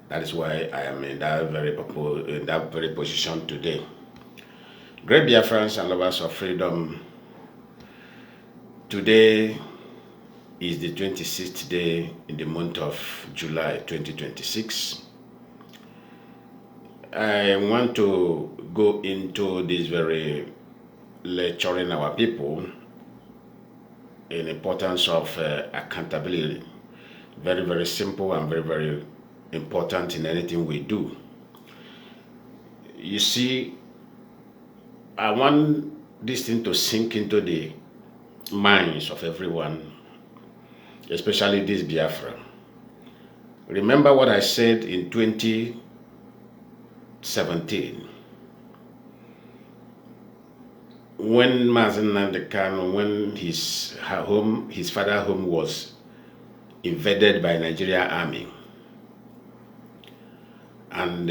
That is why I am in that very position today. Great Biafrans and lovers of freedom, today is the 26th day in the month of July 2026. I want to go into this very lecturing our people in the importance of accountability. Very, very simple and very, very important in anything we do. You see, I want this thing to sink into the minds of everyone, especially this Biafra. Remember what I said in 2017 when Mazi, when his father home was invaded by Nigerian army, and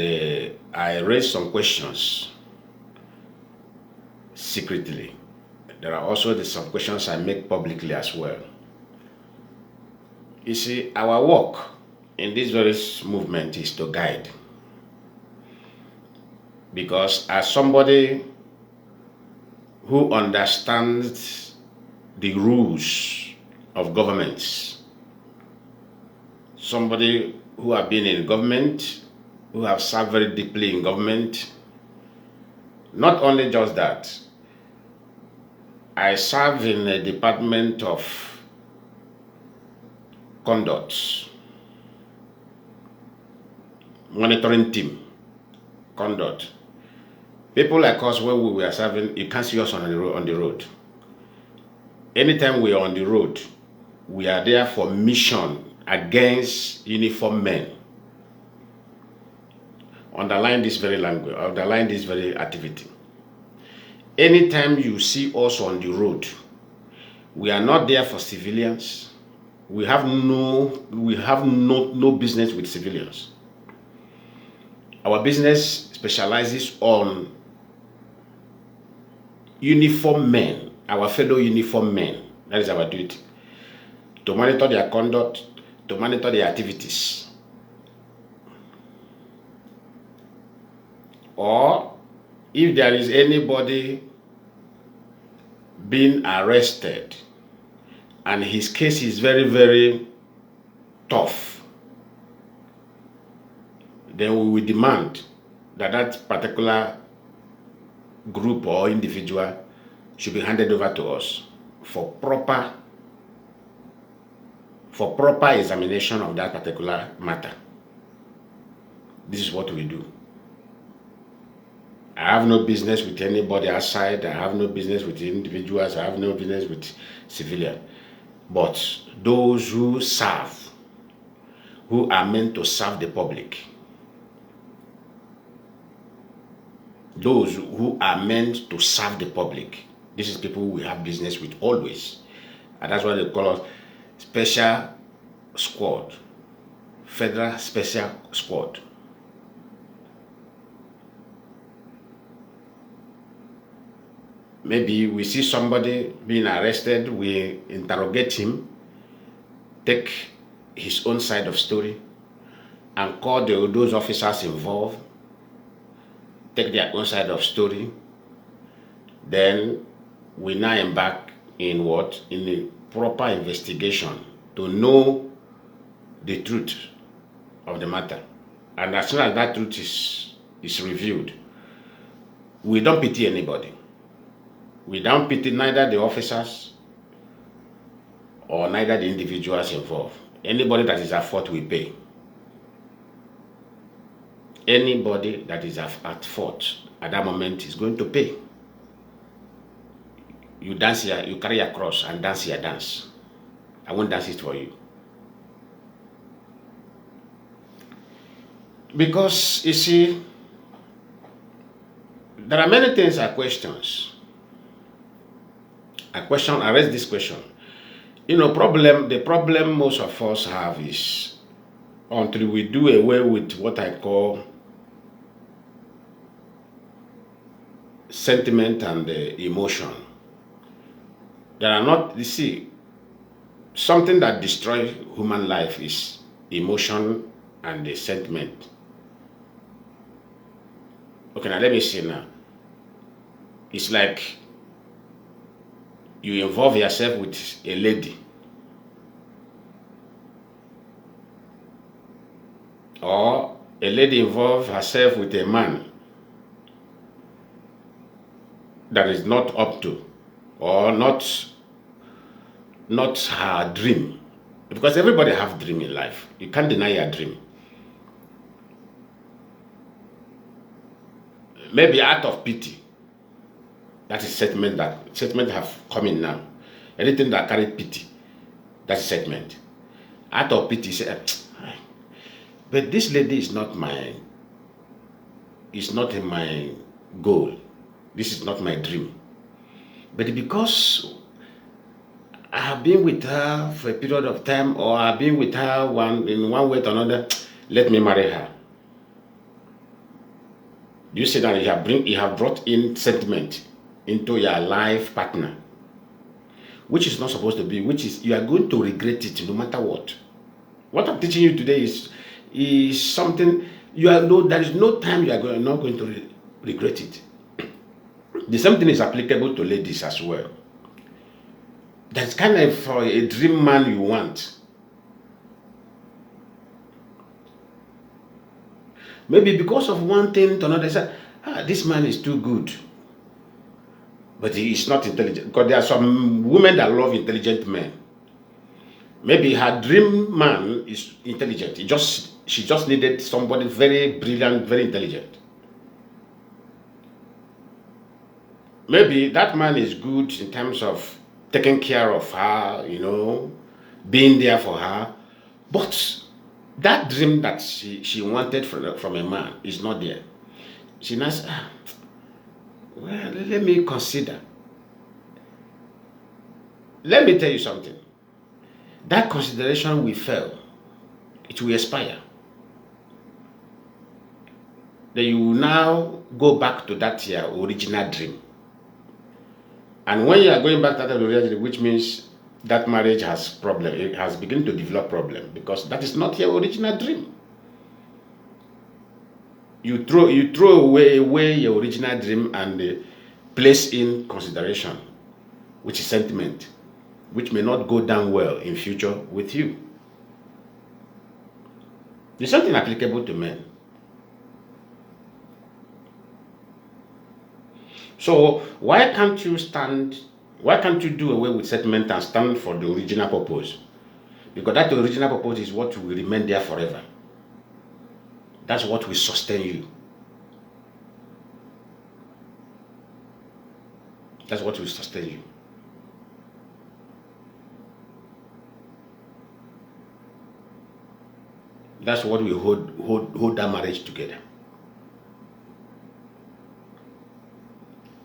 I raised some questions secretly. There are also some questions I make publicly as well. You see, our work in this very movement is to guide. Because as somebody who understands the rules of governments, somebody who have been in government, who have served very deeply in government, not only just that, I serve in a department of conduct, monitoring team, conduct. People like us, when we were serving, you can't see us on the road. Anytime we are on the road, we are there for mission against uniformed men. Underline this very language, underline this very activity. Anytime you see us on the road, we are not there for civilians. We have no business with civilians. Our business specializes on uniformed men, our fellow uniformed men. That is our duty. To monitor their conduct, to monitor their activities. Or if there is anybody being arrested and his case is very, very tough, then we will demand that that particular group or individual should be handed over to us for proper examination of that particular matter. This is what we do. I have no business with anybody outside. I have no business with individuals. I have no business with civilians. But those who serve, who are meant to serve the public, those who are meant to serve the public, this is people we have business with always. And that's why they call us Special Squad, Federal Special Squad. Maybe we see somebody being arrested, we interrogate him, take his own side of story, and call those officers involved, take their own side of story. Then we now embark in what? In a proper investigation to know the truth of the matter. And as soon as that truth is revealed, we don't pity anybody. We don't pity neither the officers or neither the individuals involved. Anybody that is at fault, we pay. Anybody that is at fault at that moment is going to pay. You dance here, you carry a cross and dance your dance. I won't dance it for you. Because, you see, there are many things I questions. I raise this question. You know, the problem most of us have is until we do away with what I call sentiment and emotion. There are not, you see, something that destroys human life is emotion and the sentiment. Okay, now let me see now. It's like you involve yourself with a lady, or a lady involve herself with a man that is not up to, or not her dream. Because everybody have dream in life. You can't deny your dream. Maybe out of pity. That is sentiment. That sentiment have come in now. Anything that carry pity, that's sentiment. Out of pity, say, but this lady is not in my goal. This is not my dream. But because I have been with her for a period of time, or I've been with her in one way or another, let me marry her. You see that you have brought in sentiment into your life partner, which is not supposed to be, which is you are going to regret it no matter what. What I'm teaching you today is something there is no time you are not going to regret it. The same thing is applicable to ladies as well. That's kind of a dream man you want. Maybe because of one thing to another, say, this man is too good. But he is not intelligent. Because there are some women that love intelligent men. Maybe her dream man is intelligent. She just needed somebody very brilliant, very intelligent. Maybe that man is good in terms of taking care of her, being there for her. But that dream that she wanted from a man is not there. She now says, well, let me consider. Let me tell you something. That consideration will fail. It will expire. Then you will now go back to that your original dream. And when you are going back to that original dream, which means that marriage has problem, it has begun to develop problem, because that is not your original dream. You throw away your original dream and place in consideration, which is sentiment, which may not go down well in future with you. There's something applicable to men. So why can't you do away with sentiment and stand for the original purpose? Because that original purpose is what will remain there forever. That's what will sustain you. That's what will sustain you. That's what will hold that marriage together.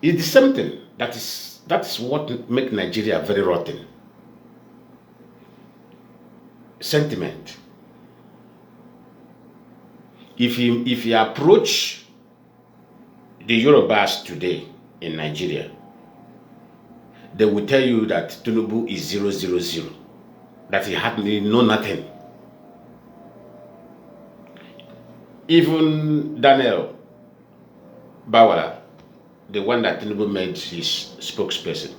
It's the same thing. That's what makes Nigeria very rotten. Sentiment. If you approach the Yorubas today in Nigeria, they will tell you that Tinubu is 000, that he hardly know nothing. Even Daniel Bawala, the one that Tinubu made his spokesperson,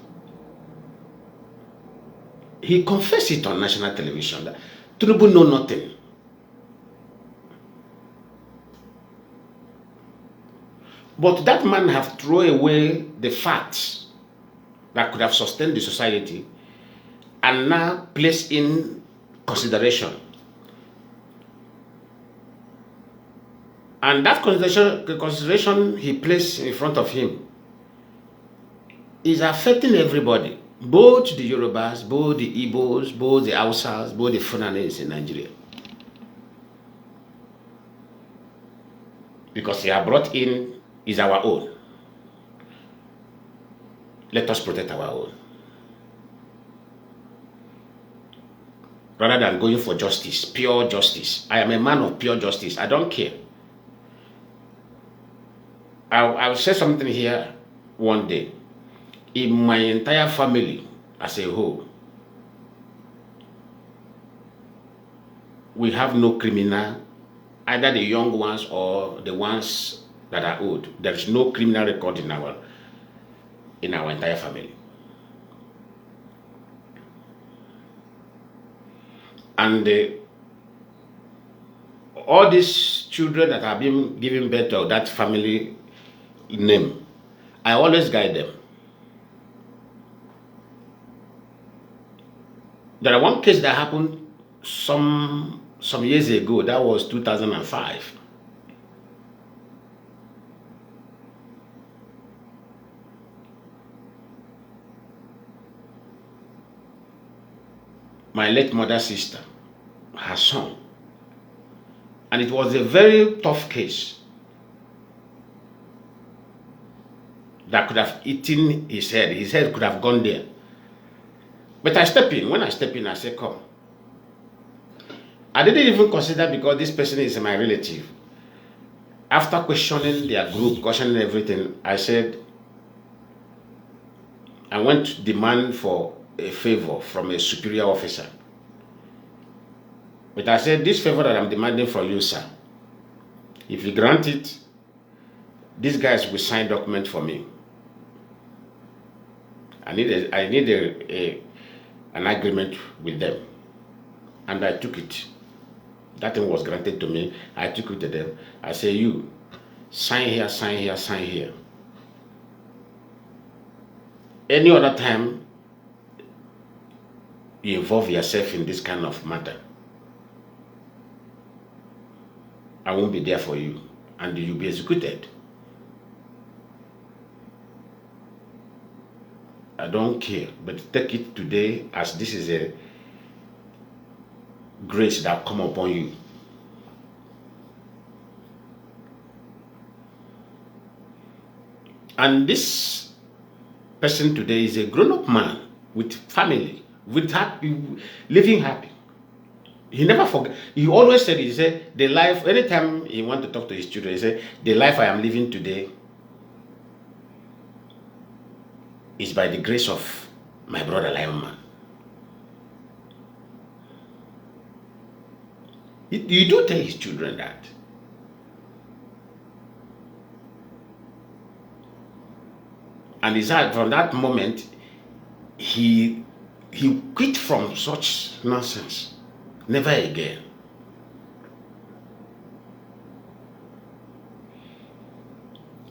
he confessed it on national television that Tinubu know nothing. But that man have thrown away the facts that could have sustained the society and now placed in consideration. And that consideration he placed in front of him is affecting everybody, both the Yorubas, both the Igbos, both the Hausas, both the Fulanese in Nigeria. Because he has brought in is our own. Let us protect our own. Rather than going for justice, pure justice. I am a man of pure justice. I don't care. I'll say something here one day. In my entire family as a whole, we have no criminal either the young ones or the ones that are old. There is no criminal record in our entire family. And all these children that have been given birth to that family name, I always guide them. There are one case that happened some years ago. That was 2005. My late mother's sister, her son, and it was a very tough case that could have eaten his head. His head could have gone there. But I step in. When I step in, I say, come. I didn't even consider, because this person is my relative. After questioning their group, questioning everything, I said, I went to demand for a favor from a superior officer. But I said, this favor that I'm demanding from you, sir, if you grant it, these guys will sign document for me. I need an agreement with them. And I took it. That thing was granted to me. I took it to them. I say, you, sign here, sign here, sign here. Any other time you involve yourself in this kind of matter, I won't be there for you, and you'll be executed. I don't care, but take it today as this is a grace that come upon you. And this person today is a grown-up man with family, with happy, living happy. He never forget. He always said, he said, the life, anytime he want to talk to his children, he said, the life I am living today is by the grace of my brother Lionman. You do tell his children that. And it's that from that moment, he quit from such nonsense. Never again.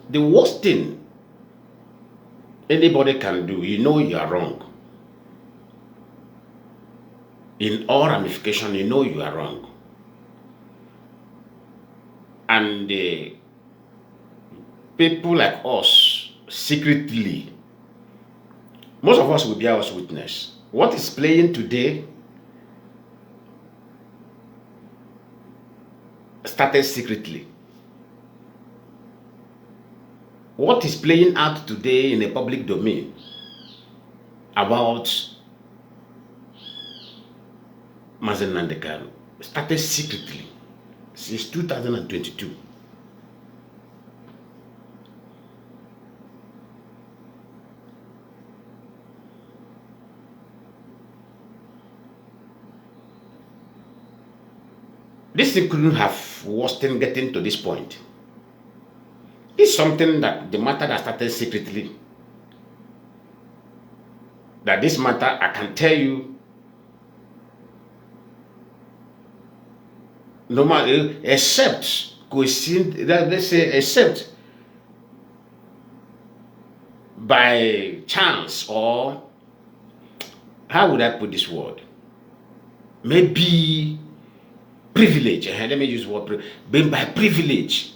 The worst thing anybody can do, you know you are wrong. In all ramifications, you know you are wrong. And people like us, secretly, most of us will bear us witness. What is playing today started secretly. What is playing out today in the public domain about Mazi started secretly since 2022. This thing couldn't have worsened getting to this point. It's something that the matter that started secretly. That this matter, I can tell you, no matter, except, let's say, except by chance, or how would I put this word? Maybe privilege. Let me use the word, by privilege.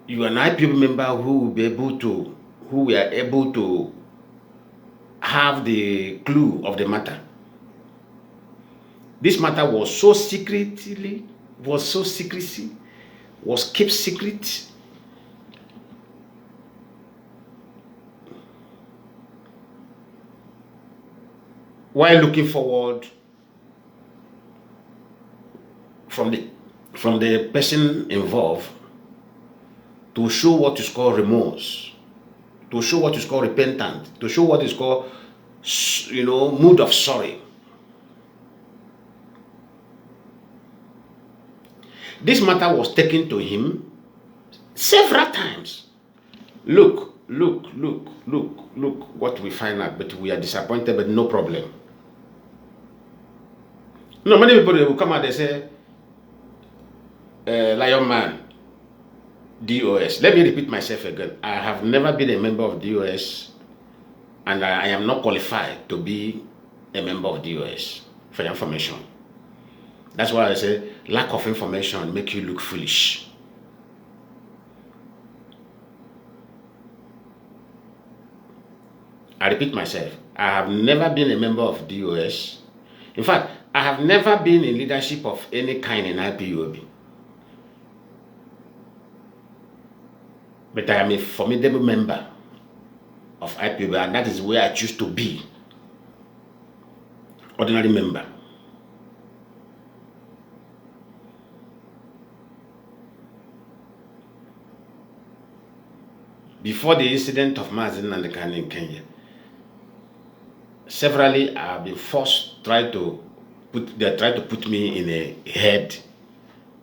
You are an Ipob member who were able to have the clue of the matter. This matter was so secretly, was kept secret. While looking forward from the person involved to show what is called remorse, to show what is called repentance, to show what is called, mood of sorry. This matter was taken to him several times. Look what we find out, but we are disappointed, but no problem. No, many people will come out and say, Lionman, DOS. Let me repeat myself again. I have never been a member of DOS, and I am not qualified to be a member of DOS for your information. That's why I say lack of information make you look foolish. I repeat myself. I have never been a member of DOS. In fact, I have never been in leadership of any kind in IPOB. But I am a formidable member of IPOB, and that is where I choose to be. Ordinary member. Before the incident of Mazi in Kenya, severally I have been forced they tried to put me in a head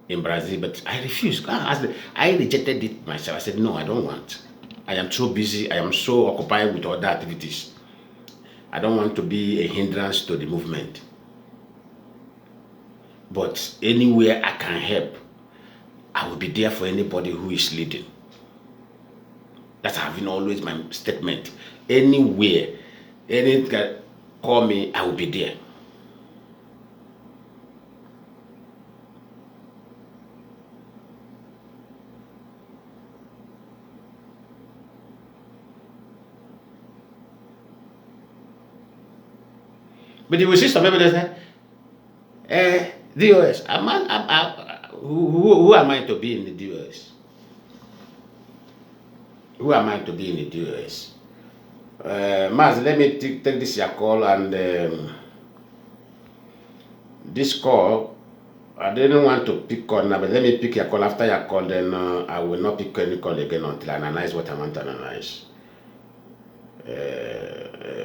in Brazil, but I refused. I rejected it myself. I said, no, I don't want. I am so busy. I am so occupied with other activities. I don't want to be a hindrance to the movement. But anywhere I can help, I will be there for anybody who is leading. That's been always my statement. Anywhere, anything can call me, I will be there. But you will see some people that say, DOS, who am I to be in the DOS? Who am I to be in the DOS? Mazi, let me take this your call, and this call, I didn't want to pick call now, but let me pick your call. After your call, then I will not pick any call again until I analyze what I want to analyze.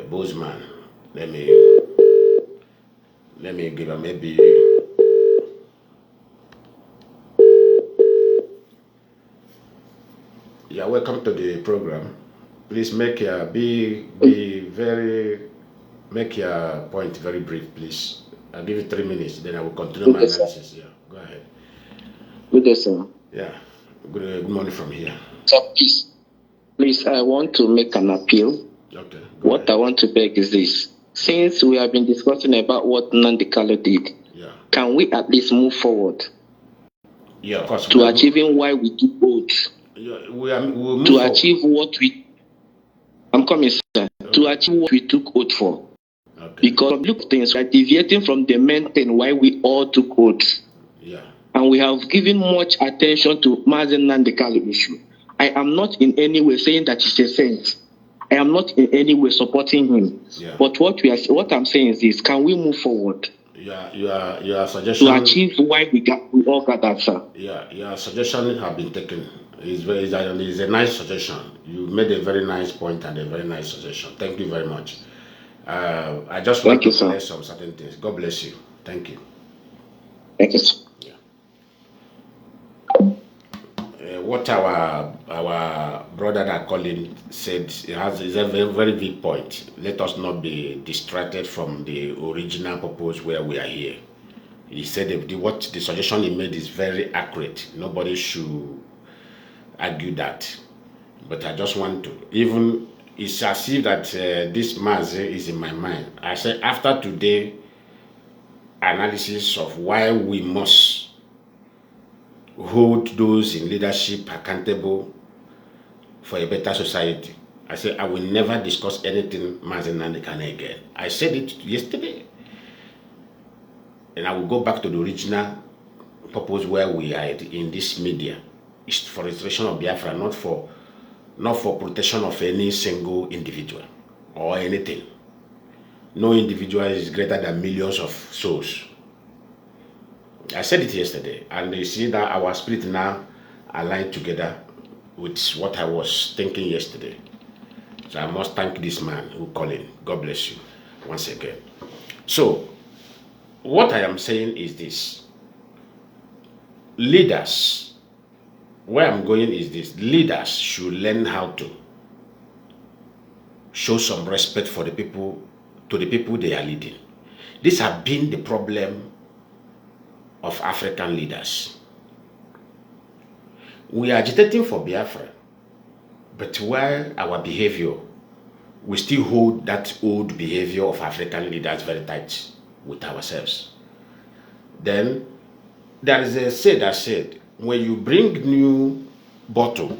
Bozeman, let me give her maybe. Yeah, welcome to the program. Please make your make your point very brief, please. I'll give you 3 minutes, then I will continue my analysis. Yeah, go ahead. Good day, sir. Yeah, good morning from here. Sir, please, I want to make an appeal. Okay. What ahead. I want to beg is this: since we have been discussing about what Nnamdi Kanu did, can we at least move forward? Yeah, of course. To achieving why we took oath. We'll to achieve what we. I'm coming, sir. Okay. To achieve what we took oath for. Okay. Because look, things are deviating from the main thing why we all took oath. Yeah. And we have given much attention to Mazi Nnamdi Kanu issue. I am not in any way saying that he's a saint. I am not in any way supporting him. Yeah. But what I'm saying is this: can we move forward? Your suggestion to achieve why we all gathered, sir. Yeah, your suggestion have been taken. It's a nice suggestion. You made a very nice point and a very nice suggestion. Thank you very much. I just want to clear some certain things. God bless you. Thank you. Thank you, sir. What our brother that Colin said is a very, very big point. Let us not be distracted from the original purpose where we are here. He said what the suggestion he made is very accurate. Nobody should argue that. But I just want to, even it's as if that this Mazi is in my mind. I said after today analysis of why we must hold those in leadership accountable for a better society. I said I will never discuss anything Mazi Nnamdi Kanu again. I said it yesterday. And I will go back to the original purpose where we are in this media. It's for restoration of Biafra, not for protection of any single individual or anything. No individual is greater than millions of souls. I said it yesterday, and you see that our spirit now aligned together with what I was thinking yesterday. So I must thank this man who called in. God bless you once again. So what I am saying is this: leaders, where I'm going is this: leaders should learn how to show some respect for the people, to the people they are leading. This has been the problem of African leaders. We are agitating for Biafra, but while our behavior, we still hold that old behavior of African leaders very tight with ourselves. Then there is a say that said, when you bring new bottle,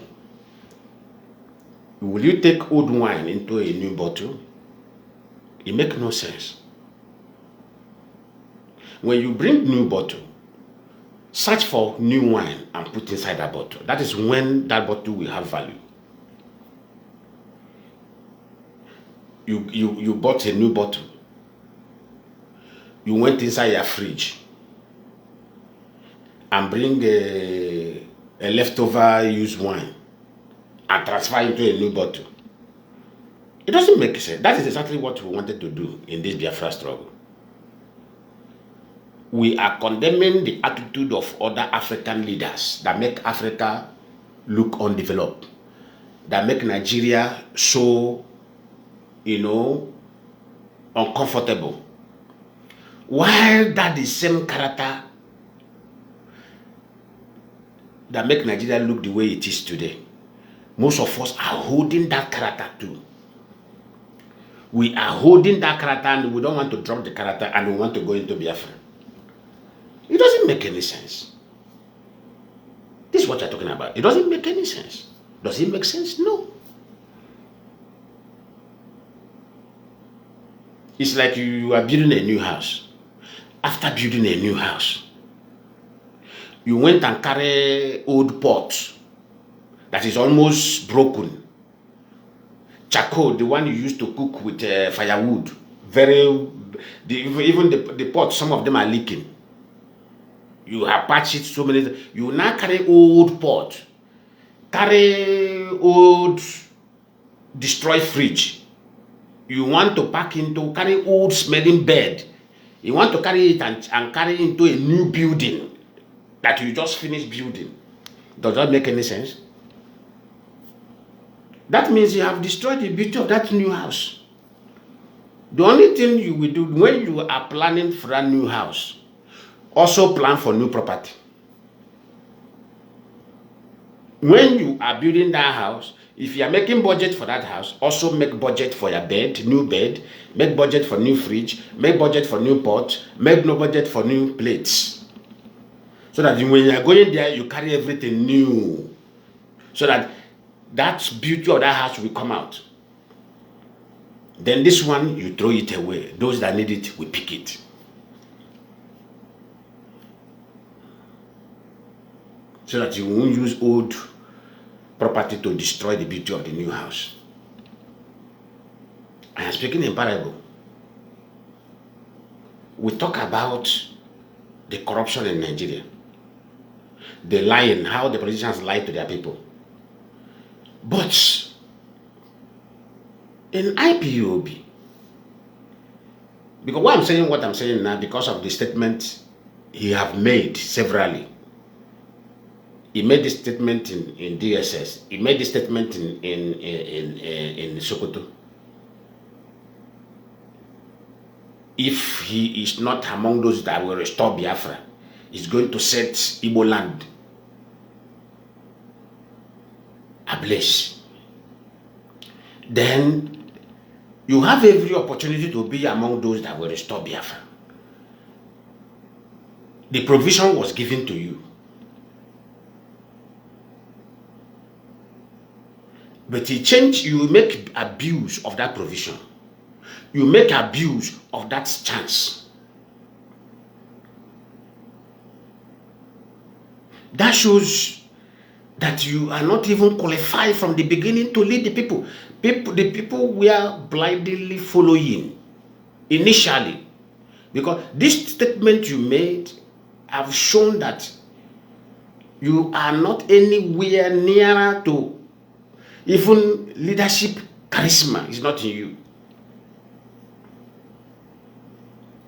will you take old wine into a new bottle? It makes no sense. When you bring new bottle, search for new wine and put inside that bottle. That is when that bottle will have value. You bought a new bottle. You went inside your fridge and bring a leftover used wine and transfer into a new bottle. It doesn't make sense. That is exactly what we wanted to do in this Biafra struggle. We are condemning the attitude of other African leaders that make Africa look undeveloped, that make Nigeria so, uncomfortable. While that is the same character that make Nigeria look the way it is today, most of us are holding that character too. We are holding that character and we don't want to drop the character and we want to go into Biafra. It doesn't make any sense. This is what you're talking about. It doesn't make any sense. Does it make sense? No. It's like you are building a new house. After building a new house, you went and carry old pot that is almost broken. Charcoal, the one you used to cook with firewood. Even the pots, some of them are leaking. You have patched it so many. You now carry old pot, carry old destroyed fridge. You want to pack into, carry old smelling bed. You want to carry it and carry into a new building that you just finished building. Does that make any sense? That means you have destroyed the beauty of that new house. The only thing you will do when you are planning for that new house, also plan for new property. When you are building that house, if you are making budget for that house, also make budget for your bed, new bed, make budget for new fridge, make budget for new pot, make no budget for new plates. So that when you are going there, you carry everything new. So that beauty of that house will come out. Then this one, you throw it away. Those that need it will pick it. So that you won't use old property to destroy the beauty of the new house. I am speaking in parable. We talk about the corruption in Nigeria, the lying, how the politicians lie to their people. But in IPOB, because why I'm saying what I'm saying now, because of the statement he have made severally. He made this statement in DSS. He made this statement in Sokoto. If he is not among those that will restore Biafra, he's going to set Igbo land ablaze. Then you have every opportunity to be among those that will restore Biafra. The provision was given to you. But you make abuse of that provision. You make abuse of that chance. That shows that you are not even qualified from the beginning to lead the people. The people were blindly following initially. Because this statement you made have shown that you are not anywhere nearer to even leadership charisma is not in you.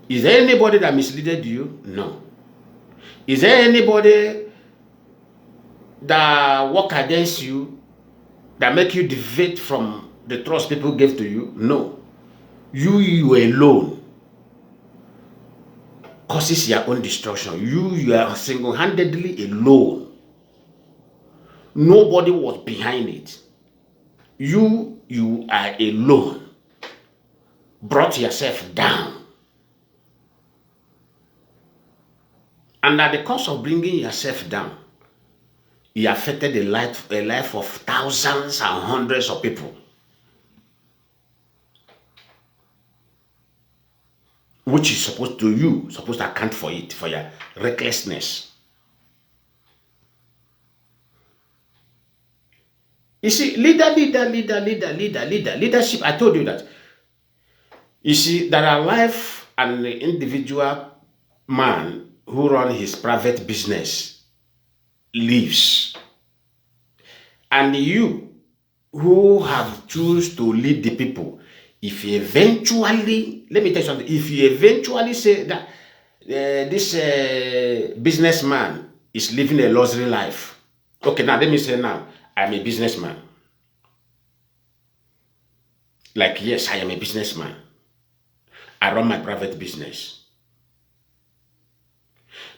Is there anybody that misled you? No. Is there anybody that work against you, that make you deviate from the trust people gave to you. No. You alone causes your own destruction. You are single-handedly alone. Nobody was behind it. You are alone. Brought yourself down. And at the cost of bringing yourself down, you affected a life of thousands and hundreds of people. Which is supposed to account for it, for your recklessness. You see, leadership, I told you that. You see, there are life and individual man who run his private business lives. And you who have choose to lead the people, if you eventually, let me tell you something, if you eventually say that this businessman is living a luxury life, okay, now let me say now, I'm a businessman. Like, yes, I am a businessman. I run my private business.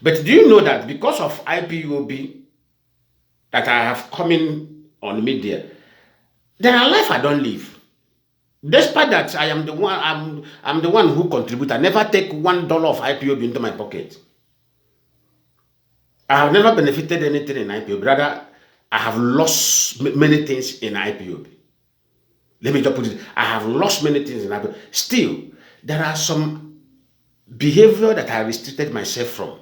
But do you know that because of IPOB that I have coming on media, there are life I don't live. Despite that, I am the one. I'm the one who contribute. I never take $1 of IPOB into my pocket. I have never benefited anything in IPOB. Rather, I have lost many things in IPOB. Let me just put it. I have lost many things in IPOB. Still, there are some behavior that I restricted myself from.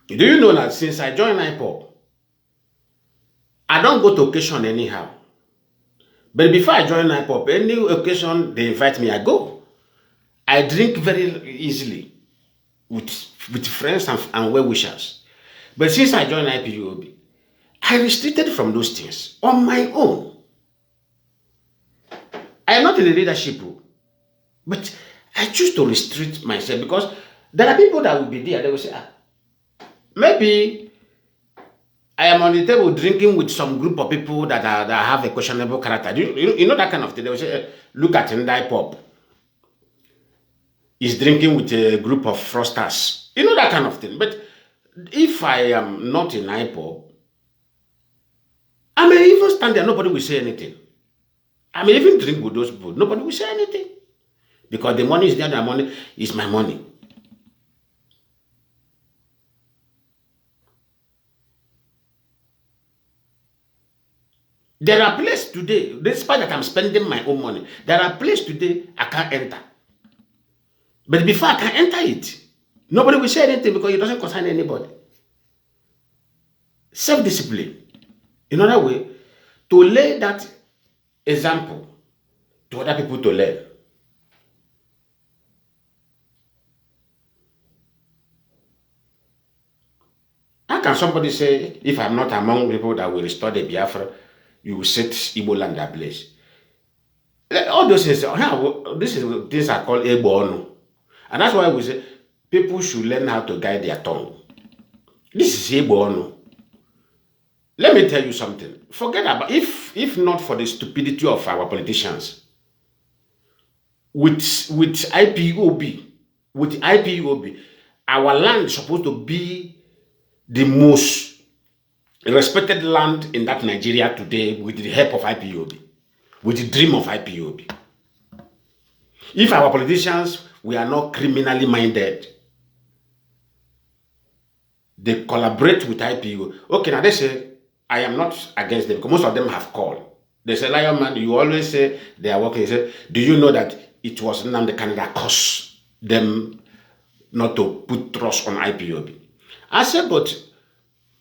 Do you know that since I joined Ipob, I don't go to occasion anyhow. But before I join Ipob, any occasion they invite me, I go. I drink very easily with friends and well-wishers. But since I joined IPOB, I restricted from those things on my own. I am not in the leadership, but I choose to restrict myself because there are people that will be there. They will say, maybe I am on the table drinking with some group of people that have a questionable character. You know that kind of thing. They will say, look at Ipob. He's drinking with a group of fraudsters. You know that kind of thing. But if I am not in Ipob, I may even stand there, nobody will say anything. I may even drink with those people, nobody will say anything. Because the money is there, the money is my money. There are places today, despite that I'm spending my own money, there are places today I can't enter. But before I can enter it, nobody will say anything because it doesn't concern anybody. Self-discipline. In other way, to lay that example to other people to learn. How can somebody say, if I'm not among people that will restore the Biafra, you will set Igbo land ablaze? All those things, these are called Ebono. And that's why we say people should learn how to guide their tongue. This is Ebono. Let me tell you something. Forget about, if not for the stupidity of our politicians, with IPOB, our land is supposed to be the most respected land in that Nigeria today with the help of IPOB, with the dream of IPOB. If our politicians were not criminally minded, they collaborate with IPOB. Okay, now they say, I am not against them because most of them have called. They say, Lionman, you always say they are working. They say, do you know that it was Nnamdi Kanu that caused them not to put trust on IPOB? I said, but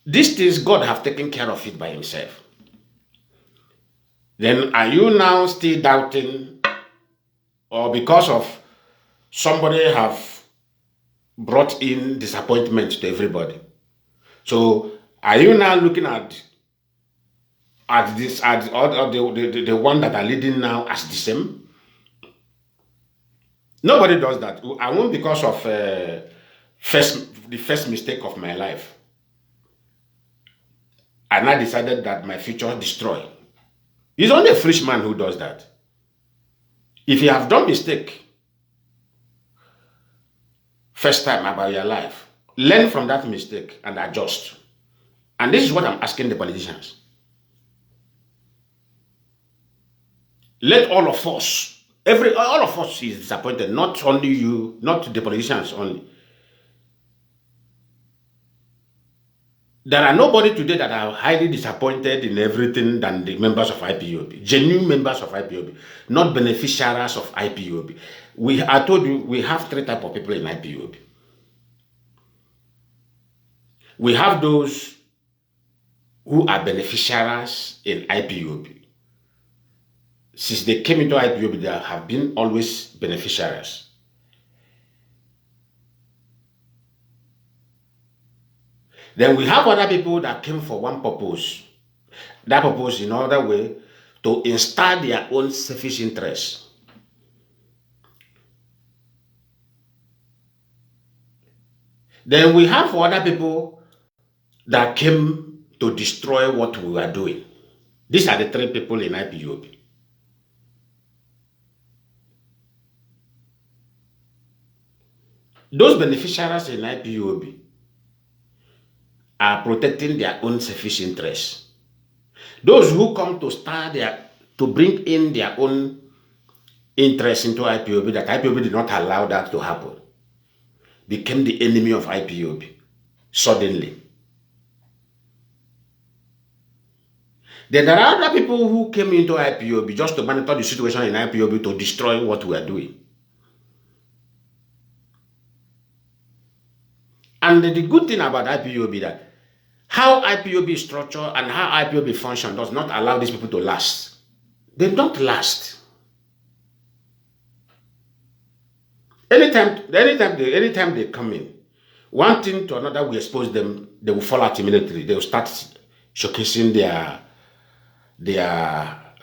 these things, God have taken care of it by himself. Then are you now still doubting, or because of somebody have brought in disappointment to everybody? So are you now looking at the one that are leading now as the same? Nobody does that. I won't, because of the first mistake of my life. and I decided that my future destroy. It's only a foolish man who does that. If you have done mistake first time about your life, learn from that mistake and adjust. And this is what I'm asking the politicians. Let all of us, all of us is disappointed, not only you, not the politicians only. There are nobody today that are highly disappointed in everything than the members of IPOB, genuine members of IPOB, not beneficiaries of IPOB. I told you, we have three types of people in IPOB. We have those who are beneficiaries in IPOB. Since they came into IPOB, they have been always beneficiaries. Then we have other people that came for one purpose. That purpose, in other way, to install their own selfish interests. Then we have other people that came to destroy what we were doing. These are the three people in IPOB. Those beneficiaries in IPOB are protecting their own selfish interests. Those who come to bring in their own interest into IPOB, that IPOB did not allow that to happen, became the enemy of IPOB suddenly. Then there are other people who came into IPOB just to monitor the situation in IPOB to destroy what we are doing. And the good thing about IPOB is that how IPOB is structured and how IPOB function does not allow these people to last. They don't last. Anytime they come in, one thing to another we expose them, they will fall out immediately. They will start showcasing their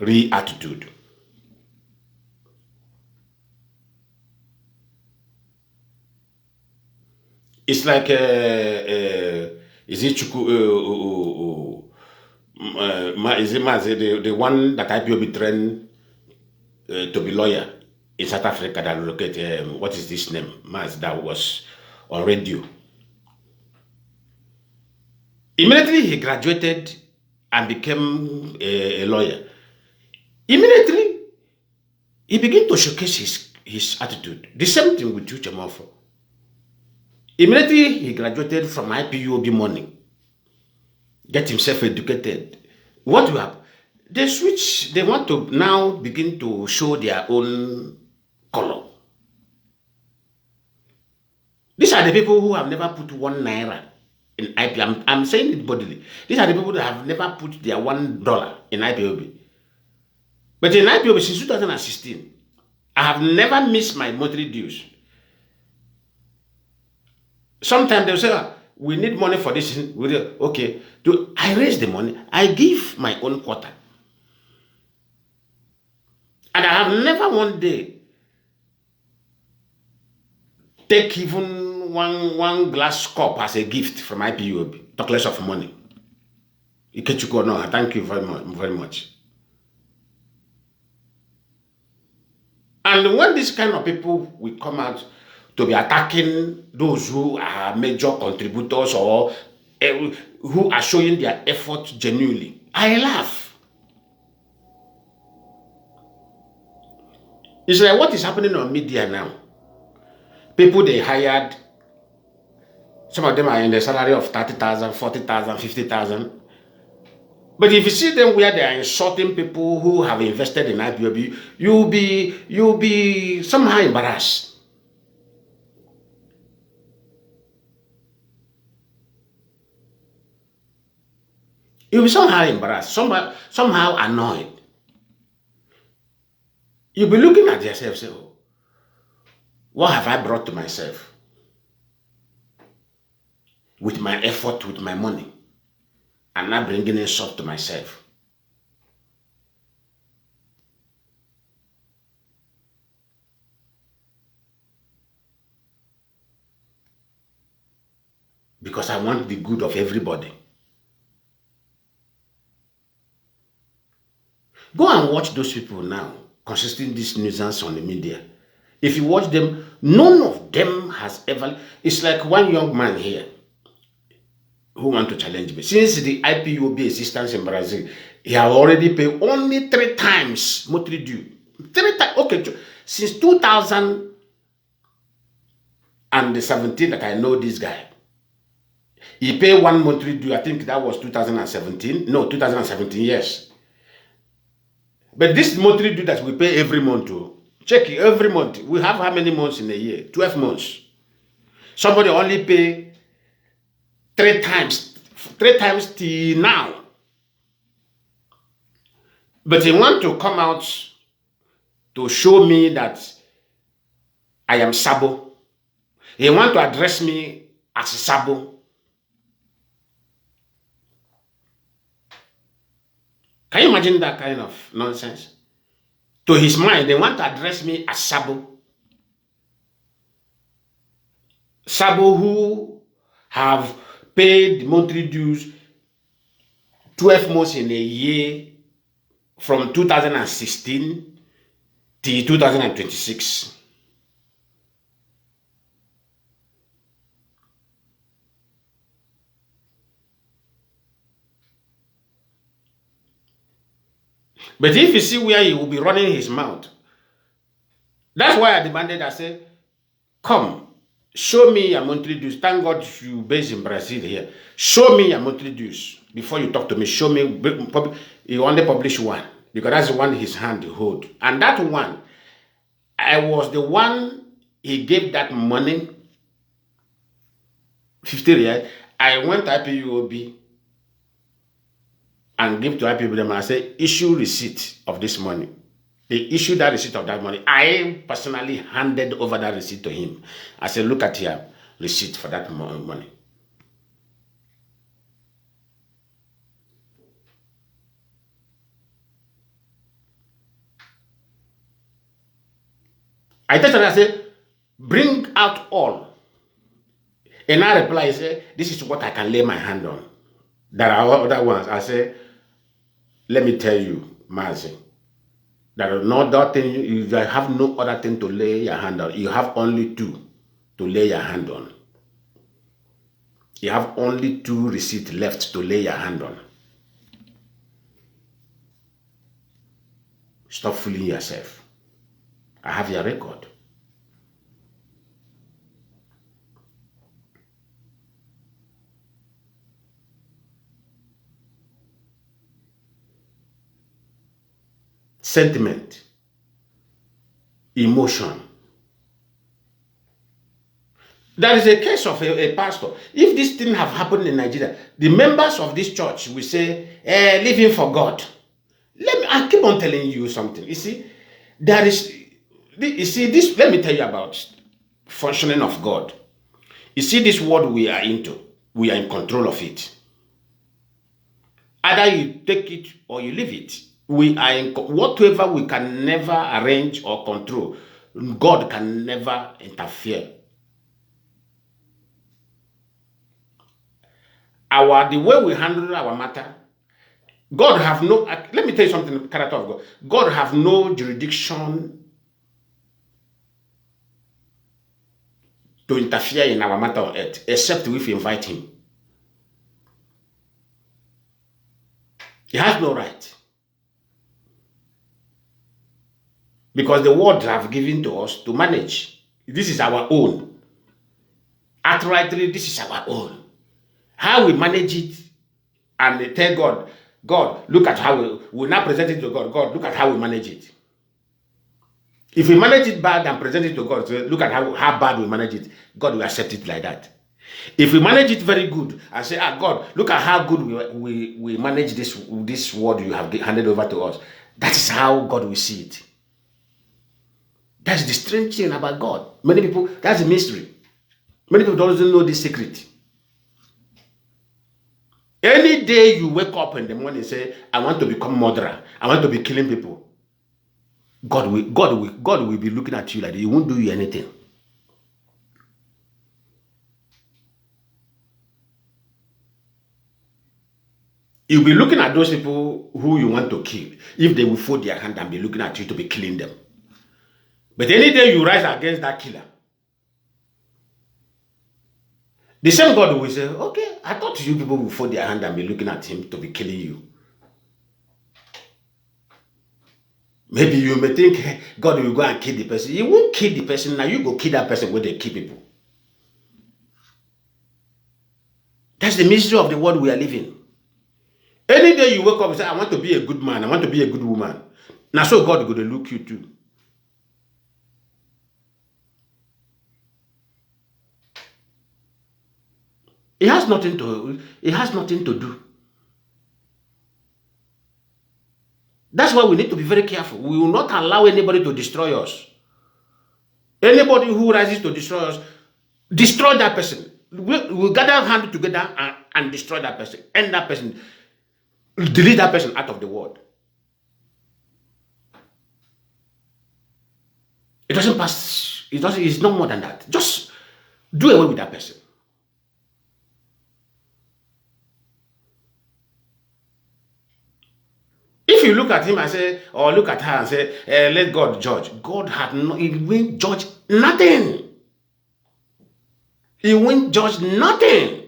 real attitude. It's like is it Mazi, the one that IPOB trained to be lawyer in South Africa that located, what is this name? Mazi, that was on radio. Immediately he graduated and became a lawyer. Immediately he began to showcase his attitude. The same thing with Chuchemofo. Immediately he graduated from IPOB money, get himself educated. What will happen? They switch, they want to now begin to show their own color. These are the people who have never put 1 naira in IPOB. I'm saying it bodily. These are the people that have never put their $1 in IPOB. But in IPOB since 2016, I have never missed my monthly dues. Sometimes they'll say, we need money for this. Okay, I raise the money. I give my own quota. And I have never one day take even one glass cup as a gift from IPOB, talk less of money. Ikechuko, no, thank you very much. And when this kind of people will come out to be attacking those who are major contributors or who are showing their effort genuinely, I laugh. It's like what is happening on media now. People they hired, some of them are in the salary of 30,000, 40,000, 50,000. But if you see them where they are insulting people who have invested in IPOB, you'll be somehow embarrassed. You'll be somehow embarrassed, somehow annoyed. You'll be looking at yourself, say, oh, what have I brought to myself? With my effort, with my money, and not bringing insult to myself. Because I want the good of everybody. Go and watch those people now, consisting this nuisance on the media. If you watch them, none of them has ever. It's like one young man here who want to challenge me. Since the IPOB existence in Brazil, he have already paid only 3 times monthly due. 3 times. Okay, since 2017 that I know this guy. He paid 1 monthly due. I think that was 2017. No, 2017, yes. But this monthly due that we pay every month, check it every month. We have how many months in a year? 12 months. Somebody only pay 3 times till now. But he want to come out to show me that I am Sabo. He want to address me as Sabo. Can you imagine that kind of nonsense? To his mind, they want to address me as Sabo. Sabo who have paid monthly dues 12 months in a year from 2016 to 2026. But if you see where he will be running his mouth, that's why I demanded, I said, come, show me your monthly dues. Thank God you based in Brazil here. Show me your monthly dues before you talk to me. Show me, he only published one, because that's the one his hand hold. And that one, I was the one he gave that money, 50 real. I went to IPUOB and give to IPOB and I say, issue receipt of this money. They issued that receipt of that money. I personally handed over that receipt to him. I said, look at your receipt for that money. I told him, I said, bring out all. And I reply, I said, this is what I can lay my hand on. There are other ones. I say, let me tell you, Mazi, there are no other thing, you have no other thing to lay your hand on. You have only 2 to lay your hand on. You have only 2 receipts left to lay your hand on. Stop fooling yourself. I have your record. Sentiment, emotion. That is a case of a pastor. If this thing have happened in Nigeria, the members of this church will say, living for God. I keep on telling you something. You see, let me tell you about functioning of God. You see, this world we are into, we are in control of it. Either you take it or you leave it. We are in whatever we can never arrange or control. God can never interfere. The way we handle our matter, God have no, let me tell you something, the character of God. God have no jurisdiction to interfere in our matter on earth, except if we invite him. He has no right. Because the world have given to us to manage. This is our own. Outrightly, this is our own. How we manage it and tell God, God, look at how we now present it to God. God, look at how we manage it. If we manage it bad and present it to God, so look at how bad we manage it. God will accept it like that. If we manage it very good and say, God, look at how good we manage this word you have handed over to us. That is how God will see it. That's the strange thing about God. Many people, that's a mystery. Many people don't know this secret. Any day you wake up in the morning and say, I want to become murderer, I want to be killing people, God will be looking at you like that. He won't do you anything. You'll be looking at those people who you want to kill. If they will fold their hand and be looking at you to be killing them. But any day you rise against that killer, the same God will say, okay, I thought you people will fold their hand and be looking at him to be killing you. Maybe you may think, hey, God will go and kill the person. He won't kill the person. Now you go kill that person when they kill people. That's the mystery of the world we are living. Any day you wake up and say, I want to be a good man, I want to be a good woman. Now so God is going to look you too. It has nothing to do. That's why we need to be very careful. We will not allow anybody to destroy us. Anybody who rises to destroy us, destroy that person. We'll gather hands together and destroy that person. End that person. Delete that person out of the world. It doesn't pass. It's no more than that. Just do away with that person. If you look at him and say, or look at her and say, let God judge. God had no, he won't judge nothing. He won't judge nothing.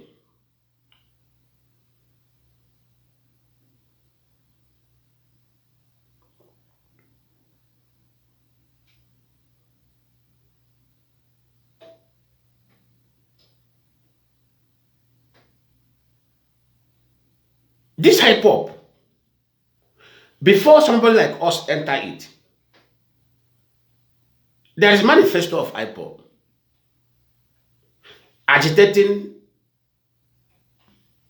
This Ipob, before somebody like us enter it, there is manifesto of Ipob agitating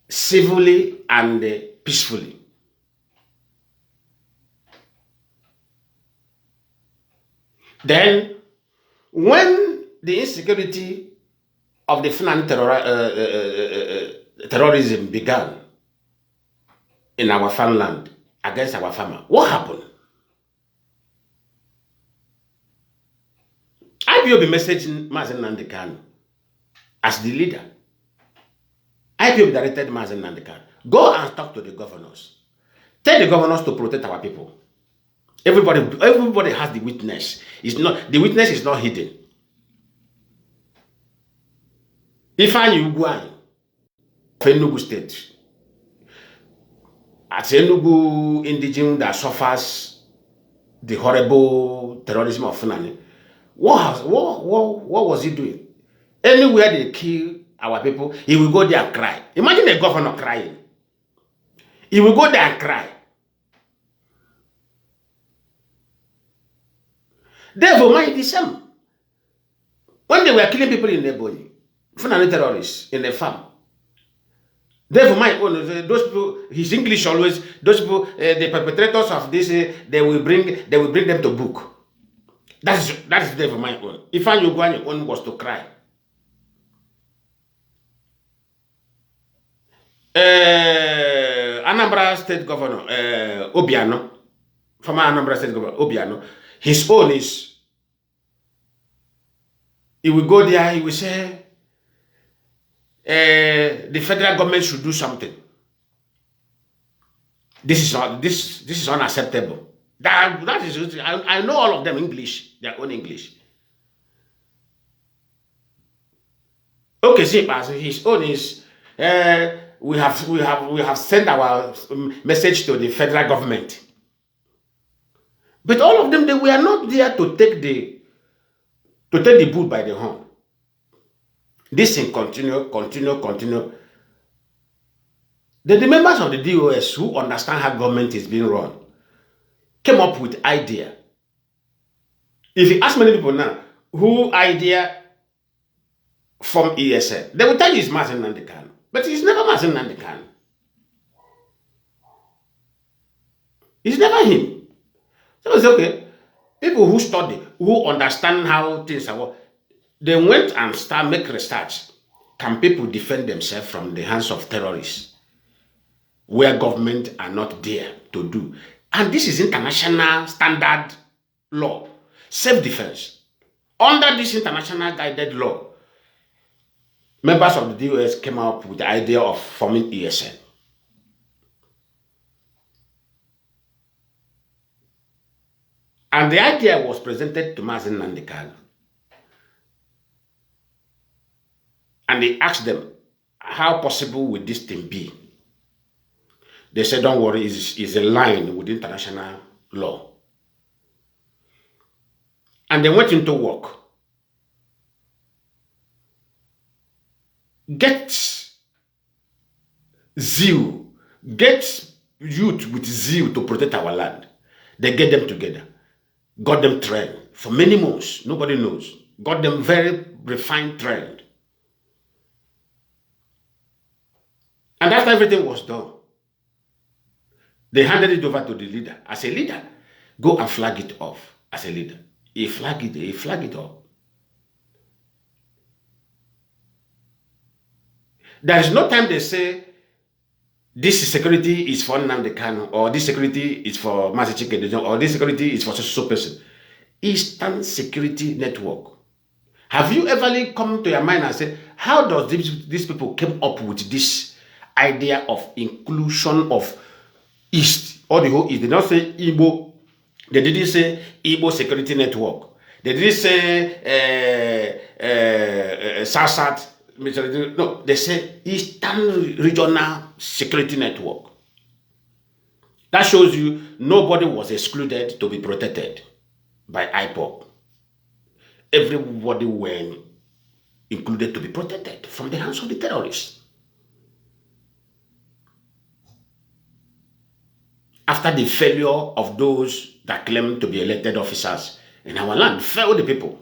civilly and peacefully. Then, when the insecurity of the Fulani terrorism began in our farmland against our farmer, what happened? IPOB messaged Mazi Nnamdi Kanu as the leader. IPOB directed Mazi Nnamdi Kanu, go and talk to the governors. Tell the governors to protect our people. Everybody has the witness. The witness is not hidden. Ifeanyi Ugwuanyi of Enugu State, as Enugu indigenous that suffers the horrible terrorism of Fulani, what was he doing? Anywhere they kill our people, he will go there and cry. Imagine a governor crying. He will go there and cry. Therefore, mind the same. When they were killing people in their body, Fulani terrorists in the farm, therefore, my own, those people, his English always, those people, the perpetrators of this, they will bring them to book. That is therefore my own. Ifeanyi Ugwuanyi own was to cry. Anambra State Governor Obiano, former Anambra State Governor Obiano, his own is, he will go there, he will say, the federal government should do something. This is unacceptable. That is, I know all of them English, their own English. Okay, see, his own is, we have sent our message to the federal government. But all of them, they were not there to take the bull by the horn. This thing continue. Then the members of the DOS who understand how government is being run came up with idea. If you ask many people now, who idea from ESN, they will tell you it's Mazi Nnamdi Kanu. But it's never Mazi Nnamdi Kanu. It's never him. So it's okay. People who study, who understand how things are, they went and make research. Can people defend themselves from the hands of terrorists where government are not there to do? And this is international standard law, self-defense. Under this international guided law, members of the DOS came up with the idea of forming ESN. And the idea was presented to Mazi and Kanu. And they asked them, how possible would this thing be? They said, don't worry, it's a line with international law. And they went into work. Get zeal, get youth with zeal to protect our land. They get them together, got them trained for many months. Nobody knows. Got them very refined trained. And after everything was done, they handed it over to the leader. As a leader, go and flag it off as a leader. He flagged it off. There is no time they say, this security is for Nnamdi Kanu, or this security is for Mazi Chikedejo, or this security is for so person. Eastern Security Network. Have you ever come to your mind and said, how does these people came up with this idea of inclusion of East, or the whole East? They don't say Igbo. They didn't say Igbo Security Network. They didn't say South. No, they say Eastern Regional Security Network. That shows you nobody was excluded to be protected by Ipob. Everybody were included to be protected from the hands of the terrorists. After the failure of those that claim to be elected officers in our land, failed the people.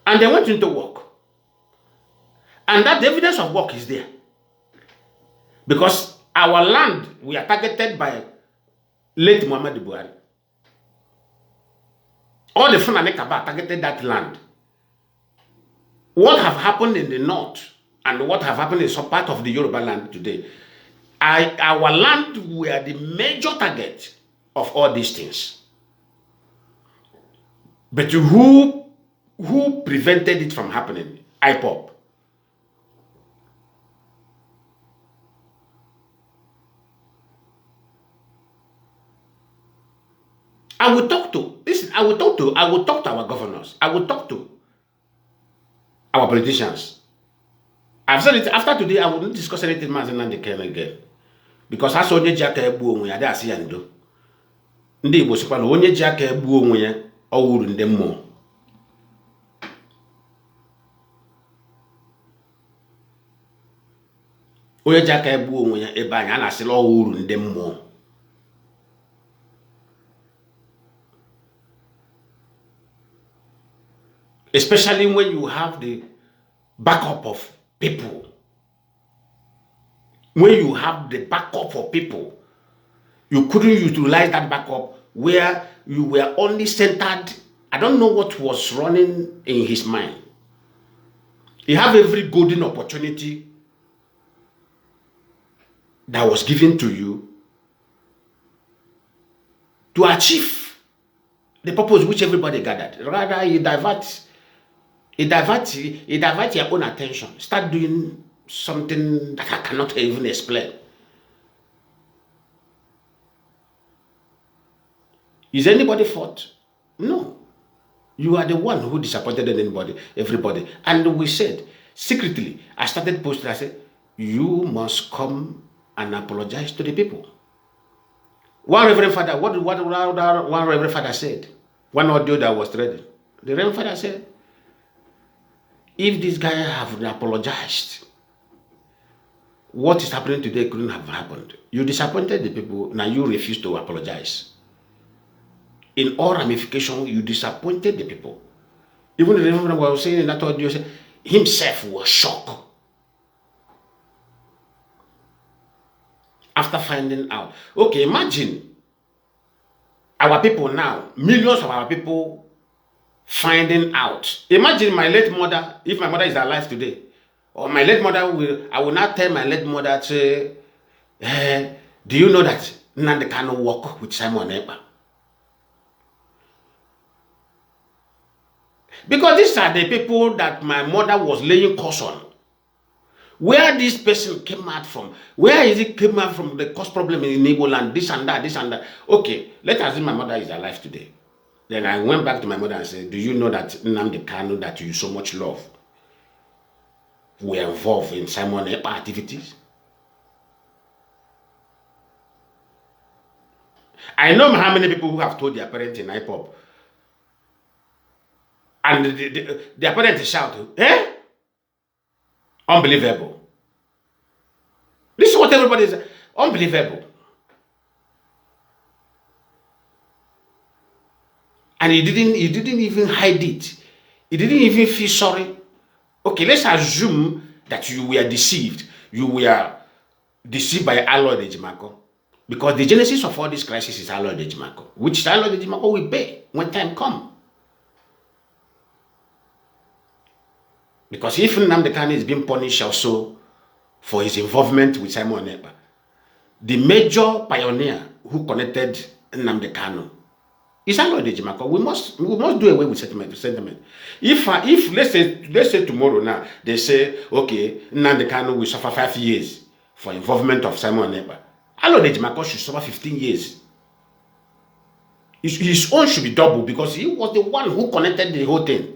And they went into work. And that evidence of work is there. Because our land, we are targeted by late Muhammad Buhari. All the Fulani Kaba targeted that land. What have happened in the north and what have happened in some part of the Yoruba land today, our land were the major target of all these things. But who prevented it from happening? Ipob. I will talk to, listen, I will talk to our governors. I will talk to our politicians. I've said it, after today, I will not discuss anything Mazi Nnamdi Kanu again. Because I saw onye ji aka egbu onwe ya, asị ya ndo. Ndị Igbo sịkwa na onye ji aka egbu onwe ya, ọ wuru ndị mmụọ. Onye ji aka egbu onwe ya ebe anyị, a na-asịla ọ wuru ndị mmụọ. Especially when you have the backup of people. When you have the backup of people, you couldn't utilize that backup where you were only centered. I don't know what was running in his mind. He had every golden opportunity that was given to you to achieve the purpose which everybody gathered. Rather, he divert your own attention. Start doing something that I cannot even explain. Is anybody fault? No. You are the one who disappointed everybody. And we said, secretly, I started posting, I said, you must come and apologize to the people. One Reverend Father, what one Reverend Father said, one audio that was ready. The Reverend Father said, if this guy have apologized, what is happening today couldn't have happened. You disappointed the people, now you refuse to apologize. In all ramifications, you disappointed the people. Even the Reverend was saying in that audio, himself was shocked. After finding out. Okay, imagine our people now, millions of our people finding out. Imagine my late mother, if my mother is alive today, or my late mother I will not tell my late mother to, do you know that Nnamdi Kanu work with Simon Ekpa? Because these are the people that my mother was laying curse on Where this person came out from? Where is it came out from? The cause problem in Igbo land, this and that, this and that. Okay, let's assume my mother is alive today. Then I went back to my mother and said, do you know that Nnamdi Kanu that you so much love were involved in Simon Ekpa activities? I know how many people who have told their parents in Ipob, and their parents shout, eh? Unbelievable. This is what everybody is. Unbelievable. And he didn't even hide it. He didn't even feel sorry. Okay, let's assume that you were deceived. You were deceived by Aloy Ejimako. Because the genesis of all this crisis is Aloy Ejimako, which Aloy Ejimako will pay when time comes. Because if Nnamdi Kanu is being punished also for his involvement with Simon Ekpa, the major pioneer who connected Nnamdi Kanu is Aloy Ejimako. We must do away with sentiment. If let's say tomorrow now they say, okay, Nnamdi Kanu will suffer 5 years for involvement of Simon Ekpa, Aloy Ejimako should suffer 15 years. His own should be double because he was the one who connected the whole thing.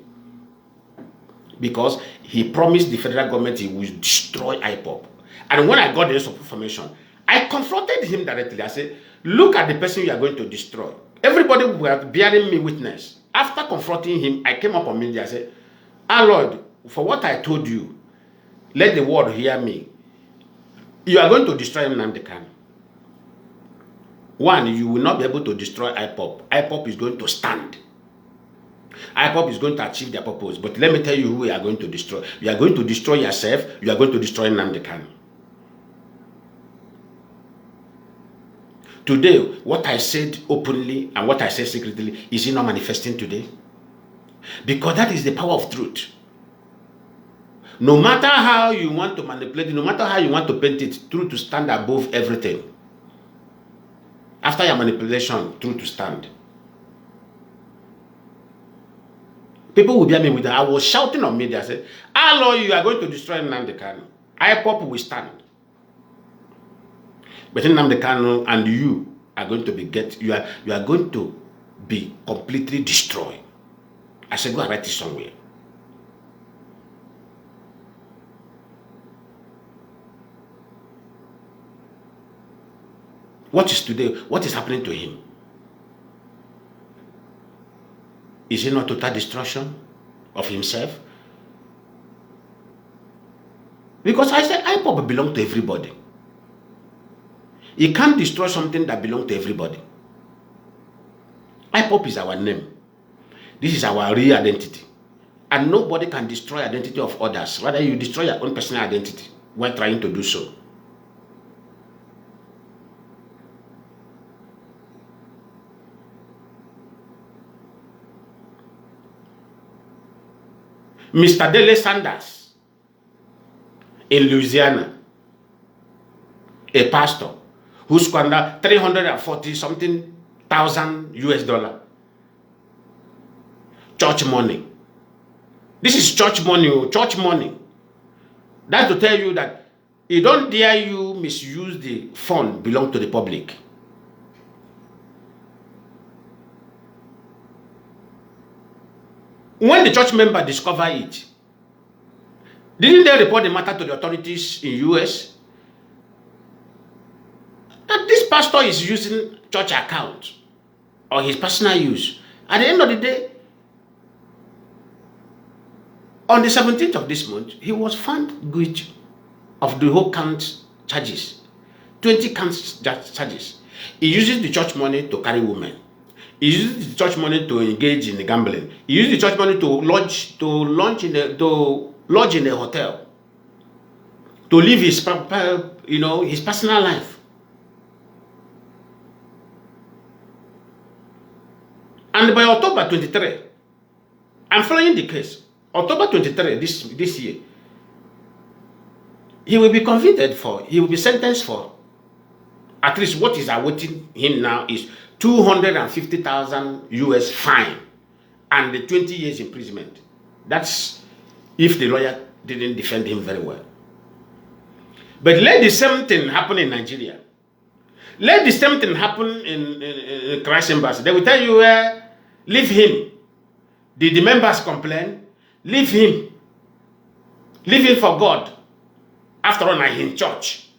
Because he promised the federal government he will destroy Ipob. And when I got the information, I confronted him directly. I said, look at the person you are going to destroy. Everybody was bearing me witness. After confronting him, I came up on media. I said, Lord, for what I told you, let the world hear me. You are going to destroy Nnamdi Kanu. One, you will not be able to destroy Ipob. Ipob is going to stand. Ipob is going to achieve their purpose. But let me tell you who you are going to destroy. You are going to destroy yourself. You are going to destroy Nnamdi Kanu. Today, what I said openly and what I said secretly, is it not manifesting today? Because that is the power of truth. No matter how you want to manipulate it, no matter how you want to paint it, truth to stand above everything. After your manipulation, truth to stand. People will bear me with that. I was shouting on media. I said, Lord, you are going to destroy Nnamdi Kanu. Ipob will stand. But Nnamdi Kanu and you are going to be you are going to be completely destroyed. I said, go and write it somewhere. What is today? What is happening to him? Is it not total destruction of himself? Because I said Ipob belongs to everybody. He can't destroy something that belongs to everybody. Ipob is our name. This is our real identity. And nobody can destroy identity of others. Rather, you destroy your own personal identity while trying to do so. Mr. Dele Sanders in Louisiana, a pastor who squandered 340 something thousand US dollar. Church money. This is church money, church money. That's to tell you that he don't dare you misuse the fund belong to the public. When the church member discover it, didn't they report the matter to the authorities in US? That this pastor is using church account or his personal use. At the end of the day, on the 17th of this month, he was found guilty of the whole count charges, 20 counts charges. He uses the church money to carry women. He uses the church money to engage in the gambling. He uses the church money to lodge in a hotel, to live his his personal life. And by October 23, I'm following the case. October 23 this year, he will be he will be sentenced for, at least what is awaiting him now is 250,000 US fine and the 20 years imprisonment. That's if the lawyer didn't defend him very well. But let the same thing happen in Nigeria. Let the same thing happen in Christ Embassy. They will tell you, leave him. Did the members complain? Leave him. Leave him for God. After all, I'm in church.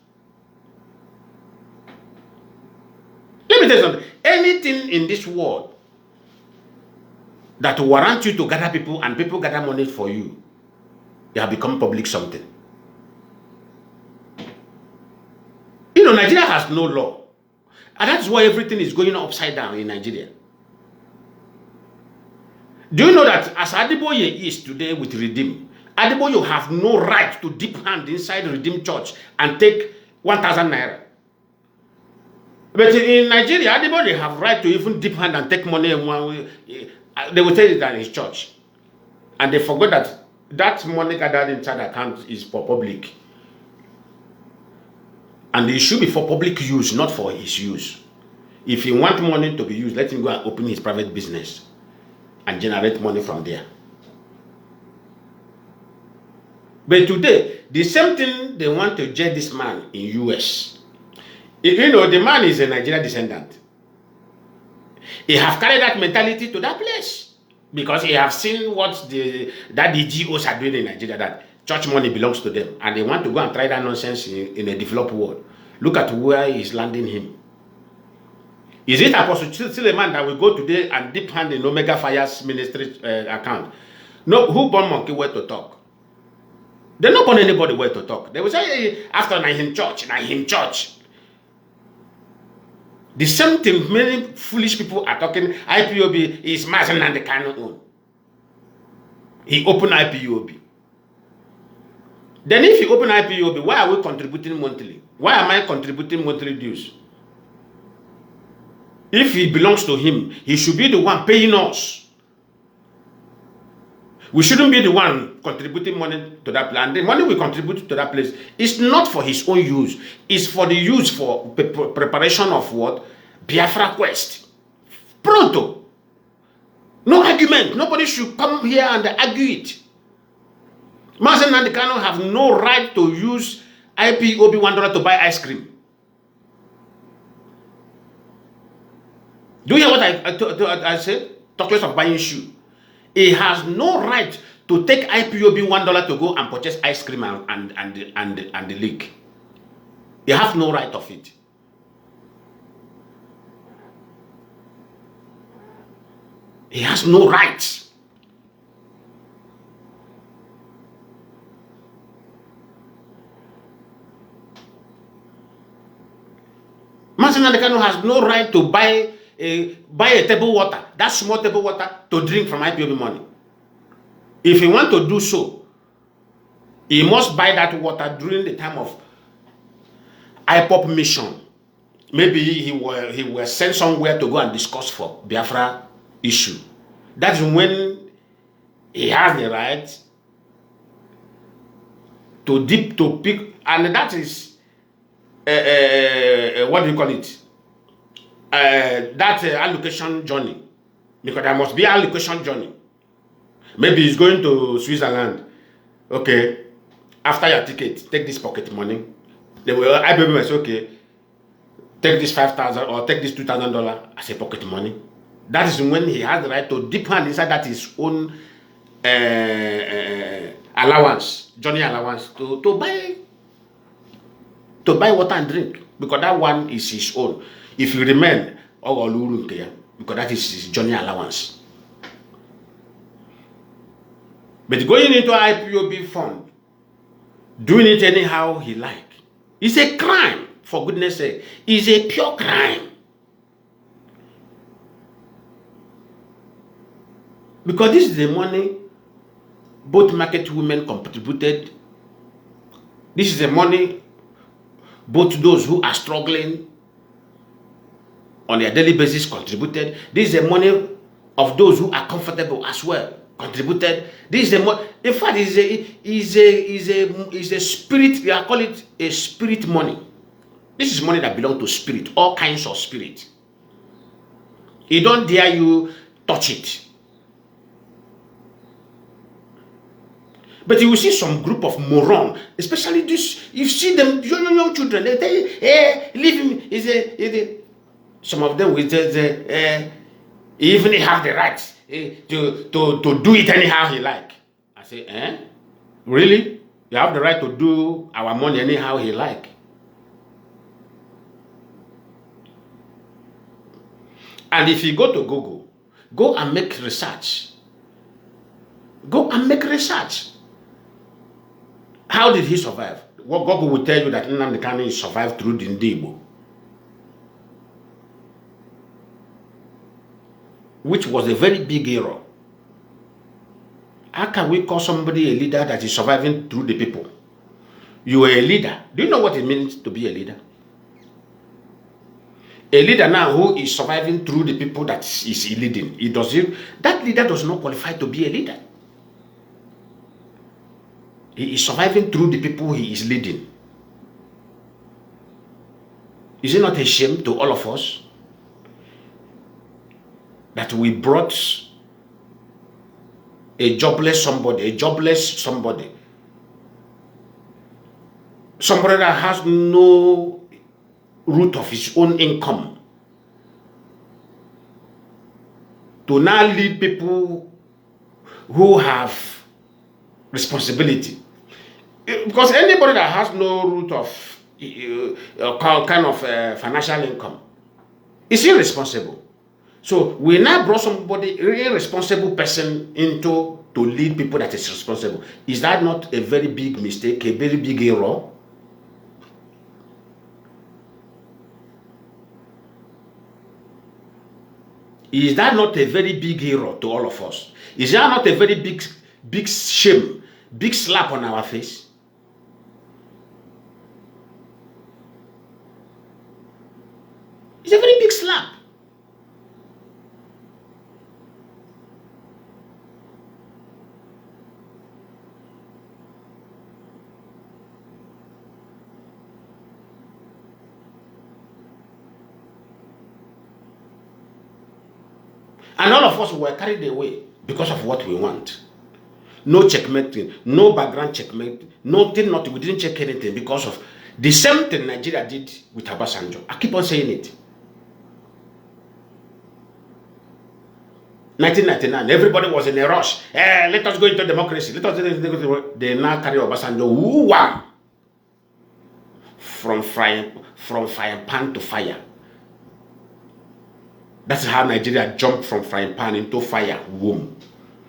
Let me tell you something. Anything in this world that warrant you to gather people and people gather money for you, they have become public something. You know, Nigeria has no law. And that's why everything is going upside down in Nigeria. Do you know that as Adeboye is today with Redeem, Adeboye have no right to dip hand inside Redeem Church and take 1,000 naira. But in Nigeria, Adeboye have right to even dip hand and take money. They will tell you that in his church. And they forgot that that money gathered inside the account is for public. And it should be for public use, not for his use. If he wants money to be used, let him go and open his private business and generate money from there. But today, the same thing they want to jail this man in US. You know, the man is a Nigerian descendant. He have carried that mentality to that place because he have seen what that the GOs are doing in Nigeria, that church money belongs to them, and they want to go and try that nonsense in a developed world. Look at where he's landing him. Is it Apostle still a man that will go today and dip hand in Omega Fire's ministry account? No, who born monkey where to talk? They not born anybody where to talk. They will say, hey, after him church, him church. The same thing many foolish people are talking. IPOB is Mazi and the canon own. He opened IPOB. Then if you open IPOB, why are we contributing monthly? Why am I contributing monthly dues? If it belongs to him, he should be the one paying us. We shouldn't be the one contributing money to that place. And the money we contribute to that place is not for his own use. It's for the use for preparation of what? Biafra quest. Pronto. No argument. Nobody should come here and argue it. Mazi and Kano have no right to use IPOB $1 to buy ice cream. Do you hear what I said? Talk less of buying shoe. He has no right to take IPOB $1 to go and purchase ice cream and the league. He has no right of it. He has no right. Mazi and Kano has no right to buy a table water, that small table water, to drink from IPOB money. If he want to do so, he must buy that water during the time of Ipob mission. Maybe he will sent somewhere to go and discuss for Biafra issue. That's when he has the right to pick, and that is what do you call it? That allocation journey, because there must be allocation journey. Maybe he's going to Switzerland. Okay, after your ticket, take this pocket money. They will, IPOB will say, okay, take this $5,000 or take this $2,000 as a pocket money. That is when he has the right to dip hand inside that his own allowance, journey allowance, to buy water and drink, because that one is his own. If you remain, because that is his journey allowance. But going into IPOB fund, doing it anyhow he like, it's a crime, for goodness sake. It's a pure crime. Because this is the money both market women contributed. This is the money both those who are struggling on their daily basis contributed. This is the money of those who are comfortable as well contributed. This is the money. In fact, is a spirit. I call it a spirit money. This is money that belongs to spirit, all kinds of spirit. He don't dare you touch it. But you will see some group of moron, especially this. You see them, young children. They tell you, "Hey, leave him." Some of them will say, even he have the right to do it anyhow he like. I say, really? You have the right to do our money anyhow he like? And if you go to Google, go and make research. Go and make research. How did he survive? What Google will tell you that Nnamdi Kanu survived through the Igbo, which was a very big error. How can we call somebody a leader that is surviving through the people? You are a leader. Do you know what it means to be a leader? A leader now who is surviving through the people that is leading, that leader does not qualify to be a leader. He is surviving through the people he is leading. Is it not a shame to all of us that we brought a jobless somebody, somebody that has no root of his own income, to now lead people who have responsibility? Because anybody that has no root of kind of financial income is irresponsible. So we now brought somebody, a irresponsible person, to lead people that is responsible. Is that not a very big mistake, a very big error? Is that not a very big error to all of us? Is that not a very big shame, big slap on our face? It's a very big slap. And all of us were carried away because of what we want. No checkmating, no background checkmate, nothing. We didn't check anything because of the same thing Nigeria did with Obasanjo. I keep on saying it. 1999, everybody was in a rush. Let us go into democracy. They now carry Obasanjo who won from frying pan to fire. That's how Nigeria jumped from frying pan into fire. Boom.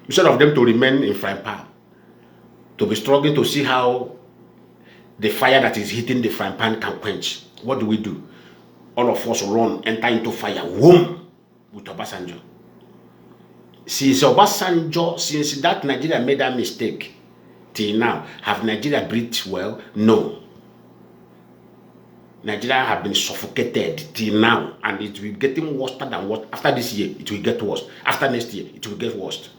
Instead of them to remain in frying pan, to be struggling to see how the fire that is hitting the frying pan can quench. What do? All of us run, enter into fire. Boom. With Obasanjo. Since that Nigeria made that mistake, till now, have Nigeria breathed well? No. Nigeria have been suffocated till now, and it will be getting worse than what. After this year, it will get worse. After next year, it will get worse.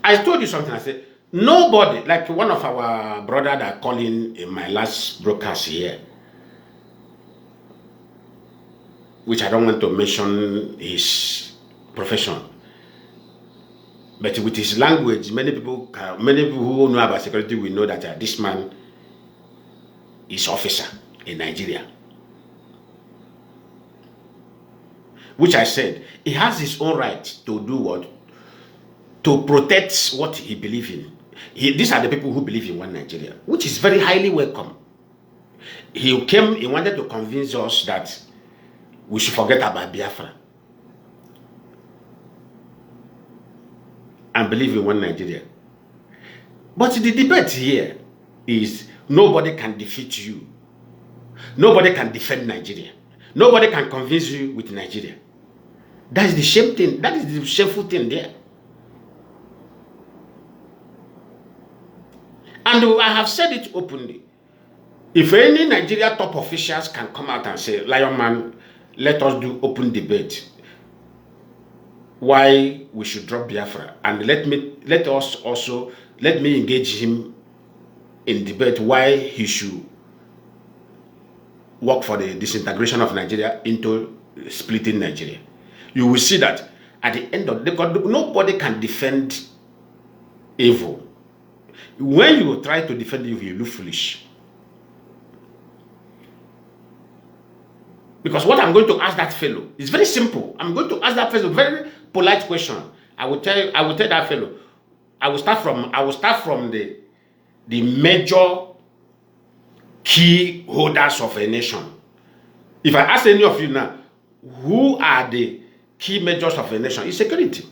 I told you something. I said, nobody, like one of our brother that called in my last broadcast here, which I don't want to mention his profession, but with his language, many people who know about security will know that this man is officer in Nigeria. Which I said, he has his own right to do what? To protect what he believes in. These are the people who believe in one Nigeria, which is very highly welcome. He wanted to convince us that we should forget about Biafra and believe in one Nigeria. But the debate here is nobody can defeat you. Nobody can defend Nigeria. Nobody can convince you with Nigeria. That is the same thing. That is the shameful thing there. And I have said it openly. If any Nigeria top officials can come out and say, Lionman, let us do open debate why we should drop Biafra, and let me engage him in debate why he should work for the disintegration of Nigeria into splitting Nigeria. You will see that at the end of the day, nobody can defend evil. When you try to defend evil, you look foolish. Because what I'm going to ask that fellow is very simple. I'm going to ask that fellow a very polite question. I will tell that fellow, I will start from the major key holders of a nation. If I ask any of you now, who are the key measures of a nation? It's security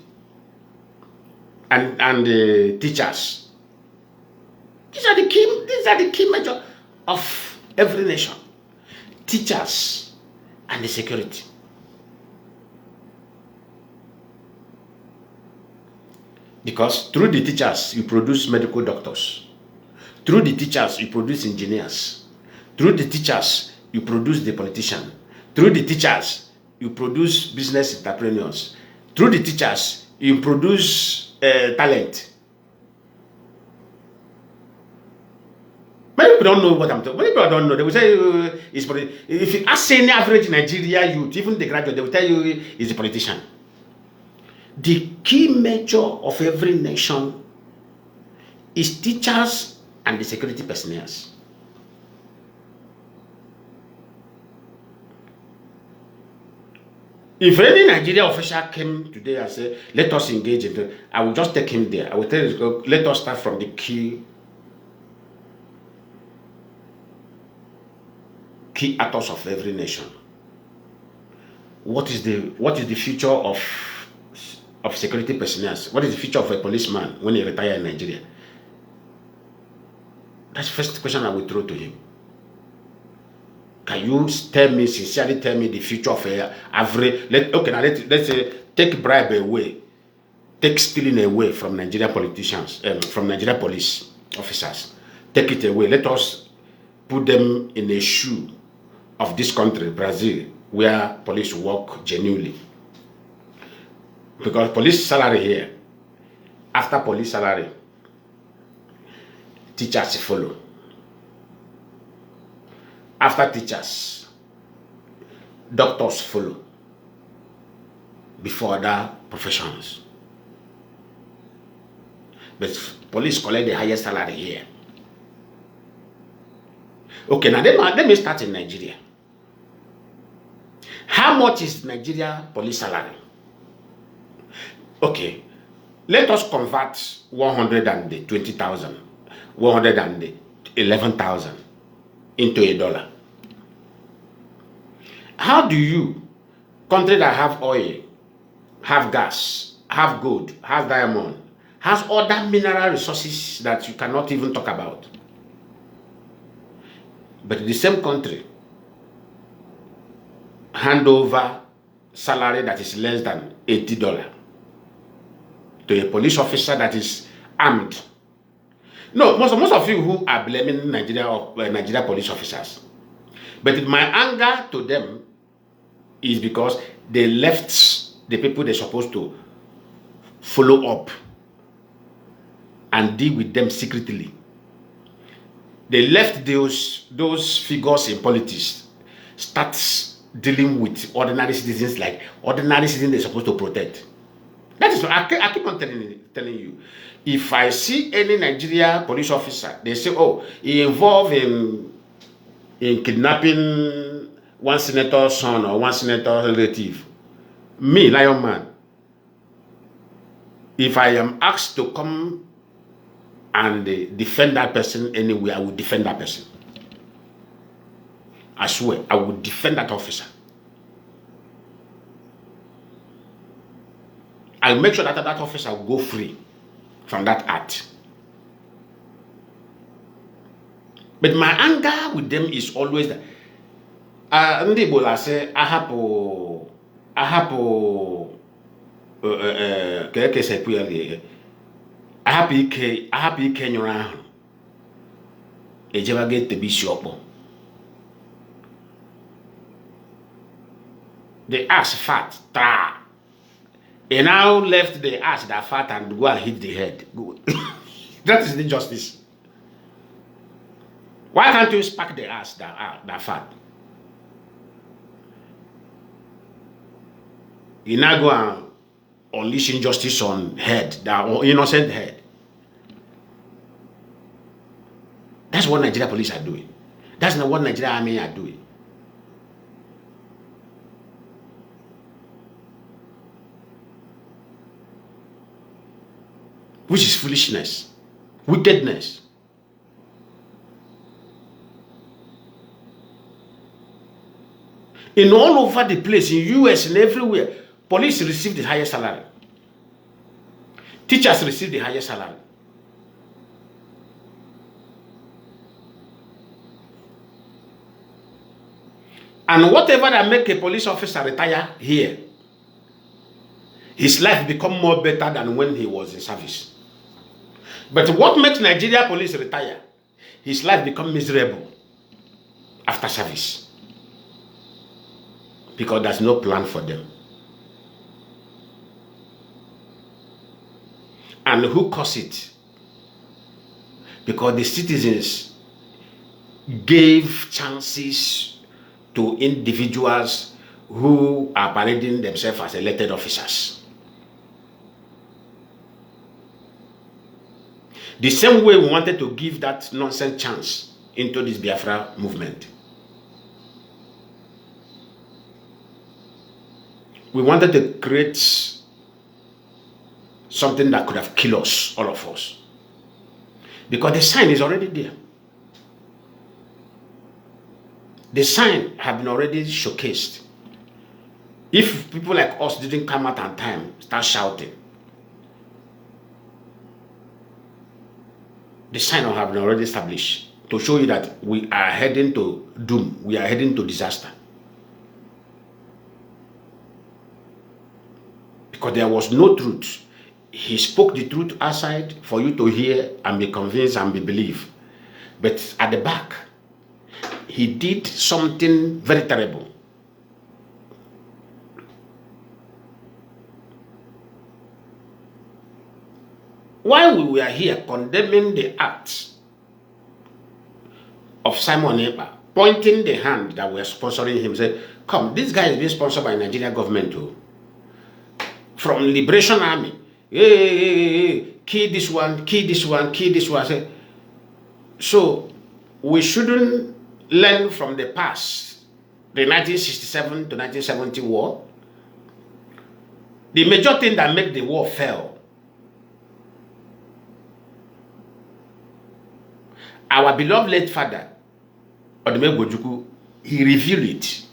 and the teachers. These are the key measures of every nation. Teachers and the security. Because through the teachers, you produce medical doctors. Through the teachers, you produce engineers. Through the teachers, you produce the politician. Through the teachers, you produce business entrepreneurs. Through the teachers, you produce talent. Many people don't know what I'm talking about. Many people don't know. They will say, if you ask any average Nigeria youth, even the graduate, they will tell you he's a politician. The key measure of every nation is teachers and the security personnel. If any Nigeria official came today and said, let us engage in it, I will just take him there. I will tell you, let us start from the key actors of every nation. What is the future of security personnel? What is the future of a policeman when he retires in Nigeria? That's the first question I will throw to him. Can you sincerely tell me the future of a average? Let's say take bribe away, take stealing away from Nigerian politicians, from Nigerian police officers. Take it away. Let us put them in a shoe of this country, Brazil, where police work genuinely. Because police salary here, after police salary, teachers follow. After teachers, doctors follow before other professions. But police collect the highest salary here. Okay, now let me start in Nigeria. How much is Nigeria police salary? Okay, let us convert 120,000, 111,000 into a dollar. How do you, country that have oil, have gas, have gold, have diamond, has other mineral resources that you cannot even talk about, but the same country hand over salary that is less than $80 to a police officer that is armed? No, most of you who are blaming Nigeria police officers, but my anger to them is because they left the people they're supposed to follow up and deal with them secretly. They left those figures in politics, start dealing with ordinary citizens, like ordinary citizens they're supposed to protect. That is what I keep on telling you. If I see any Nigeria police officer, they say, oh, he involved in kidnapping one senator's son or one senator's relative. Me, Lionman, if I am asked to come and defend that person anywhere, I will defend that person. I swear, I will defend that officer. I'll make sure that that officer will go free from that act. But my anger with them is always that ndị Igbo say ahapụ ka ekesepụ ya ahapụ ike nyụrụ ahụ ejeba ga-etebe isi ọkpọ. The ass fat, he now left the ass that fat and go and hit the head. That is the justice. Why can't you spark the ass that fat? You now go and unleash injustice on head, that innocent head. what Nigeria police are doing. That's not what Nigeria army are doing. Which is foolishness, wickedness. In all over the place, in US and everywhere, police receive the highest salary. Teachers receive the highest salary. And whatever that make a police officer retire here, his life become more better than when he was in service. But what makes Nigeria police retire? His life become miserable after service. Because there's no plan for them. And who caused it? Because the citizens gave chances to individuals who are parading themselves as elected officers. The same way we wanted to give that nonsense chance into this Biafra movement. We wanted to create something that could have killed us, all of us. Because the sign is already there. The sign had been already showcased. If people like us didn't come out on time, start shouting, the sign will have been already established to show you that we are heading to doom, we are heading to disaster. Because there was no truth. He spoke the truth outside for you to hear and be convinced and be believed. But at the back, he did something very terrible. While we were here condemning the acts of Simon Ekpa, pointing the hand that we are sponsoring him, say, come, this guy is being sponsored by Nigerian government too. From Liberation Army. Hey, kill this one, kill this one, kill this one. Say, so we shouldn't learn from the past, the 1967 to 1970 war. The major thing that made the war fail, our beloved late father, Odeme Gojuku, he revealed it.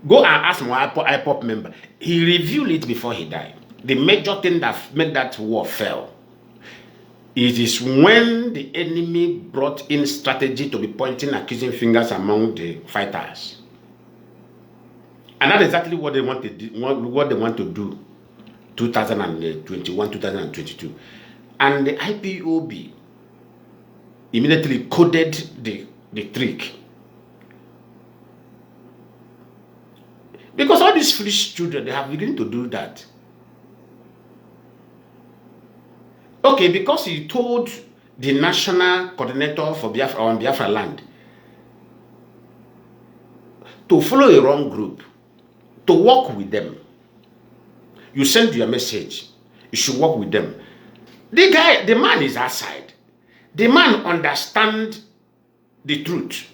Go and ask my Ipob member. He revealed it before he died. The major thing that made that war fail, it is when the enemy brought in strategy to be pointing accusing fingers among the fighters. And that's exactly what they want to do, what they want to do 2021, 2022. And the IPOB immediately coded the trick. Because all these foolish children, they have begun to do that. Okay, because he told the national coordinator for Biafra on Biafra land to follow a wrong group, to work with them. You send your message, you should work with them. The man is outside. The man understands the truth.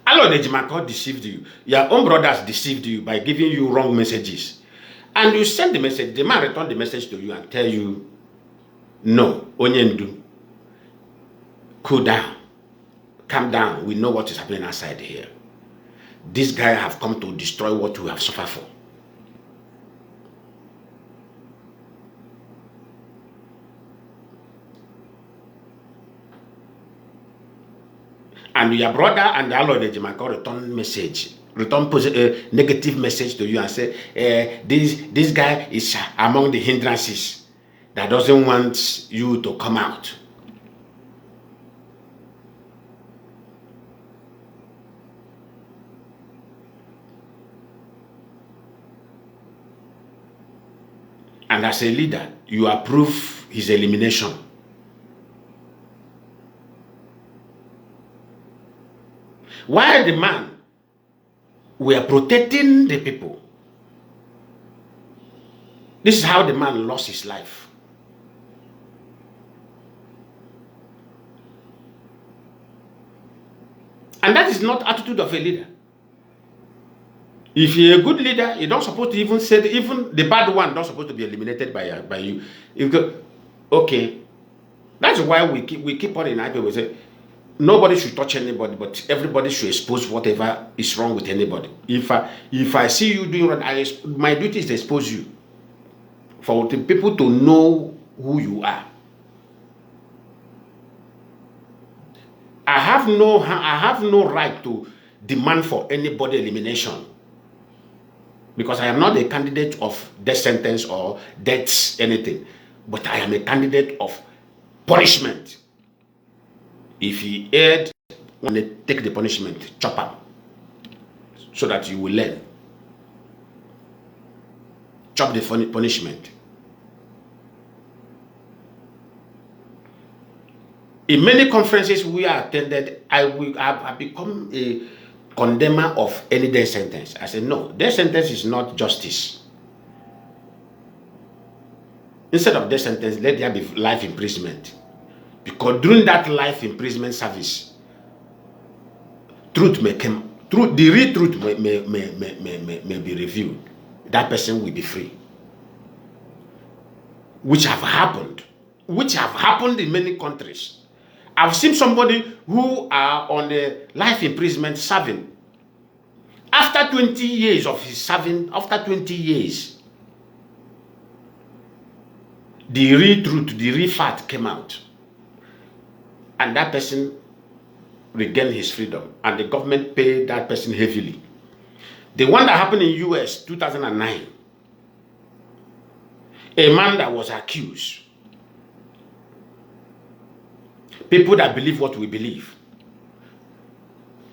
Allah Ejimako deceived you. Your own brothers deceived you by giving you wrong messages. And you send the message, the man returned the message to you and tell you, no, Onyendu, cool down, calm down. We know what is happening outside here. This guy have come to destroy what we have suffered for. And your brother and the Lord Ejimako return message, return negative message to you and say, this guy is among the hindrances that doesn't want you to come out. And as a leader, you approve his elimination. While the man were protecting the people, this is how the man lost his life. And that is not attitude of a leader. If you're a good leader, you don't supposed to even say, even the bad one not supposed to be eliminated by you. You go, okay, that's why we keep on in Ipob. We say nobody should touch anybody, but everybody should expose whatever is wrong with anybody. If I see you doing wrong, my duty is to expose you, for the people to know who you are. I have no right to demand for anybody elimination, because I am not a candidate of death sentence or death anything, but I am a candidate of punishment. If he erred, when they take the punishment, chop up, so that you will learn. Chop the punishment. In many conferences we are attended, I've become a condemner of any death sentence. I said, no, death sentence is not justice. Instead of death sentence, let there be life imprisonment. Because during that life imprisonment service, truth may come, the real truth may be revealed. That person will be free. Which have happened in many countries. I've seen somebody who are on a life imprisonment serving. After 20 years of his serving, after 20 years, the real truth, the real fact came out. And that person regained his freedom. And the government paid that person heavily. The one that happened in US, 2009. A man that was accused. People that believe what we believe.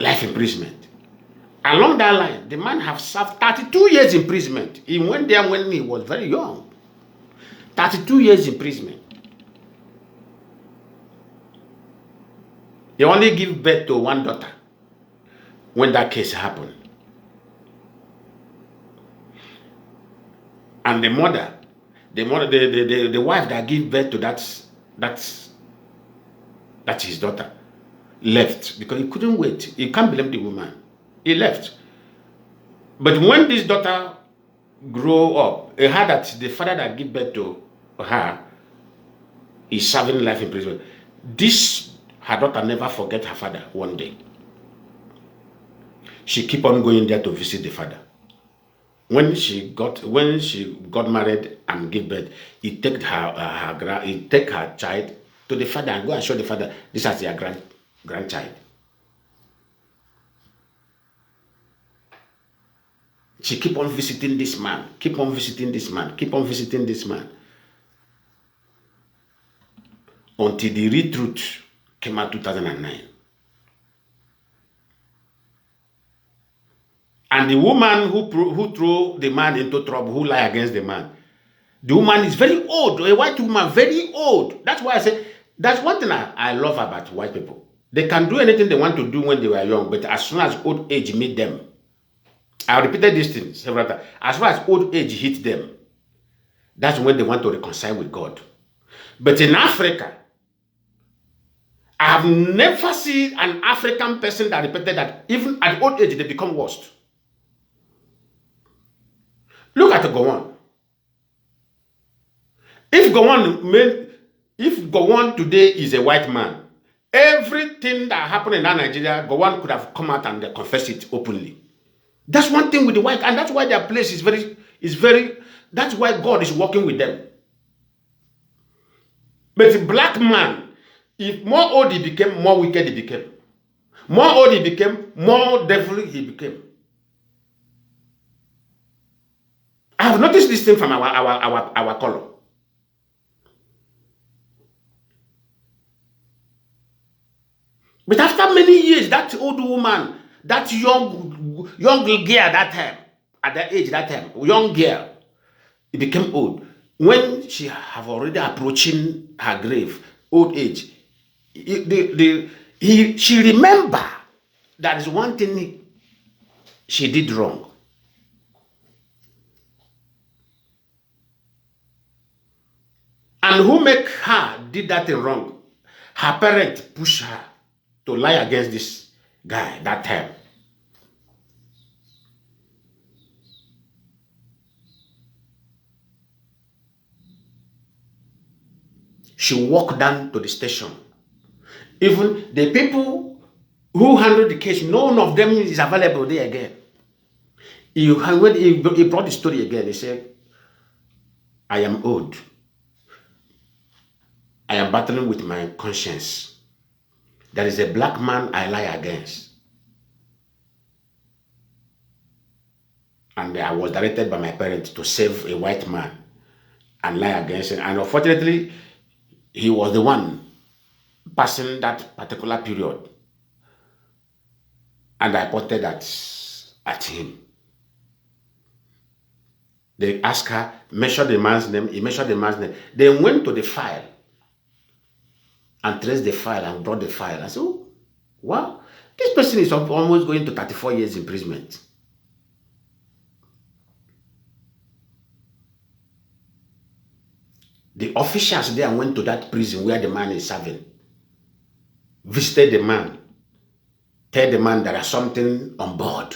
Life imprisonment. Along that line, the man have served 32 years imprisonment. He went there when he was very young. 32 years imprisonment. He only gave birth to one daughter when that case happened. And the wife that gave birth to that's his daughter, left because he couldn't wait. He can't blame the woman. He left. But when this daughter grew up, he heard that the father that gave birth to her is serving life in prison. Her daughter never forget her father one day. She keep on going there to visit the father. When she got married and gave birth, he take her child to the father and go and show the father, this is their grandchild. She keep on visiting this man, keep on visiting this man, keep on visiting this man. Until the real truth came out 2009. And the woman who threw the man into trouble, who lie against the man, the woman is very old, a white woman, very old. That's why I say, that's one thing I love about white people. They can do anything they want to do when they were young, but as soon as old age meet them, I repeated this thing several times, as far as old age hit them, that's when they want to reconcile with God. But in Africa, I have never seen an African person that repeated that even at old age they become worst. Look at Gowon. If Gowon today is a white man, everything that happened in Nigeria, Gowon could have come out and confessed it openly. That's one thing with the white, and that's why their place is very, that's why God is working with them. But the black man, if more old he became, more wicked he became. More old he became, more devil he became. I have noticed this thing from our color. But after many years, that old woman, that young girl that time, at that age that time, young girl, it became old. When she have already approaching her grave, old age, she remember that is one thing she did wrong. And who make her did that thing wrong? Her parents push her to lie against guy that time. She walked down to the station. Even the people who handled the case, none of them is available there again. When he brought the story again, he said, I am old. I am battling with my conscience. There is a black man I lie against. And I was directed by my parents to save a white man and lie against him. And unfortunately, he was the one passing that particular period. And I pointed at him. They asked her, measure the man's name. He measured the man's name. They went to the file and traced the file and brought the file. I said, oh, wow, this person is almost going to 34 years imprisonment. The officials there went to that prison where the man is serving, visited the man, tell the man there is something on board.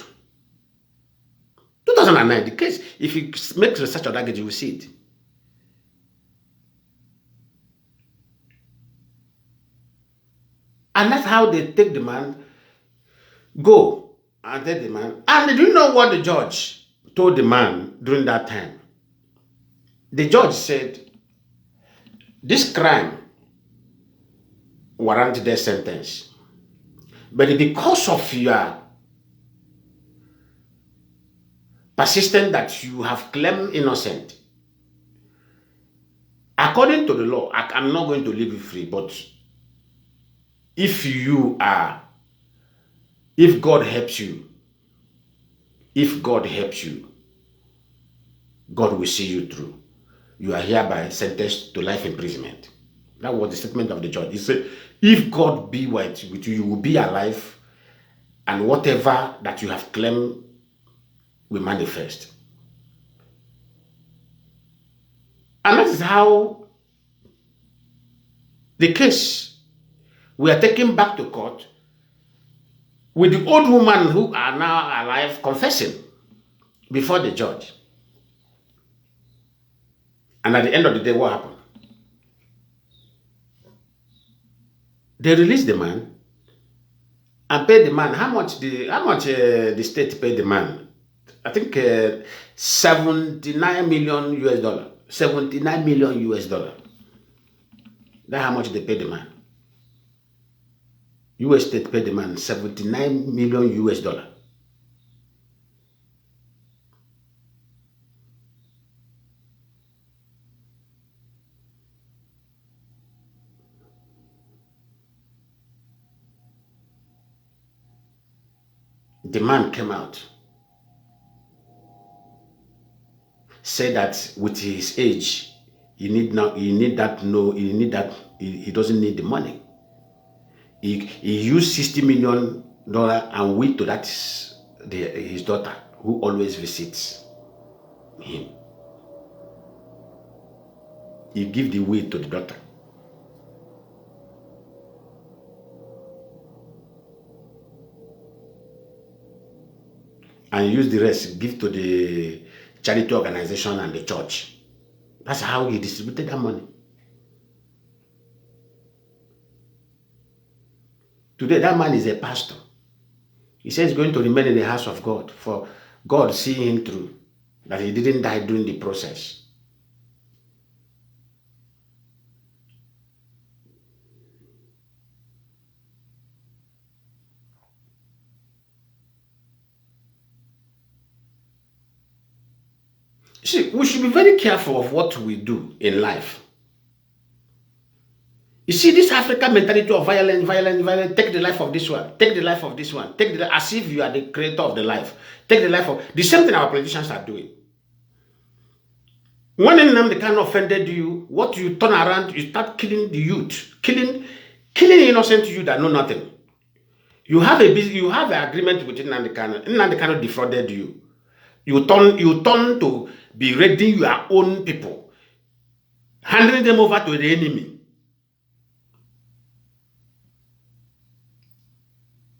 2009, the case, if you make research on that case, you will see it. And that's how they take the man, go and take the man. And do you know what the judge told the man during that time? The judge said, this crime warrants death sentence. But because of your persistence that you have claimed innocent, according to the law, I'm not going to leave you free, but if God helps you, God will see you through. You are hereby sentenced to life imprisonment. That was the statement of the judge. He said, if God be with you, you will be alive, and whatever that you have claimed will manifest. And that is how the case we are taken back to court with the old woman who are now alive confessing before the judge. And at the end of the day, what happened? They released the man and paid the man how much the state paid the man. I think 79 million US dollar. 79 million US dollar. That's how much they paid the man. US state paid the man 79 million US dollar. The man came out, said that with his age, he doesn't need the money. He used $60 million and went to his daughter, who always visits him. He gave the will to the daughter. And use the rest, give to the charity organization and the church. That's how he distributed that money. Today, that man is a pastor. He says he's going to remain in the house of God for God seeing him through, that he didn't die during the process. See, we should be very careful of what we do in life. You see, this African mentality of violence, take the life of this one, take the life of this one, as if you are the creator of the life. Take the life of the same thing our politicians are doing. When they kind of offended you, what you turn around, you start killing the youth, killing innocent youth that know nothing. You have an agreement with Nnamdi Kanu. Nnamdi Kanu defrauded you. You turn to be raiding your own people, handing them over to the enemy.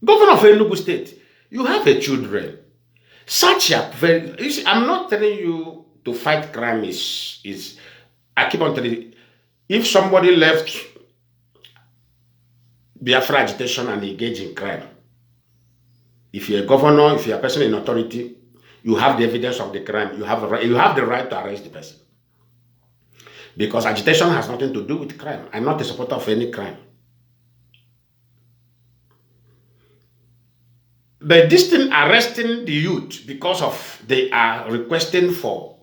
Governor of Enugu State, you have a children. Such a very, I'm not telling you to fight crime is I keep on telling you, if somebody left Biafra agitation and engage in crime, if you're a governor, if you're a person in authority, you have the evidence of the crime, you have the right to arrest the person. Because agitation has nothing to do with crime. I'm not a supporter of any crime. But this thing arresting the youth because of they are requesting for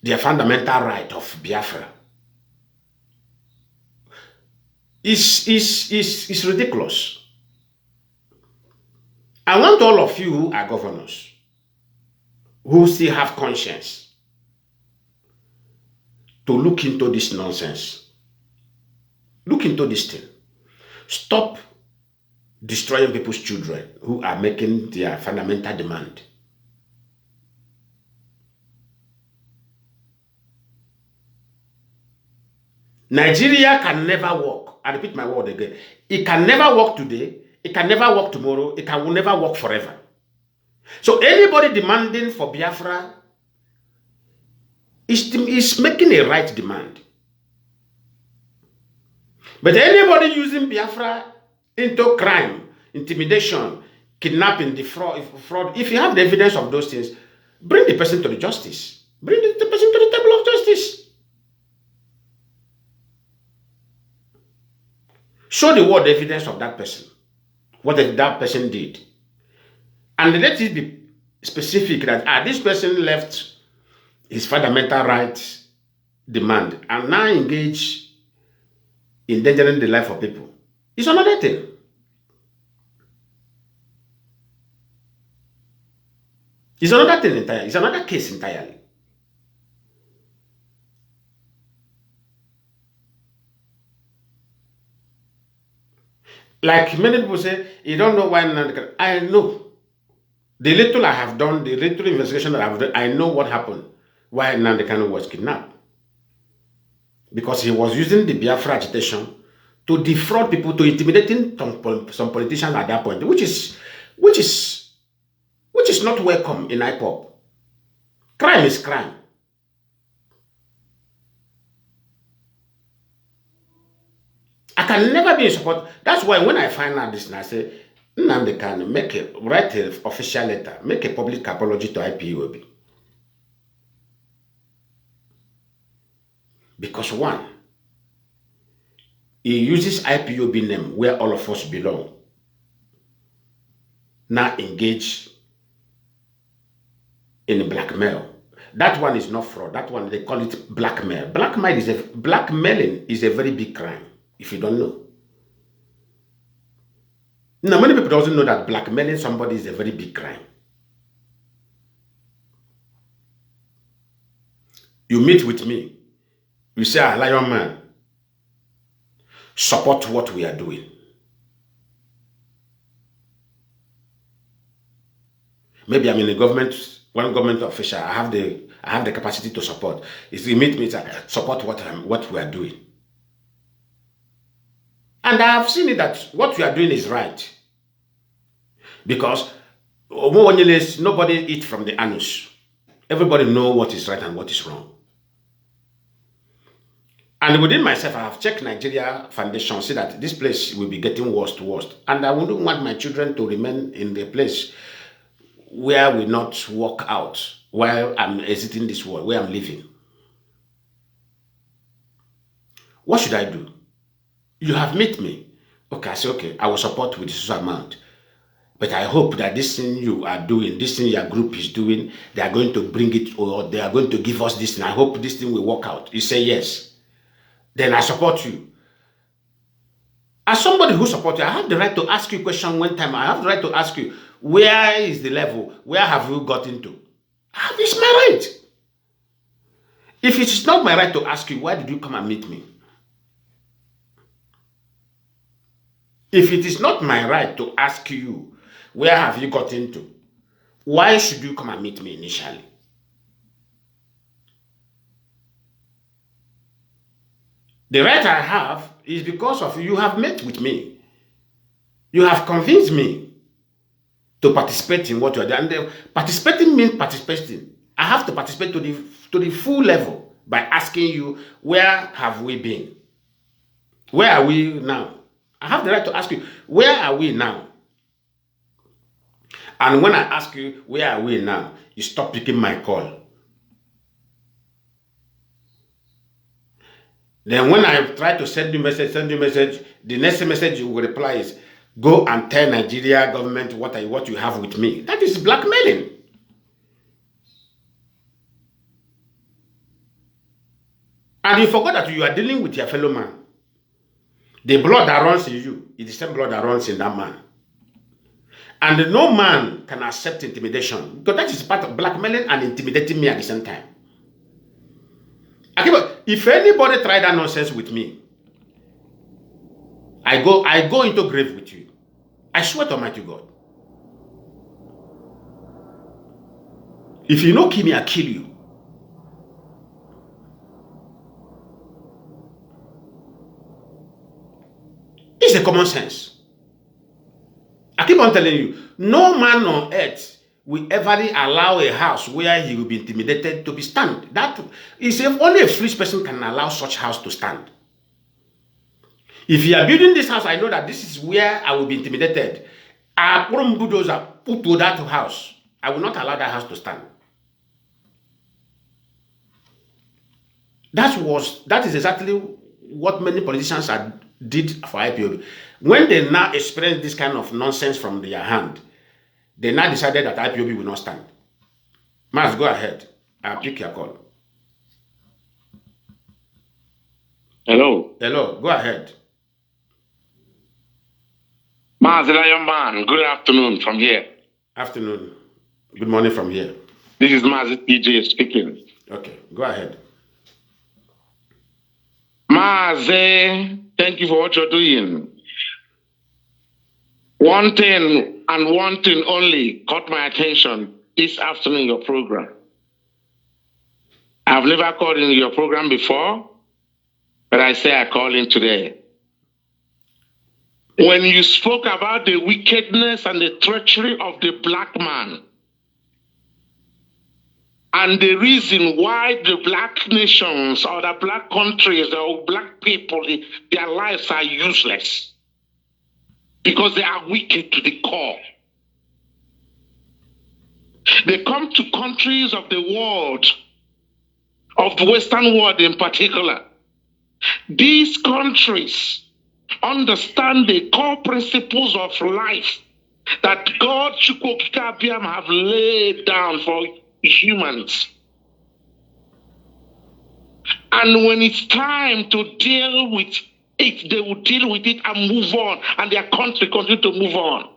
their fundamental right of Biafra is ridiculous. I want all of you who are governors, who still have conscience, to look into this nonsense. Look into this thing. Stop destroying people's children who are making their fundamental demand. Nigeria can never work. I repeat my word again. It can never work today. It can never work tomorrow. It will never work forever. So anybody demanding for Biafra is making a right demand. But anybody using Biafra into crime, intimidation, kidnapping, fraud, if you have the evidence of those things, bring the person to the justice. Bring the person to the table of justice. Show the world the evidence of that person, what that person did. And let it be specific that this person left his fundamental rights demand and now engage in endangering the life of people. It's another thing. It's another thing entirely. It's another case entirely. Like many people say, you don't know why Nnamdi. I know. The little I have done, the little investigation that I've done, I know what happened. Why Nnamdi was kidnapped. Because he was using the Biafra agitation to defraud people, to intimidating some politicians at that point, which is not welcome in Ipob. Crime is crime. I can never be in support. That's why when I find out this, and I say, Nnamdi can write an official letter, make a public apology to IPOB. Because one, he uses IPOB name where all of us belong. Now engage in blackmail. That one is not fraud. That one, they call it blackmail. Blackmailing is a very big crime, if you don't know. Now, many people don't know that blackmailing somebody is a very big crime. You meet with me, you say, Lionman, support what we are doing. Maybe I'm in the government, one government official, I have the capacity to support. If you meet me, support what we are doing. And I have seen it that what we are doing is right. Because nobody eats from the anus. Everybody knows what is right and what is wrong. And within myself, I have checked Nigeria Foundation, see that this place will be getting worse to worse. And I wouldn't want my children to remain in the place where we not walk out while I'm exiting this world, where I'm living. What should I do? You have met me. Okay, I say, okay, I will support with this amount. But I hope that this thing you are doing, this thing your group is doing, they are going to bring it, or they are going to give us this thing. I hope this thing will work out. You say yes. Then I support you. As somebody who supports you, I have the right to ask you a question one time. I have the right to ask you, where is the level? Where have you got into? It's my right. If it is not my right to ask you, why did you come and meet me? If it is not my right to ask you, where have you got into? Why should you come and meet me initially? The right I have is because of you have met with me. You have convinced me to participate in what you are doing. And participating means participating. I have to participate to the full level by asking you, where have we been? Where are we now? I have the right to ask you, where are we now? And when I ask you, where are we now, you stop picking my call. Then when I try to send you message, the next message you will reply is, go and tell Nigeria government what you have with me. That is blackmailing. And you forgot that you are dealing with your fellow man. The blood that runs in you is the same blood that runs in that man. And no man can accept intimidation, because that is part of blackmailing and intimidating me at the same time. If anybody try that nonsense with me, I go into grave with you. I swear to Almighty God. If you no kill me, I kill you. It's a common sense. I keep on telling you, no man on earth will ever allow a house where he will be intimidated to be stand. That is, if only a foolish person can allow such house to stand. If you are building this house, I know that this is where I will be intimidated. I put a bulldozer put to that house. I will not allow that house to stand. That is exactly what many politicians did for Ipob. When they now experience this kind of nonsense from their hand, they now decided that Ipob will not stand. Mazi, go ahead. I'll pick your call. Hello. Hello, go ahead. Mazi, Lionman, good afternoon from here. Afternoon. Good morning from here. This is Mazi PJ speaking. Okay, go ahead. Mazi, thank you for what you're doing. One thing and one thing only caught my attention this afternoon in your program. I've never called in your program before, but I say I call in today. When you spoke about the wickedness and the treachery of the black man, and the reason why the black nations or the black countries or black people, their lives are useless, because they are wicked to the core. They come to countries of the world, of the Western world in particular. These countries understand the core principles of life that God Chukwokika have laid down for humans. And when it's time to deal with it, they will deal with it and move on, and their country continue to move on.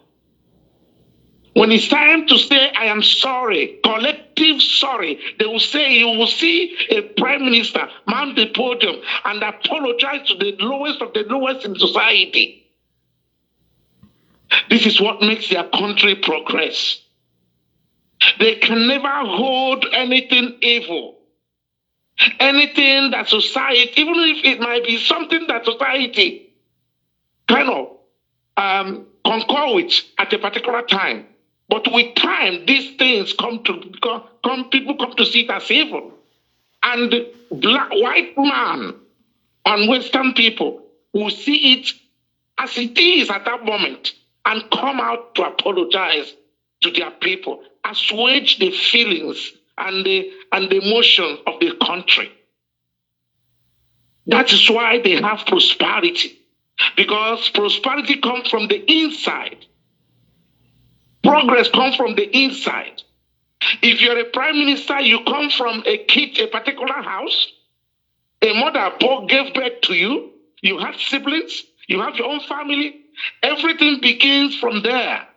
When it's time to say, I am sorry, collective sorry, they will say, you will see a prime minister mount the podium and apologize to the lowest of the lowest in society. This is what makes their country progress. They can never hold anything evil, anything that society, even if it might be something that society kind of concur with at a particular time. But with time, these things people come to see it as evil. And white man and Western people will see it as it is at that moment and come out to apologize to their people, assuage the feelings and the emotions of the country. That is why they have prosperity, because prosperity comes from the inside. Progress comes from the inside. If you're a prime minister, you come from a particular house. A mother gave birth to you. You have siblings. You have your own family. Everything begins from there.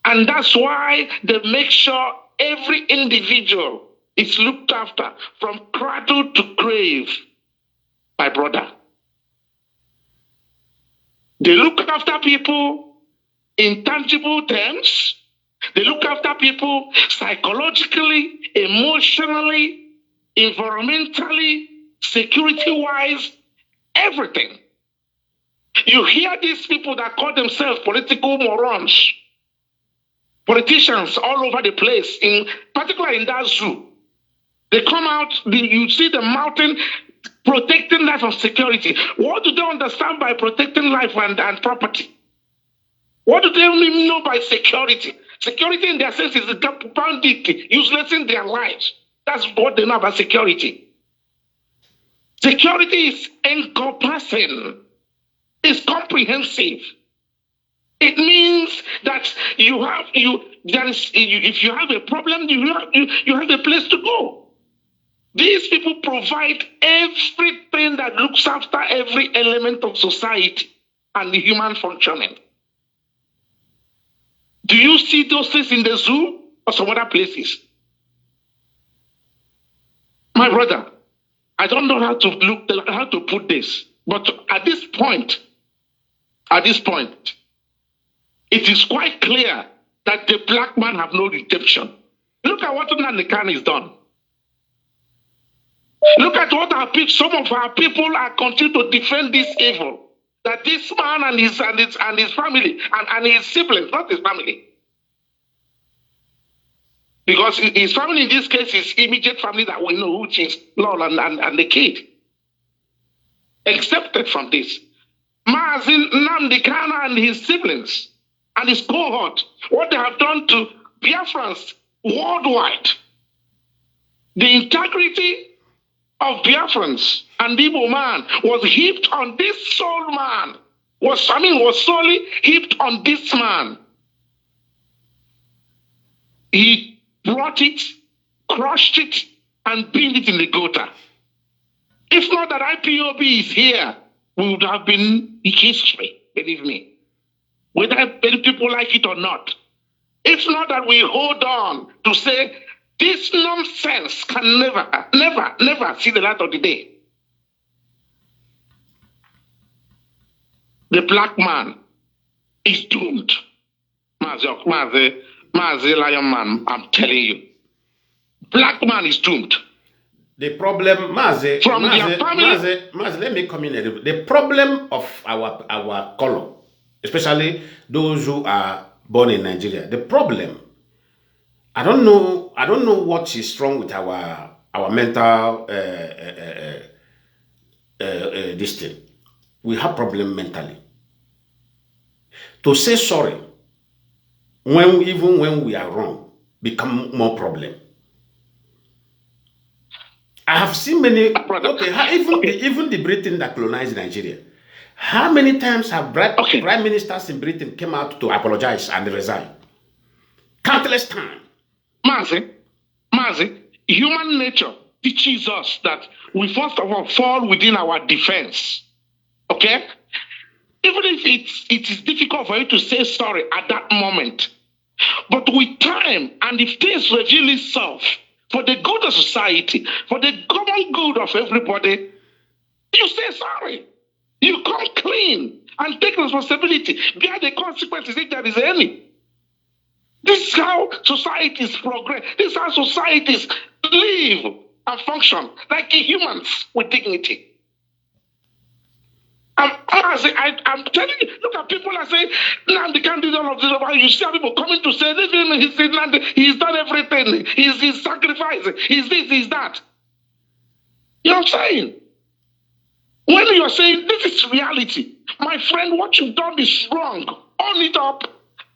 And that's why they make sure every individual is looked after from cradle to grave, my brother. They look after people in tangible terms. They look after people psychologically, emotionally, environmentally, security-wise, everything. You hear these people that call themselves political morons, politicians all over the place, in particular in that zoo. They come out, you see them mountain, protecting life and security. What do they understand by protecting life and property? What do they even know by security? Security in their sense is the bandit, useless in their lives. That's what they know about security. Security is encompassing, it's comprehensive. It means that if you have a problem, you have a place to go. These people provide everything that looks after every element of society and the human functioning. Do you see those things in the zoo or some other places? My brother, I don't know how to put this, but at this point, it is quite clear that the black man have no redemption. Look at what Nnamdi Kanu has done. Look at what some of our people are continuing to defend this evil. That this man and his family and his siblings, not his family. Because his family in this case is immediate family that we know, which is Lord and the kid. Excepted from this. Mazi, Nnamdi Kanu and his siblings and his cohort, what they have done to Biafrans worldwide. The integrity of Biafrans and Igbo man was heaped on this soul man. Was solely heaped on this man. He brought it, crushed it, and pinned it in the gutter. If not that IPOB is here, we would have been history, believe me. Whether people like it or not. If not that we hold on to say, this nonsense can never see the light of the day. The black man is doomed. Mazi Lionman, I'm telling you. Black man is doomed. The problem, Mazi, let me come in a little bit. The problem of our color, especially those who are born in Nigeria, the problem, I don't know what is wrong with our mental this thing. We have problem mentally. To say sorry, even when we are wrong, become more problem. I have seen many, even the Britain that colonized Nigeria. How many times have prime ministers in Britain came out to apologize and resign? Countless times. Mazi, human nature teaches us that we first of all fall within our defense. Okay? Even if it is difficult for you to say sorry at that moment. But with time, and if things reveal itself for the good of society, for the common good of everybody, you say sorry. You come clean and take responsibility. Bear the consequences if there is any. This is how societies progress. This is how societies live and function like humans with dignity. I'm telling you, look at people that say, Nnamdi Kanu did all of this. You see people coming to say, he's done everything. He's sacrificing. He's this, he's that. You know what I'm saying? When you are saying, this is reality, my friend, what you've done is wrong. Own it up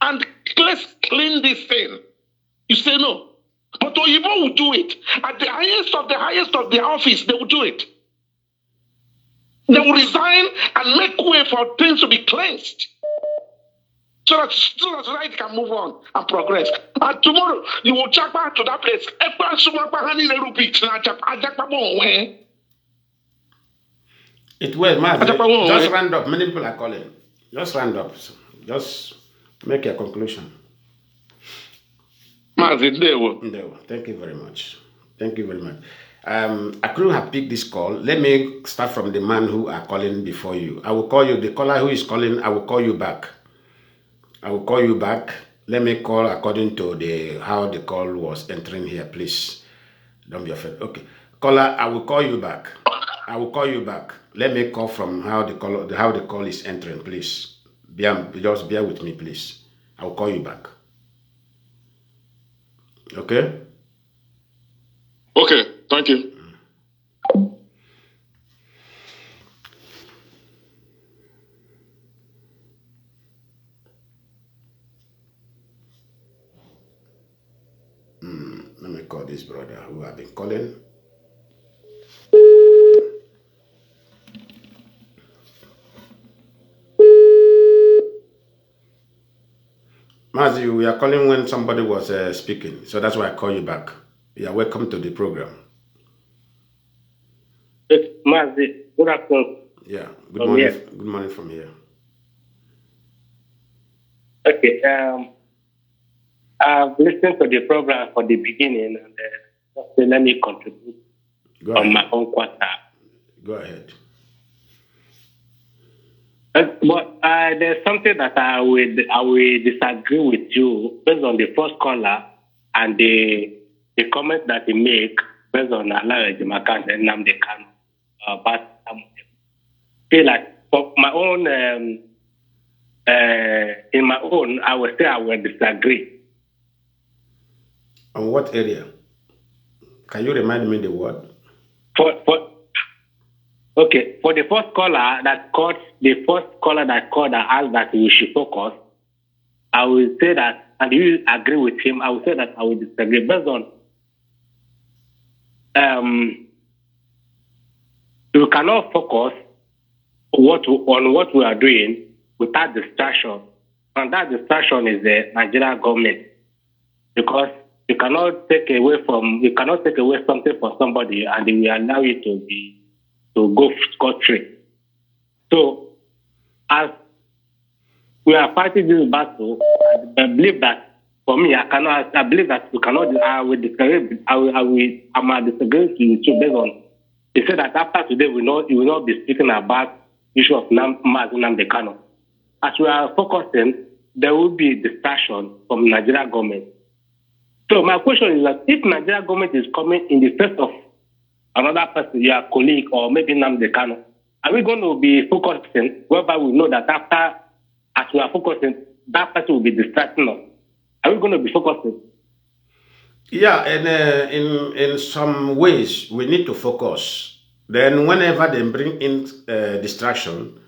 and let's clean this thing. You say no. But Oyibo will do it. At the highest of their office, they will do it. They will resign and make way for things to be cleansed. So that society can move on and progress. And tomorrow, you will check back to that place. It will, Mazi. Just round up. Many people are calling. Just round up. Just make a conclusion. Mazi, thank you very much. Thank you very much. I couldn't have picked this call. Let me start from the man who are calling before you. I will call you. The caller who is calling, I will call you back. I will call you back. Let me call according to how the call was entering here, please. Don't be afraid. Okay. Caller, I will call you back. I will call you back. Let me call from how the call is entering, please. Just bear with me, please. I'll call you back. Okay? Okay, thank you. Let me call this brother who I've been calling. Mazi, we are calling when somebody was speaking, so that's why I call you back. You are welcome to the program. Mazi, good afternoon. Yeah, good morning. Good morning from here. Okay, I've listened to the program from the beginning, and let me contribute on my own quarter. Go ahead. But there's something that I will disagree with you based on the first caller and the comment that he make based on Allah Jimakan and Namde Kanu. But I feel like for my own, in my own, I will say I will disagree. On what area? Can you remind me the word? Okay, for the first caller that called and asked that we should focus, I will say that, and you agree with him, I will say that I will disagree based on we cannot focus on what we are doing without distraction. And that distraction is the Nigerian government. Because you cannot take away something from somebody and they will allow you to go scot-free. So, as we are fighting this battle, I believe that for me, I believe that we cannot. I will disagree. I might disagree with you based on. He said that after today, you will not be speaking about issue of Mazi Nnamdi Kanu. As we are focusing, there will be distraction from Nigeria government. So my question is that if Nigeria government is coming in the face of another person, your colleague, or maybe Nnamdi Kanu, are we going to be focusing whereby we know that after, as we are focusing, that person will be distracting us? Are we going to be focusing? Yeah, and in some ways, we need to focus. Then whenever they bring in distraction,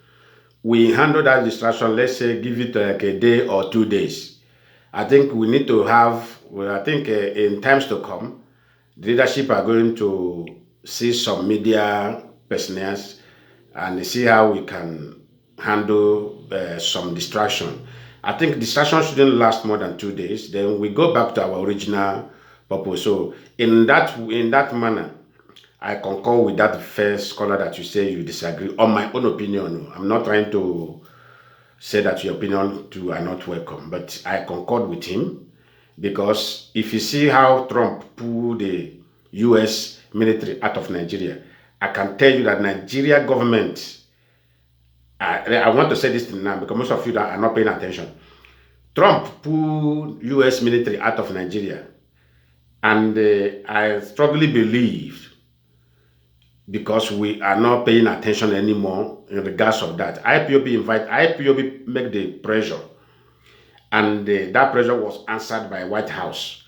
we handle that distraction, let's say, give it like a day or 2 days. I think we need to have, in times to come, the leadership are going to see some media personnel and see how we can handle some distraction. I think distraction shouldn't last more than 2 days. Then we go back to our original purpose. So in that manner, I concur with that first caller that you say you disagree. On my own opinion, I'm not trying to say that your opinion too are not welcome, but I concord with him because if you see how Trump pulled the U.S. military out of Nigeria, I can tell you that Nigeria government, I want to say this now because most of you are not paying attention. Trump pulled U.S. military out of Nigeria, and I strongly believe because we are not paying attention anymore in regards of that. IPOB make the pressure, and that pressure was answered by White House.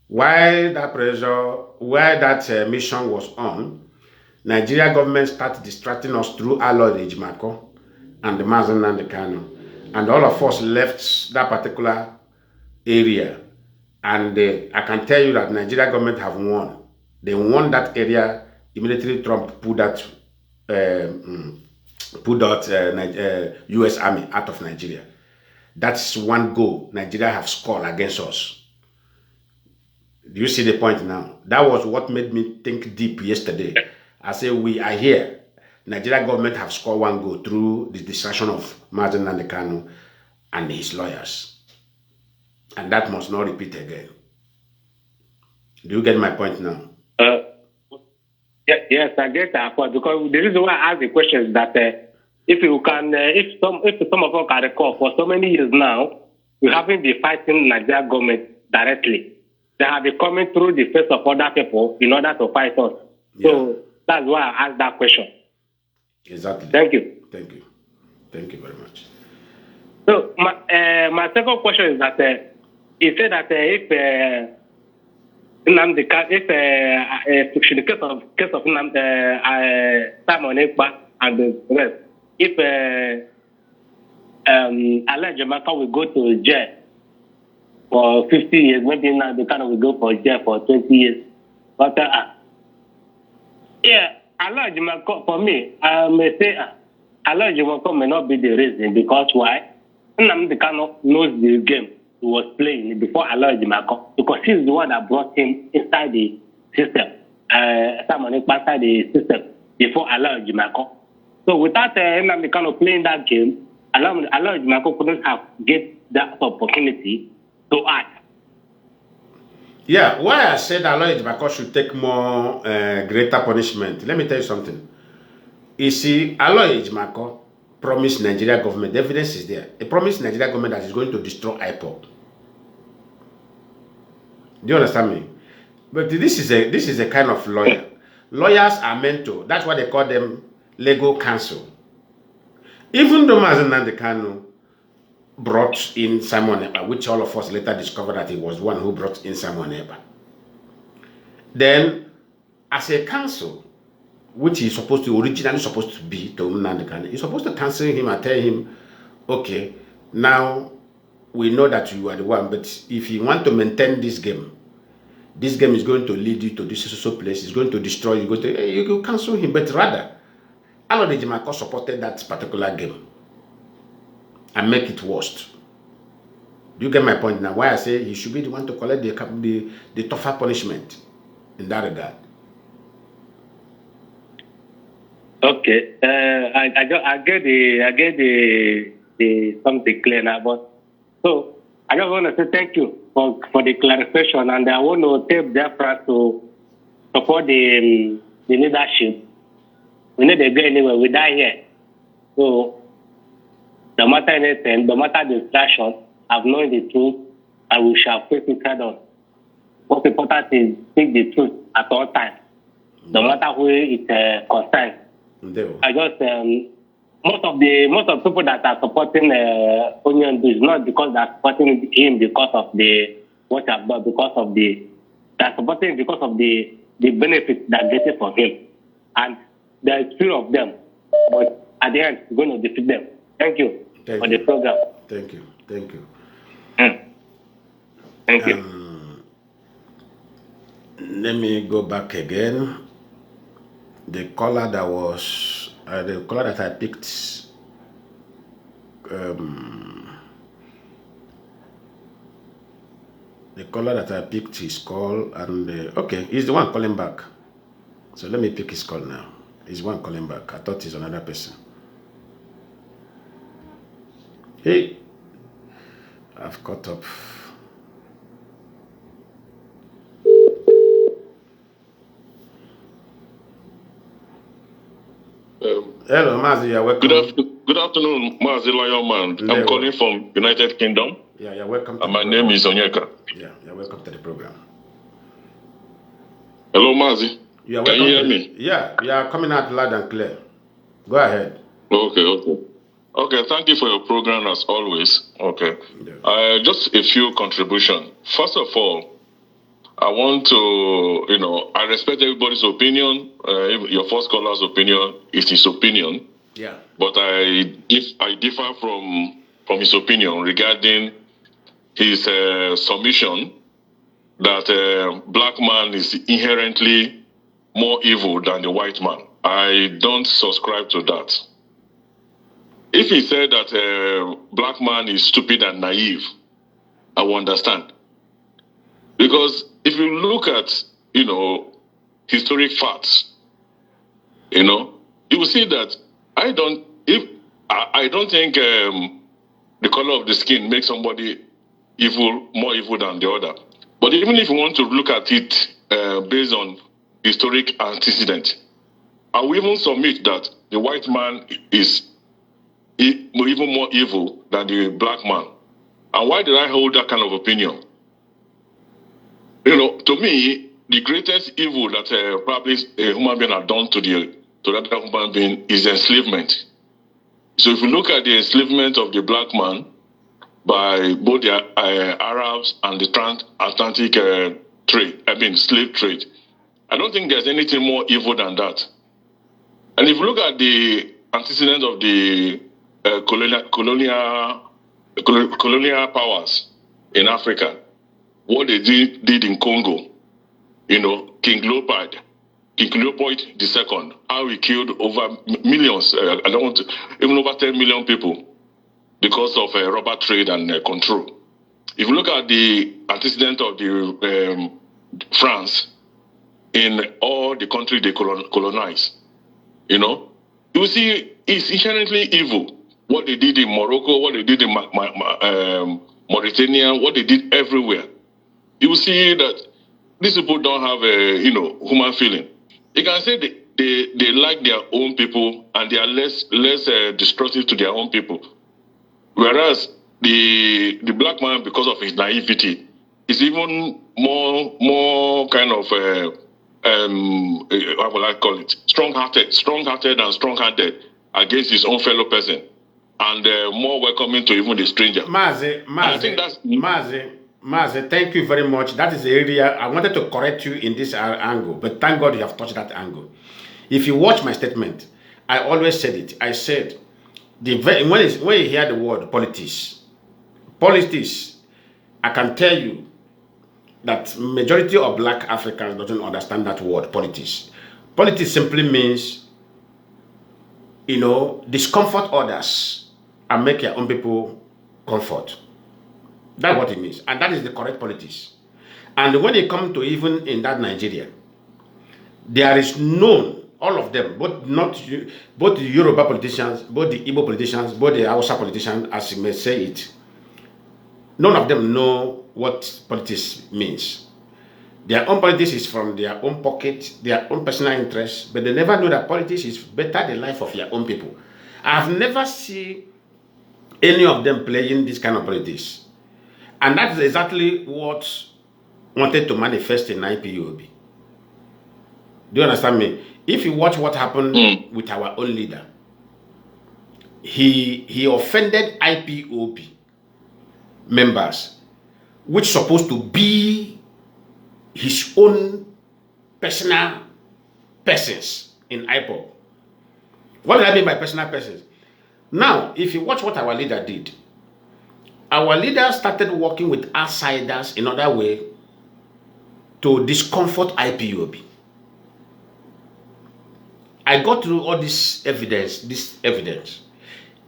While that mission was on, Nigeria government started distracting us through Alo Ejimako and the Mazi Nnamdi Kanu, and all of us left that particular area. And I can tell you that Nigeria government have won. They won that area. Immediately Trump pulled that U.S. Army out of Nigeria. That's one goal Nigeria have scored against us. Do you see the point now? That was what made me think deep yesterday. I say we are here. Nigeria government have scored one goal through the distraction of Mazi Nnamdi Kanu and his lawyers. And that must not repeat again. Do you get my point now? Yes, I get that point, because the reason why I ask the question is that if some of us can recall, for so many years now, we haven't been fighting Nigeria government directly. They have been coming through the face of other people in order to fight us. Yeah. So that's why I asked that question. Exactly. Thank you. Thank you. Thank you very much. So my second question is that he said that if Nnamdi if in the case of Simon Ekpa and the rest, if Elijah Maka will go to jail for 50 years, maybe now the kind will go for jail for 20 years. But yeah, Elijah Maka, for me, I may say Elijah Maka may not be the reason, because why? Nnamdi Kanu knows the game he was playing before Elijah Maka, because he's the one that brought him inside the system. Simon Ekpa inside the system before Elijah Maka. So without Nnamdi Kanu playing that game, Elijah Maka couldn't have get that opportunity to act. Yeah, why I said Aloy Bako should take more greater punishment. Let me tell you something. You see, Aloy Bako promised Nigeria government, the evidence is there. He promised Nigeria government that he's going to destroy Ipob. Do you understand me? But this is a kind of lawyer. Lawyers are meant to, that's why they call them legal counsel. Even though Mazi Nnamdi Kanu brought in Simon Ekpa, which all of us later discovered that he was one who brought in Simon Ekpa. Then, as a counsel, which he's originally supposed to be to Nnamdi Kanu, he's supposed to counsel him and tell him, okay, now we know that you are the one, but if you want to maintain this game is going to lead you to this social place, it's going to destroy you, you counsel him, but rather, Aloy Bako supported that particular game and make it worse. Do you get my point now? Why I say he should be the one to collect the tougher punishment in that regard. Okay, I get the something clear now, but so I just want to say thank you for the clarification, and I want to take Biafran to support the leadership. We need to go anywhere. We die here, so no matter anything, no matter the distraction, I've known the truth, and we shall face it head on. What's important is speak the truth at all times, no matter who it concerns. I just most of people that are supporting Onion is not because they're supporting him because of the what I've done, they're supporting because of the benefits they're getting from him, and there is few of them, but at the end, we're going to defeat them. Thank you for the program. Thank you. Thank you. Let me go back again. The color that was the color that I picked. The color that I picked his call, and okay, he's the one calling back. So let me pick his call now. He's one calling back. I thought he's another person. Hey, I've caught up. Hello, Mazi, you're welcome. Good afternoon, Mazi Lionman. I'm calling from United Kingdom. Yeah, you're welcome. And my name is Onyeka. Yeah, you're welcome to the program. Hello, Mazi. Can you hear me? Yeah, you are coming out loud and clear. Go ahead. Okay, thank you for your program as always. Okay. Yeah. Just a few contributions. First of all, I want to, I respect everybody's opinion. Your first caller's opinion is his opinion. Yeah. But I differ from his opinion regarding his submission that black man is inherently more evil than the white man. I don't subscribe to that. If he said that black man is stupid and naive, I will understand. Because if you look at, historic facts, you will see that I don't think the color of the skin makes somebody more evil than the other. But even if you want to look at it based on historic antecedent, I will even submit that the white man is even more evil than the black man. And why did I hold that kind of opinion? To me, the greatest evil that probably a human being has done to the to that human being is enslavement. So if you look at the enslavement of the black man by both the Arabs and the transatlantic slave trade, I don't think there's anything more evil than that. And if you look at the antecedents of the colonial powers in Africa, what they did in Congo, King Leopold II, how he killed over millions, even over 10 million people because of rubber trade and control. If you look at the antecedent of the France in all the countries they colonized, you see it's inherently evil. What they did in Morocco, what they did in Mauritania, what they did everywhere. You will see that these people don't have a human feeling. You can say they like their own people and they are less destructive to their own people. Whereas the black man, because of his naivety, is even more kind of how will I call it? Strong-hearted and strong-handed against his own fellow person, and more welcoming to even the stranger. Mazi, thank you very much. That is the area I wanted to correct you in this angle, but thank God you have touched that angle. If you watch my statement, I always said it. I said, when you hear the word politics, I can tell you that majority of black Africans doesn't understand that word, politics. Politics simply means, discomfort others and make your own people comfort. That's what it means. And that is the correct politics. And when it comes to even in that Nigeria, there is known, all of them, both the Yoruba politicians, both the Igbo politicians, both the Hausa politicians, as you may say it, none of them know what politics means. Their own politics is from their own pocket, their own personal interests, but they never know that politics is better the life of your own people. I've never seen any of them playing this kind of politics. And that's exactly what wanted to manifest in IPOB. Do you understand me? If you watch what happened with our own leader, he offended IPOB members, which is supposed to be his own personal persons in Ipob. What do I mean by personal persons? Now, if you watch what our leader did, our leader started working with outsiders in other way to discomfort IPOB. I got through all this evidence.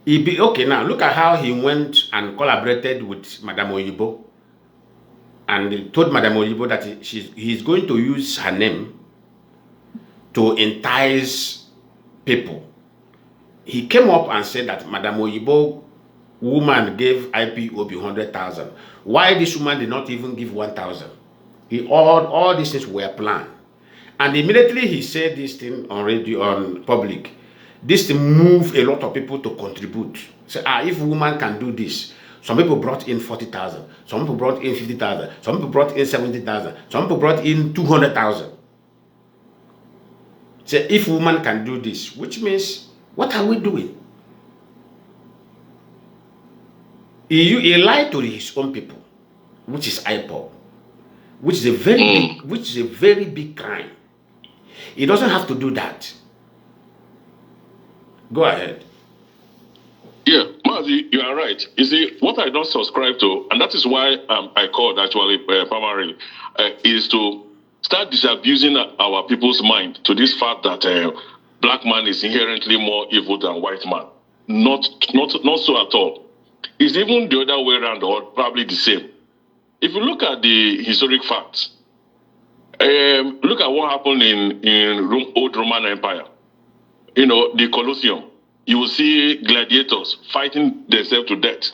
Okay, now look at how he went and collaborated with Madame Oyibo and told Madame Oyibo that he's going to use her name to entice people. He came up and said that Madame Oyibo woman gave IPOB 100,000. Why this woman did not even give 1,000? All these things were planned. And immediately he said this thing on radio, on public. This thing moved a lot of people to contribute. Say, if a woman can do this, some people brought in 40,000, some people brought in 50,000, some people brought in 70,000, some people brought in 200,000. Say, if a woman can do this, which means, what are we doing? He lied to his own people, which is Ipob, which is a very big crime. He doesn't have to do that. Go ahead. Yeah, Mazi, you are right. You see, what I don't subscribe to, and that is why I called actually primarily, is to start disabusing our people's mind to this fact that black man is inherently more evil than white man. Not so at all. It's even the other way around, or probably the same. If you look at the historic facts, look at what happened in old Roman Empire. The Colosseum. You will see gladiators fighting themselves to death.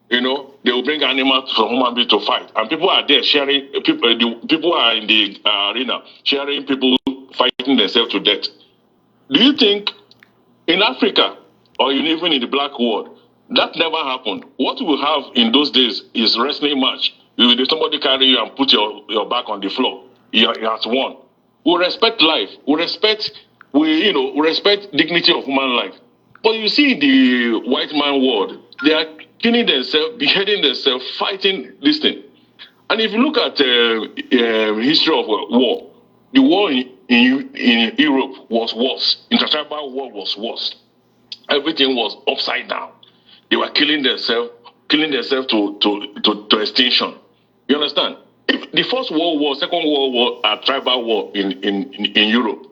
They will bring animals from human beings to fight, and people are there sharing. People are in the arena sharing people fighting themselves to death. Do you think in Africa or even in the black world that never happened? What we have in those days is wrestling match. Somebody carry you and put your back on the floor. He has won. We respect life. We respect We, respect dignity of human life. But you see the white man world, they are killing themselves, beheading themselves, fighting this thing. And if you look at history of war, the war in Europe was worse. Intertribal war was worse. Everything was upside down. They were killing themselves to extinction. You understand? If the First World War, Second World War are tribal war in Europe.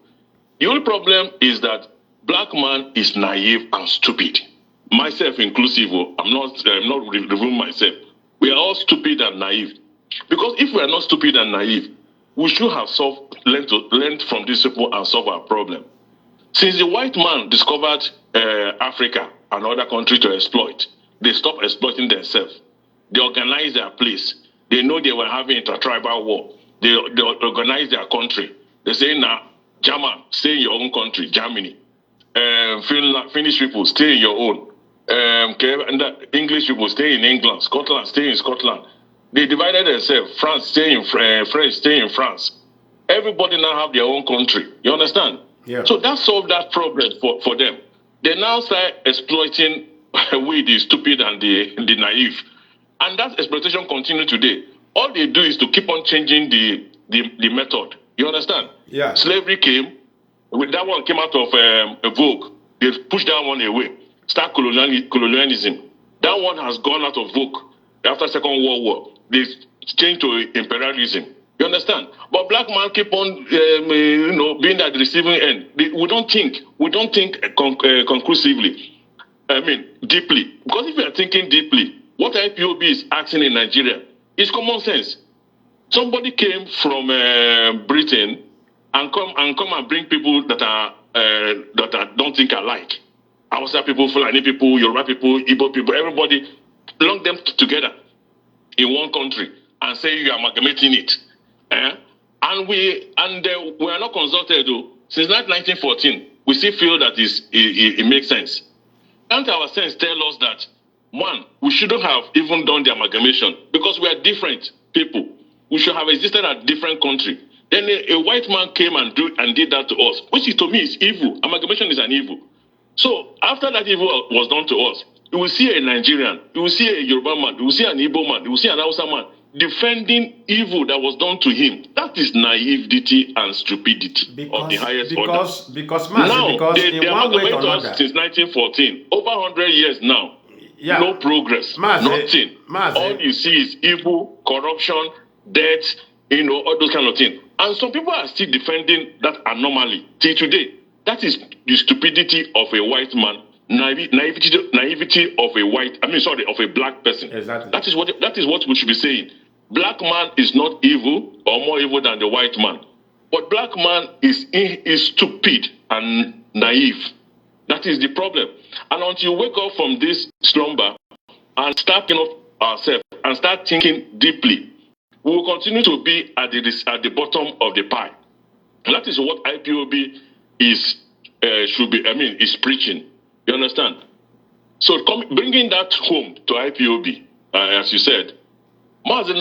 The only problem is that black man is naive and stupid. Myself inclusive. I'm not reviewing myself. We are all stupid and naive. Because if we are not stupid and naive, we should have learned from these people and solve our problem. Since the white man discovered Africa and other countries to exploit, they stopped exploiting themselves. They organized their place. They know they were having intertribal war. They organized their country. They say, now, German, stay in your own country, Germany. Finnish people, stay in your own. And English people, stay in England. Scotland, stay in Scotland. They divided themselves. France, stay in French, stay in France. Everybody now have their own country. You understand? Yeah. So that solved that problem for them. They now start exploiting we the stupid and the naive. And that exploitation continues today. All they do is to keep on changing the method. You understand? Yeah. Slavery came. With that one came out of a vogue. They pushed that one away. Start colonialism. That one has gone out of vogue after Second World War. They changed to imperialism. You understand? But black man keep on, being at the receiving end. We don't think conclusively. Deeply. Because if we are thinking deeply, what IPOB is asking in Nigeria is common sense. Somebody came from Britain and come and bring people that don't think alike. Hausa people, Fulani people, Yoruba people, Ipob people, everybody belong them together in one country and say you are amalgamating it. And we are not consulted though. Since 1914, we still feel that it makes sense. And our sense tell us that, one, we shouldn't have even done the amalgamation because we are different people. We should have existed at different country. Then a white man came and did that to us, which to me is evil. Amalgamation is an evil. So after that evil was done to us, you will see a Nigerian, you will see a Yoruba man, you will see an Igbo man, you will see an Hausa man defending evil that was done to him. That is naivety and stupidity of the highest order. Because in one way or another, since 1914, over 100 years now, no progress, nothing. All you see is evil, corruption, death, all those kind of things. And some people are still defending that anomaly till today. That is the stupidity of a white man, naivety of a black person. Exactly. That is what we should be saying. Black man is not evil or more evil than the white man. But black man is stupid and naive. That is the problem. And until you wake up from this slumber and start thinking of ourselves and start thinking deeply, we will continue to be at the bottom of the pie. That is what IPOB is preaching. You understand? So bringing that home to IPOB, as you said, Mazi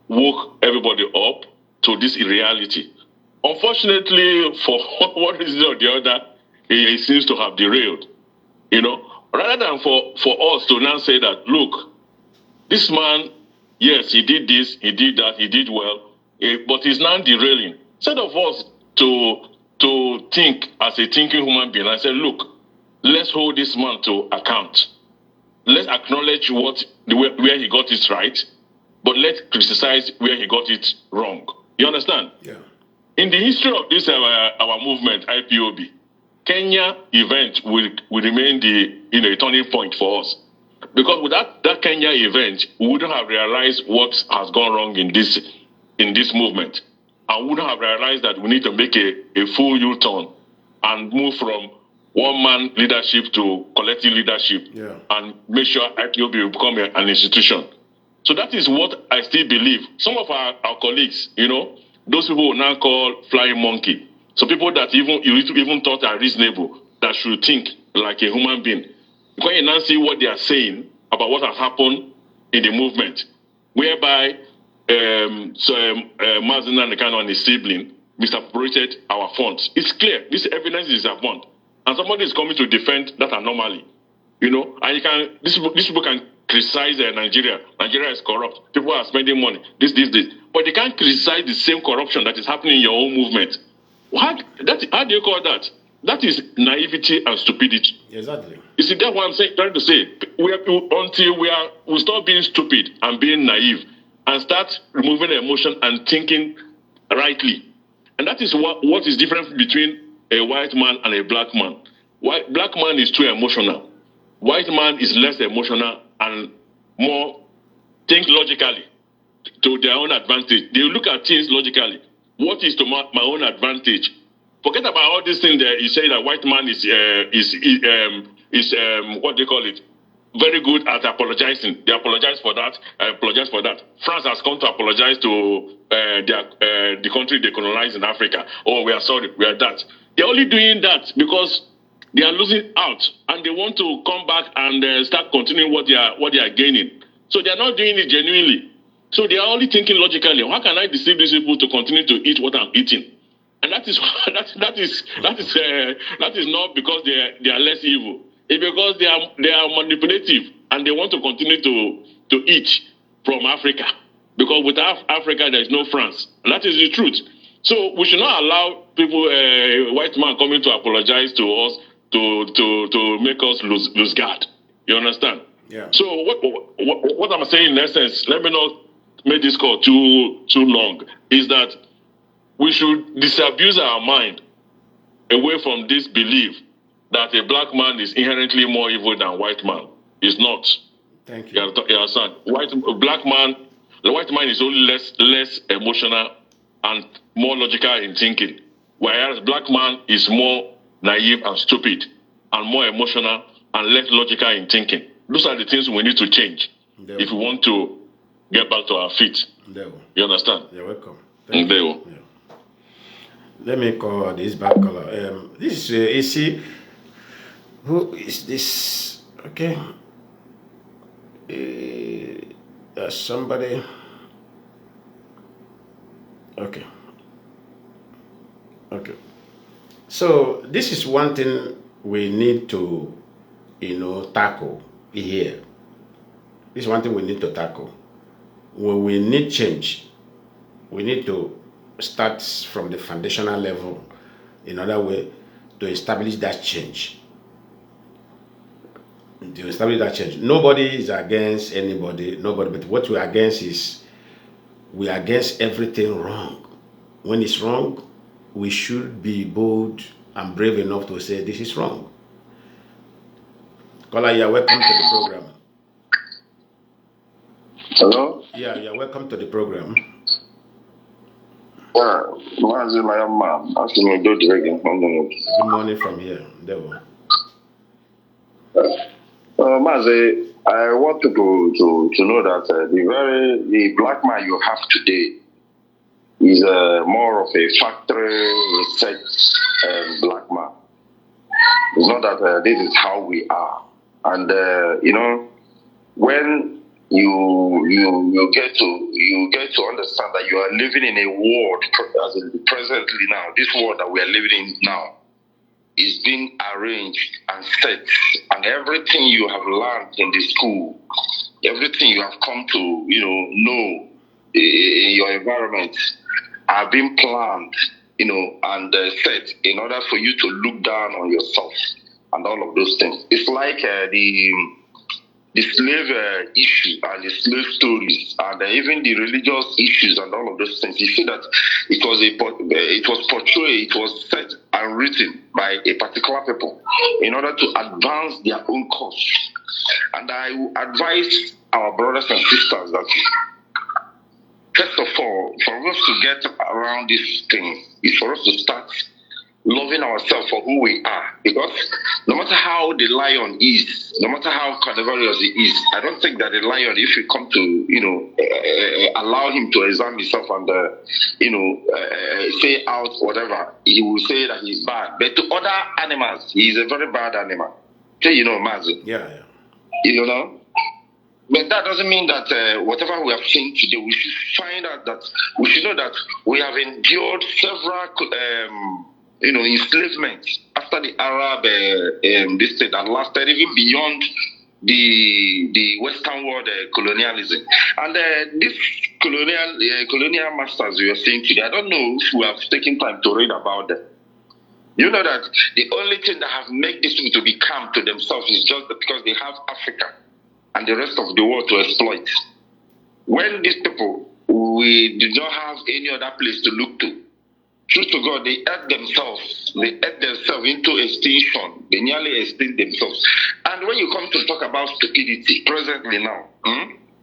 woke everybody up to this reality. Unfortunately, for one reason or the other, he seems to have derailed. Rather than for us to now say that, look, this man, yes, he did this, he did that, he did well, but he's now derailing. Instead of us to think as a thinking human being, I said, look, let's hold this man to account. Let's acknowledge where he got it right, but let's criticize where he got it wrong. You understand? Yeah. In the history of this our movement, IPOB, Kenya event will remain the turning point for us. Because without that Kenya event, we wouldn't have realized what has gone wrong in this movement. And we wouldn't have realized that we need to make a full U-turn and move from one-man leadership to collective leadership, and make sure IPOB will become an institution. So that is what I still believe. Some of our colleagues, those people will now call flying monkey. So people that you even thought are reasonable, that should think like a human being. Because you now see what they are saying about what has happened in the movement, whereby Mazi and his sibling misappropriated our funds. It's clear. This evidence is upon. And somebody is coming to defend that anomaly. You know, and you can, these people can criticize Nigeria. Nigeria is corrupt. People are spending money. This. But they can't criticize the same corruption that is happening in your own movement. How do you call that? That is naivety and stupidity. Exactly. You see, that's what I'm trying to say. Until we stop being stupid and being naive and start removing emotion and thinking rightly. And that is what is different between a white man and a black man. Black man is too emotional. White man is less emotional and more think logically to their own advantage. They look at things logically. What is to my own advantage? Forget about all these things that you say that white man is what they call it, very good at apologizing. They apologize for that. Apologize for that. France has come to apologize to the country they colonized in Africa. Oh, we are sorry. We are that. They're only doing that because they are losing out and they want to come back and start continuing what they are gaining. So they are not doing it genuinely. So they are only thinking logically. How can I deceive these people to continue to eat what I'm eating? And that is not because they are less evil. It's because they are manipulative and they want to continue to eat from Africa. Because without Africa there is no France. And that is the truth. So we should not allow people, white man coming to apologize to us to make us lose guard. You understand? Yeah. So what I'm saying in essence, let me not make this call too long, is that we should disabuse our mind away from this belief that a black man is inherently more evil than a white man. It's not. Thank you. You understand? The white man is only less emotional and more logical in thinking, whereas black man is more naive and stupid and more emotional and less logical in thinking. Those are the things we need to change if we want to get back to our feet. You understand? You're welcome. Thank you. Yeah. Let me call this back caller. This is AC. Who is this? Okay. Somebody. Okay. So this is one thing we need to, tackle here. This is one thing we need to tackle. When we need change, we need to start from the foundational level in order way to establish that change. Nobody is against anybody, but what we're against is we are against everything wrong. When it's wrong, we should be bold and brave enough to say this is wrong. Caller, you're welcome to the program. Hello? Yeah, you're welcome to the program. Mazi, my man. Good morning from here. Mazi, I want people to know that the black man you have today is more of a factory research black man. It's not that this is how we are. And when you get to understand that you are living in a world, as in presently now, this world that we are living in now is being arranged and set, and everything you have learned in the school, everything you have come to know in your environment are being planned, and set in order for you to look down on yourself and all of those things. It's like the slave issue and the slave stories and even the religious issues and all of those things. You see that it was portrayed, it was set and written by a particular people in order to advance their own cause. And I advise our brothers and sisters that first of all, for us to get around this thing is for us to start loving ourselves for who we are. Because no matter how the lion is, no matter how carnivorous he is, I don't think that the lion, if you come to, allow him to examine himself and, say out whatever, he will say that he's bad. But to other animals, he is a very bad animal. So, Mazi. Yeah. You know? But that doesn't mean that whatever we have seen today, we should find out that we should know that we have endured several, enslavement after the Arab this thing that lasted even beyond the Western world colonialism. And this colonial masters we are seeing today, I don't know if we have taken time to read about them. You know that the only thing that have made these people to be calm to themselves is just because they have Africa and the rest of the world to exploit. When these people, we did not have any other place to look to. True to God, they ate themselves. They ate themselves into extinction. They nearly extinct themselves. And when you come to talk about stupidity presently now,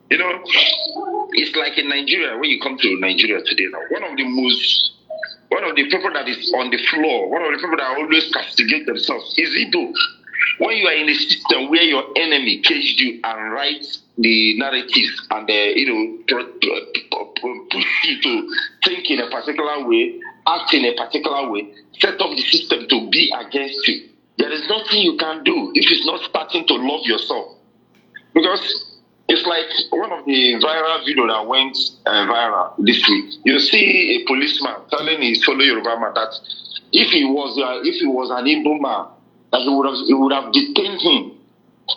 it's like in Nigeria, when you come to Nigeria today now, one of the people that is on the floor, one of the people that always castigate themselves is Ipob. When you are in a system where your enemy caged you and writes the narratives and push you to think in a particular way, act in a particular way, set up the system to be against you, there is nothing you can do if it's not starting to love yourself. Because it's like one of the viral videos that went viral this week. You see a policeman telling his fellow Yoruba man that if he was an Igbo man, that he would have detained him.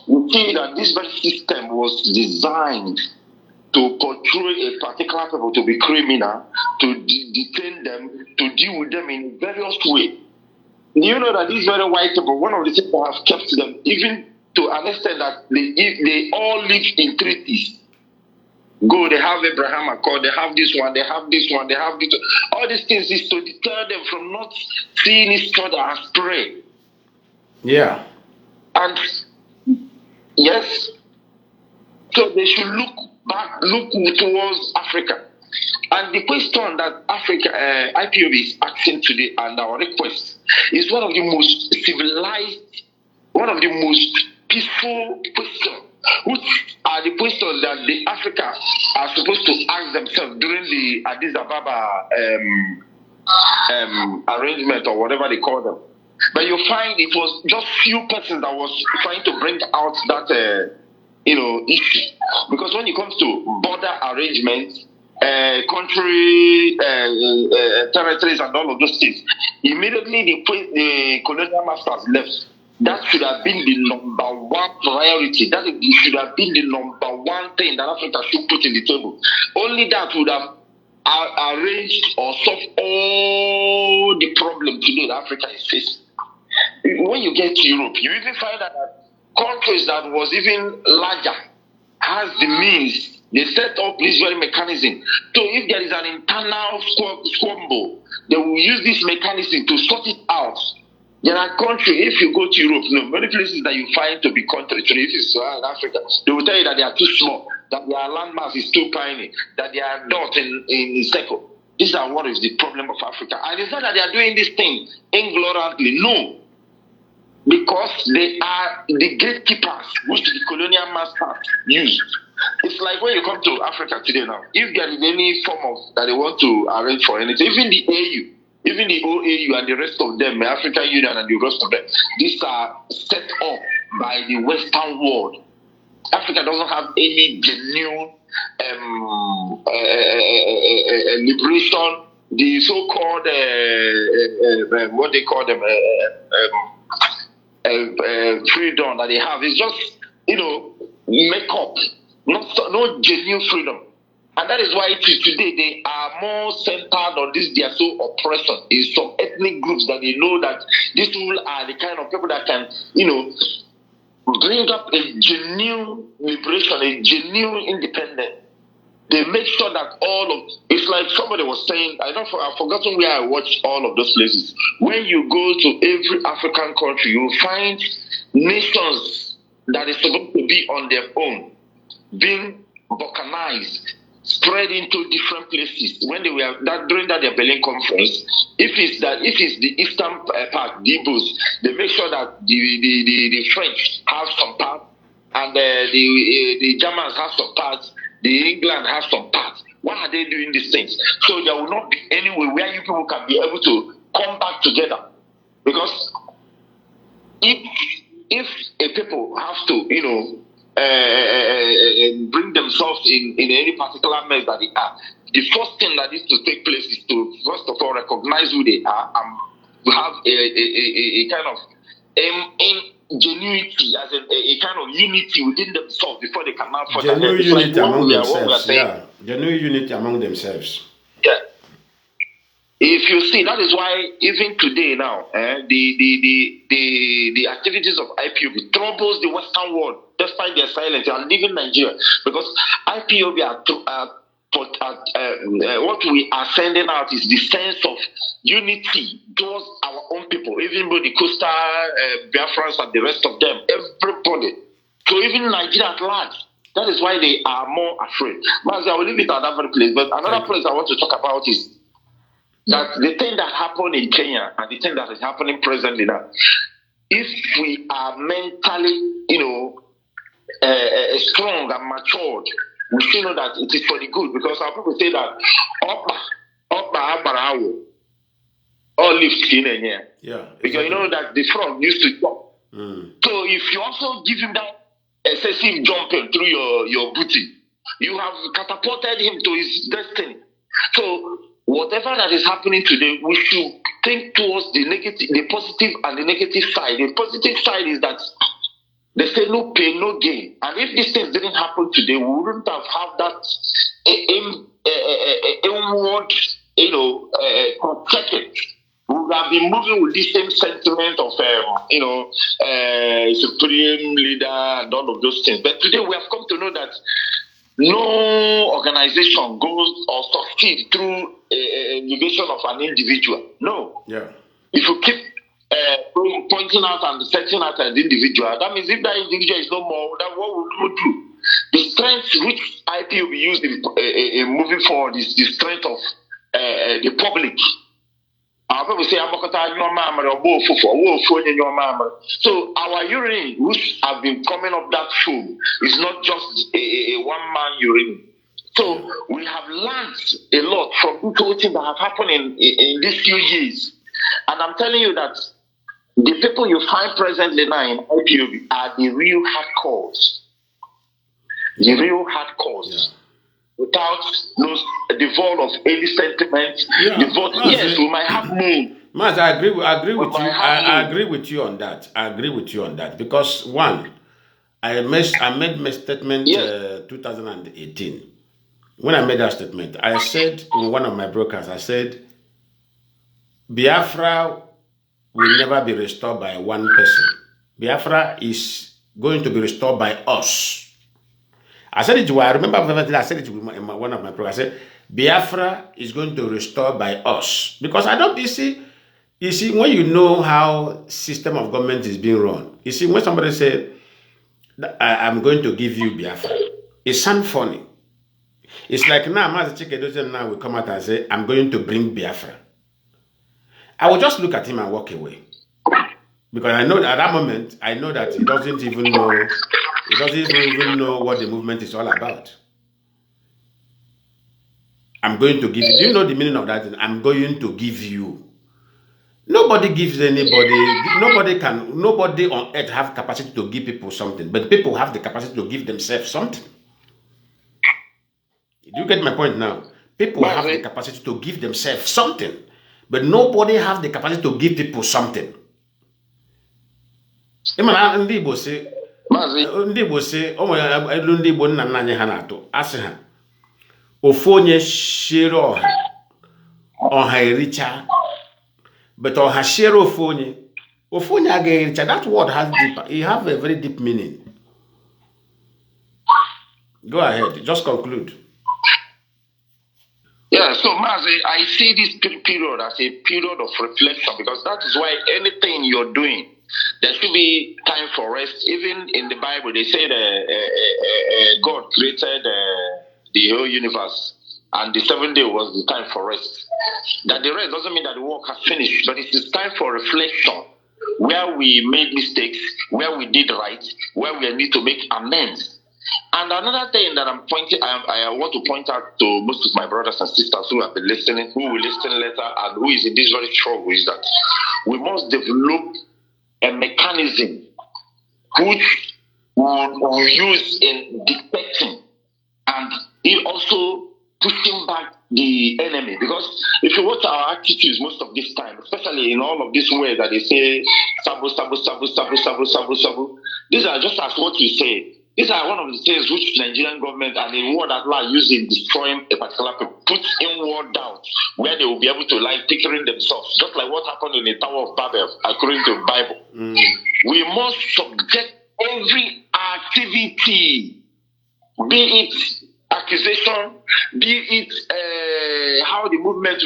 You see that this very system was designed to portray a particular people to be criminal, to detain them, to deal with them in various ways. You know that these very white people, one of the things that have kept them, even to an extent that they all live in treaties. Go, they have Abraham Accord, they have this one, they have this one, they have this one. All these things is to deter them from not seeing each other as prey. Yeah. And yes, so they should look towards Africa. And the question that IPOB is asking today and our request is one of the most civilized, one of the most peaceful questions, which are the questions that the Africa are supposed to ask themselves during the Addis Ababa arrangement or whatever they call them. But you find it was just few persons that was trying to bring out that issue. Because when it comes to border arrangements, country territories and all of those things, immediately the colonial masters left. That should have been the number one priority. That should have been the number one thing that Africa should put in the table. Only that would have arranged or solved all the problems today that Africa is facing. When you get to Europe, you even find that countries that was even larger has the means. They set up this very mechanism. So if there is an internal squabble, they will use this mechanism to sort it out. There are countries, if you go to Europe, many places that you find to be countries, if it's in Africa, they will tell you that they are too small, that their landmass is too tiny, that they are not in circle. These are what is the problem of Africa. And it's not that they are doing this thing ignorantly, no. Because they are the gatekeepers which the colonial masters used. It's like when you come to Africa today now, if there is any form of that they want to arrange for anything, even the AU, even the OAU and the rest of them, the African Union and the rest of them, these are set up by the Western world. Africa doesn't have any genuine liberation. The so-called, what they call them, freedom that they have is just, make up, no genuine freedom. And that is why today they are more centered on this their so oppression in some ethnic groups that they know that these people are the kind of people that can, bring up a genuine liberation, a genuine independence. They make sure that it's like somebody was saying, I've forgotten where I watched all of those places. When you go to every African country, you will find nations that is supposed to be on their own, being balkanized, spread into different places. When they were during that their Berlin conference, if it's the eastern part, the Igbos, they make sure that the French have some part, and the Germans have some parts, the England has some parts. Why are they doing these things? So there will not be any way where you people can be able to come back together. Because if a people have to, bring themselves in any particular mess that they are. The first thing that needs to take place is to first of all recognize who they are and to have a kind of ingenuity, as a kind of unity within themselves before they can now further. Genuine unity among themselves. Yeah, genuine unity among themselves. Yeah. If you see, that is why even today now, the activities of IPOB troubles the Western world, despite their silence. They are leaving Nigeria because IPOB what we are sending out is the sense of unity towards our own people, even with the coastal Biafrans and the rest of them, everybody. So even Nigeria at large. That is why they are more afraid. Mazi, I will leave it at that very place. But another place I want to talk about is that the thing that happened in Kenya and the thing that is happening presently now, if we are mentally, strong and matured, we should know that it is for the good, because our people say that all live skin in here. Yeah. Exactly. Because you know that the frog used to jump. So if you also give him that excessive jumping through your booty, you have catapulted him to his destiny. So whatever that is happening today, we should think towards the negative, the positive and the negative side. The positive side is that they say no pain, no gain. And if these things didn't happen today, we wouldn't have that inward, checking. We would have been moving with the same sentiment of, supreme leader and all of those things. But today we have come to know that no organization goes or succeeds through elevation of an individual. No. Yeah. If you keep pointing out and setting out an individual, that means if that individual is no more, then what will we do? The strength which IPOB used in moving forward is the strength of the public. Our people say, so our urine, which have been coming up that food, is not just a one-man urine. So we have learned a lot from the things that have happened in these few years. And I'm telling you that the people you find presently now in IPOB are the real hardcores. The real hardcores. Yeah. Without devoid of any sentiment. Yeah. Yes, we might have mood. Mazi, I agree with you. I agree with you on that. I agree with you on that. Because one, I made my statement 2018. When I made that statement, I said in one of my brokers, I said, Biafra will never be restored by one person. Biafra is going to be restored by us. I said it to I remember I said it to one of my programs. I said, Biafra is going to restore by us. Because I don't, you see, when you know how system of government is being run, you see, when somebody say, I'm going to give you Biafra, it sounds funny. It's like now, Mazi Chikedozie now will come out and say, I'm going to bring Biafra. I will just look at him and walk away. Because I know at that moment, I know that he doesn't even know what the movement is all about. I'm going to give you. Do you know the meaning of that? I'm going to give you. Nobody gives anybody. Nobody on earth have capacity to give people something. But people have the capacity to give themselves something. Do you get my point now? People have the capacity to give themselves something. But nobody has the capacity to give people something. Ndị Igbo say, ndị Igbo nna nna anyị ha na-atụ asị ha ofu onye shere ọha ericha, but ọha shere ofu onye agaghị ericha. That word has it have a very deep meaning. Go ahead, just conclude. Yeah, so Mazi, I see this period as a period of reflection, because that is why anything you're doing, there should be time for rest. Even in the Bible, they say that God created the whole universe, and the seventh day was the time for rest. That the rest doesn't mean that the work has finished, but it is time for reflection, where we made mistakes, where we did right, where we need to make amends. And another thing that I want to point out to most of my brothers and sisters who have been listening, who will listen later, and who is in this very struggle, is that we must develop a mechanism which will use in dictating and in also pushing back the enemy. Because if you watch our attitudes most of this time, especially in all of this way that they say sabu sabu sabu sabu sabu sabu sabu, these are just as what you say. These are one of the things which Nigerian government and the word that are using destroying a particular people, put inward doubt where they will be able to like picturing themselves, just like what happened in the Tower of Babel according to the Bible. We must subject every activity, be it accusation, be it how the movement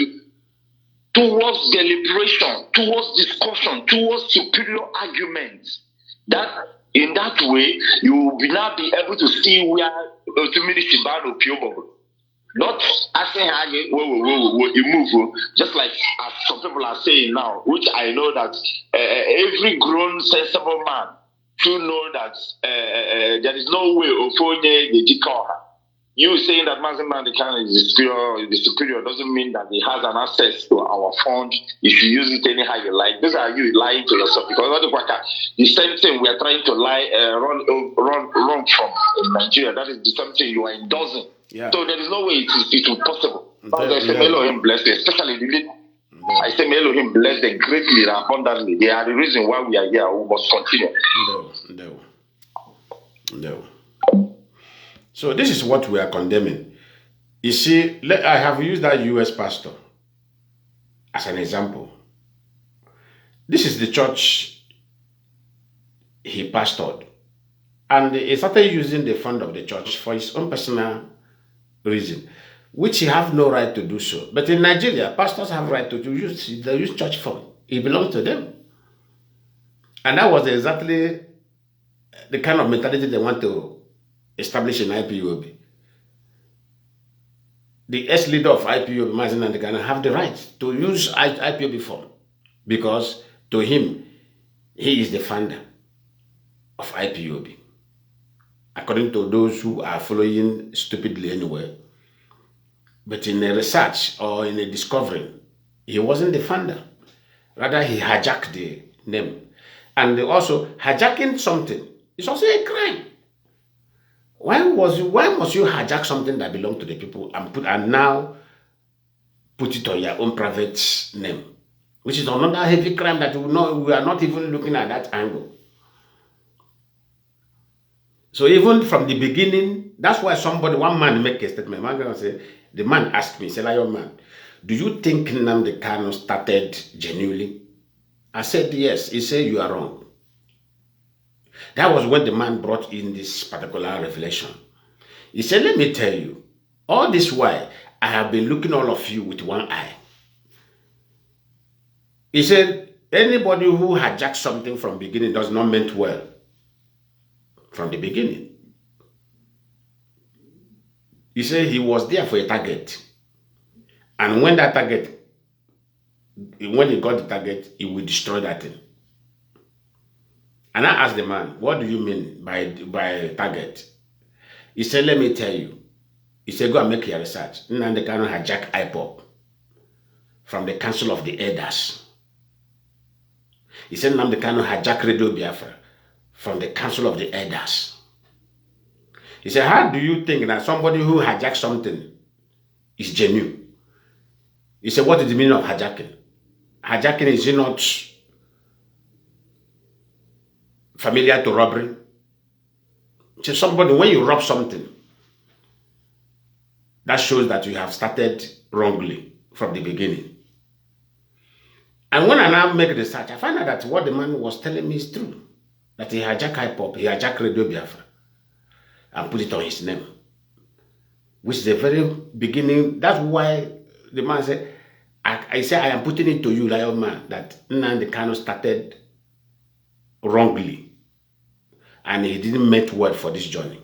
towards deliberation, towards discussion, towards superior arguments. That in that way you will now be able to see where ultimately Shibano Piobo. Not asking how you move, just like as some people are saying now, which I know that every grown sensible man should know that there is no way of the you saying that Mazi Mandikan is the superior doesn't mean that he has an access to our fund. If you use it anyhow you like, these are you lying to yourself. Because the same thing we are trying to run from in Nigeria. That is the same thing you are endorsing. Yeah. So there is no way it will possible. I say may Elohim bless them, especially the leader. I say may Elohim bless them greatly and abundantly. They are the reason why we are here. We must continue. No. So this is what we are condemning. You see, I have used that US pastor as an example. This is the church he pastored. And he started using the fund of the church for his own personal reason, which he have no right to do so. But in Nigeria, pastors have right to use church fund. It belongs to them. And that was exactly the kind of mentality they want to establish in IPOB. The ex-leader of IPOB, Mazi Nandigana, have the right to use IPOB fund because to him, he is the founder of IPOB. According to those who are following stupidly anywhere. But in a research or in a discovery, he wasn't the founder. Rather, he hijacked the name. And also, hijacking something is also a crime. Why must you hijack something that belongs to the people and now put it on your own private name? Which is another heavy crime that we are not even looking at that angle. So even from the beginning, that's why one man make a statement. The man asked me, say, Lionman, do you think Nnamdi Kanu started genuinely? I said, yes. He said, you are wrong. That was when the man brought in this particular revelation. He said, let me tell you, all this while, I have been looking all of you with one eye. He said, anybody who hijacks something from the beginning does not mean well. From the beginning. He said he was there for a target. And when that target, when he got the target, he will destroy that thing. And I asked the man, what do you mean by target? He said, let me tell you. He said, go and make your research. Nnamdi Kanu hijacked Ipob from the Council of the Elders. He said, Nnamdi Kanu hijacked Radio Biafra from the Council of the Elders. He said, how do you think that somebody who hijacks something is genuine? He said, what is the meaning of hijacking? Hijacking is not familiar to robbery. So somebody, when you rob something, that shows that you have started wrongly from the beginning. And when I now make research, I find out that what the man was telling me is true. That he hijacked Ipob, he hijacked Radio Biafra, and put it on his name. Which is the very beginning. That's why the man said, I say, I am putting it to you, Lionman, that Nnamdi Kanu started wrongly. And he didn't make word for this journey.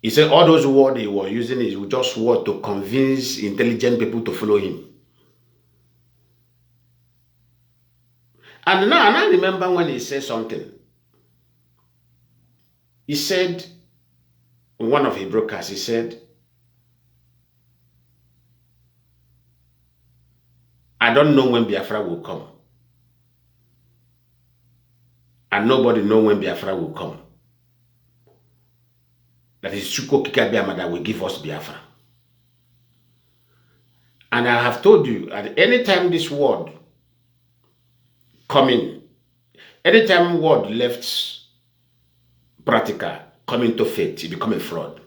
He said all those words he was using is just word to convince intelligent people to follow him. And now I remember when he said something. He said, in one of his broadcasts, he said, I don't know when Biafra will come. and nobody knows when Biafra will come. That is Chuko Kikabiama that will give us Biafra. And I have told you, at any time this word coming, anytime word left practical, coming to faith, it become a fraud.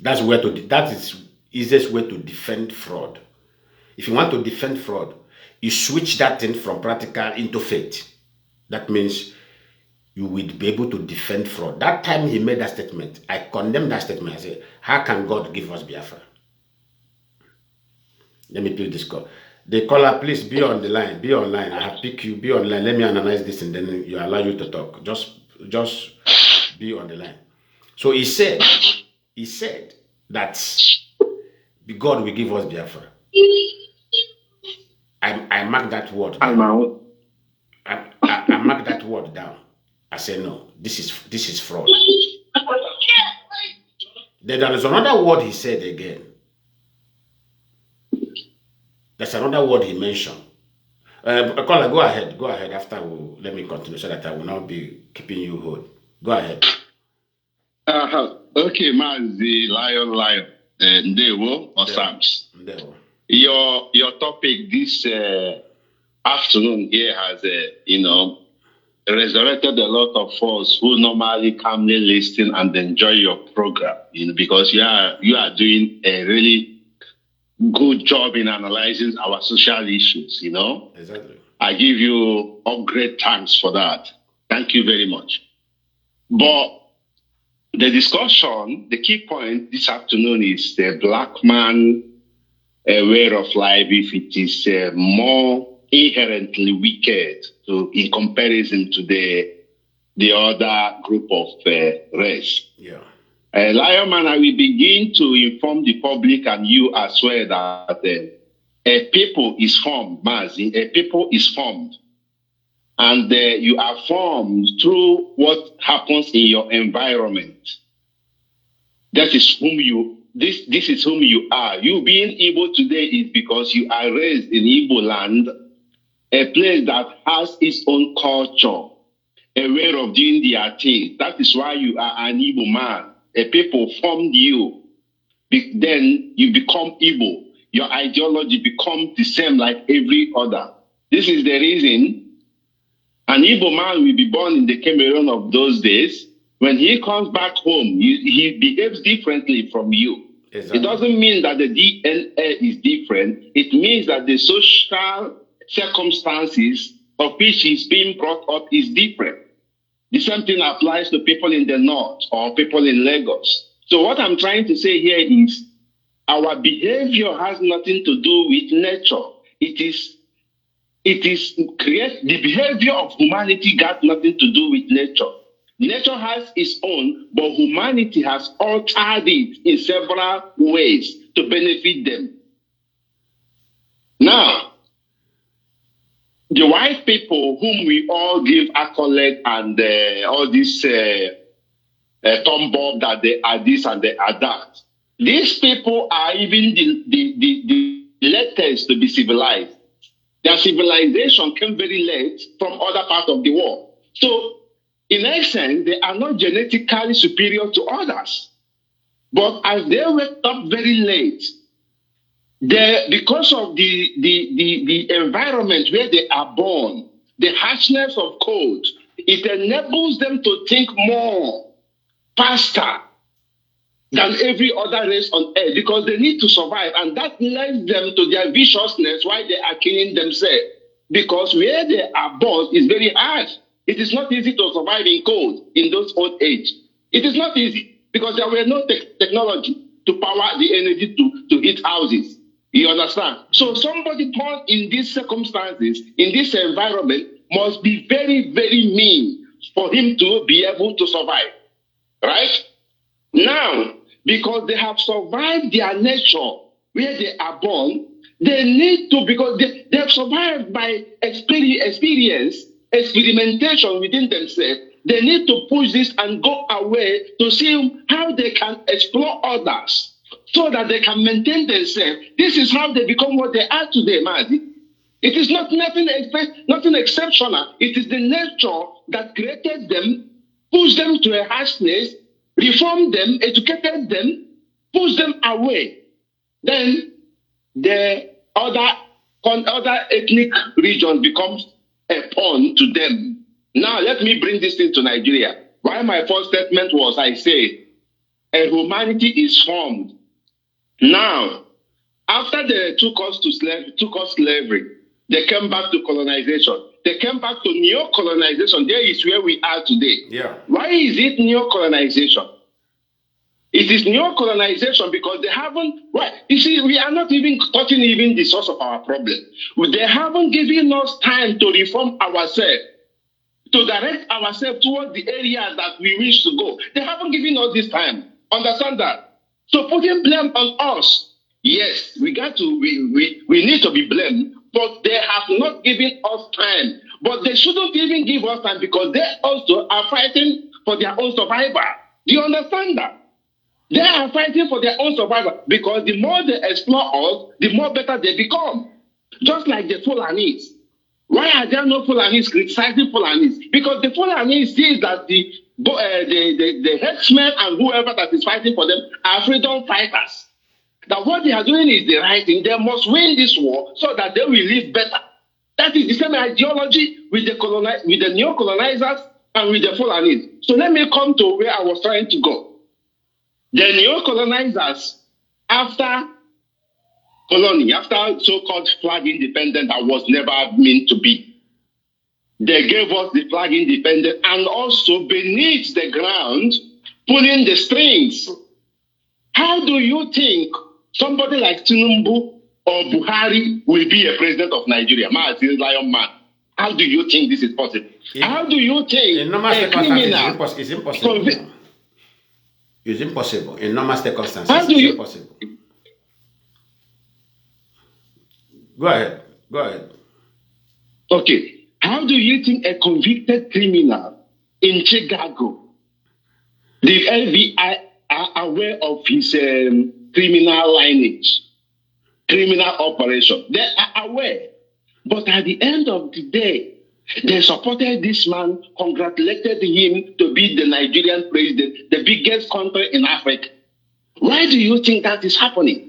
That is easiest way to defend fraud. If you want to defend fraud, you switch that thing from practical into faith. That means you will be able to defend fraud. That time he made that statement, I condemned that statement. I said, how can God give us Biafra? Let me pick this call. The caller, please be on the line. Be online. I have picked you. Be online. Let me analyze this and then you allow you to talk. Just be on the line. So he said that God will give us Biafra. I mark that word down. I mark that word down. I say no. This is fraud. Then there is another word he said again. There's another word he mentioned. Caller, go ahead. Go ahead. After let me continue so that I will not be keeping you hold. Go ahead. Okay, Mazi, Lion, Ndewo or Sams. Ndewo. Your topic this afternoon here has, resurrected a lot of us who normally calmly listen and enjoy your program, because you are doing a really good job in analyzing our social issues, Exactly. I give you upgrade thanks for that. Thank you very much. But the discussion, the key point this afternoon is the black man way of life, if it is more inherently wicked in comparison to the other group of race. Yeah. Lionman, I will begin to inform the public and you as well that a people is formed, Mazi. A people is formed. And you are formed through what happens in your environment. That is whom this is whom you are. You being Igbo today is because you are raised in Igbo land, a place that has its own culture, a way of doing their thing. That is why you are an Igbo man. A people formed you. Then you become Igbo. Your ideology becomes the same like every other. This is the reason an Igbo man will be born in the Cameroon of those days. When he comes back home, he behaves differently from you. Exactly. It doesn't mean that the DNA is different. It means that the social circumstances of which he's being brought up is different. The same thing applies to people in the north or people in Lagos. So what I'm trying to say here is our behavior has nothing to do with nature. The behavior of humanity got nothing to do with nature. Nature has its own, but humanity has altered it in several ways to benefit them. Now, the white people whom we all give accolade and all this tombob that they are this and they are that, these people are even the latest to be civilized. Their civilization came very late from other parts of the world. So, in essence, they are not genetically superior to others. But as they wake up very late, because of the environment where they are born, the harshness of cold, it enables them to think more faster than every other race on earth because they need to survive. And that leads them to their viciousness while they are killing themselves. Because where they are born is very harsh. It is not easy to survive in cold in those old age. It is not easy because there were no technology to power the energy to heat houses. You understand? So somebody born in these circumstances, in this environment, must be very, very mean for him to be able to survive. Right? Now, because they have survived their nature where they are born, they need to, because they have survived by experimentation within themselves, they need to push this and go away to see how they can explore others so that they can maintain themselves. This is how they become what they are today, Mazi. It is nothing exceptional. It is the nature that created them, pushed them to a harsh place, reformed them, educated them, pushed them away. Then the other ethnic region becomes a pawn to them. Now let me bring this into Nigeria. Why my first statement was, I say, a humanity is formed. Now, after they took us slavery, they came back to colonization. They came back to neo-colonization. There is where we are today. Yeah. Why is it neo-colonization? It is neo-colonization because they haven't, right? You see, we are not even touching even the source of our problem. They haven't given us time to reform ourselves, to direct ourselves towards the areas that we wish to go. They haven't given us this time. Understand that? So putting blame on us, yes, we need to be blamed, but they have not given us time. But they shouldn't even give us time because they also are fighting for their own survival. Do you understand that? They are fighting for their own survival because the more they explore us, the more better they become. Just like the Fulanis. Why are there no Fulanis criticizing Fulanis? Because the Fulanis see that the headsmen and whoever that is fighting for them are freedom fighters. That what they are doing is the right thing. They must win this war so that they will live better. That is the same ideology with the neo-colonizers and with the Fulanis. So let me come to where I was trying to go. The neo-colonizers, after colony, after so-called flag independence that was never meant to be, they gave us the flag independence and also beneath the ground, pulling the strings. How do you think somebody like Tinubu or Buhari will be a president of Nigeria? Mazi, Lionman. How do you think this is possible? How do you think in normal circumstances it's impossible? It's impossible. In normal circumstances, it's impossible. Go ahead. Okay. How do you think a convicted criminal in Chicago, the FBI are aware of his criminal lineage, criminal operation? They are aware. But at the end of the day, they supported this man, congratulated him to be the Nigerian president, the biggest country in Africa. Why do you think that is happening?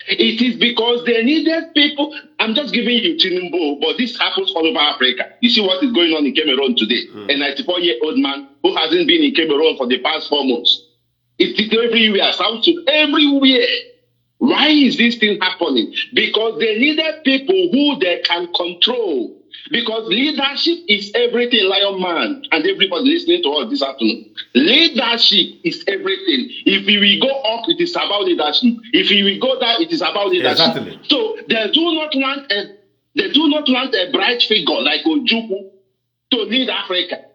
It is because they needed people. I'm just giving you Tinubu, but this happens all over Africa. You see what is going on in Cameroon today? A 94-year-old man who hasn't been in Cameroon for the past 4 months. It's everywhere, South Sudan, everywhere. Why is this thing happening? Because they needed people who they can control. Because leadership is everything, Lionman, and everybody listening to us this afternoon. Leadership is everything. If we will go up, it is about leadership. If we will go down, it is about leadership. Exactly. So they do not want a bright figure like Ojukwu to lead Africa.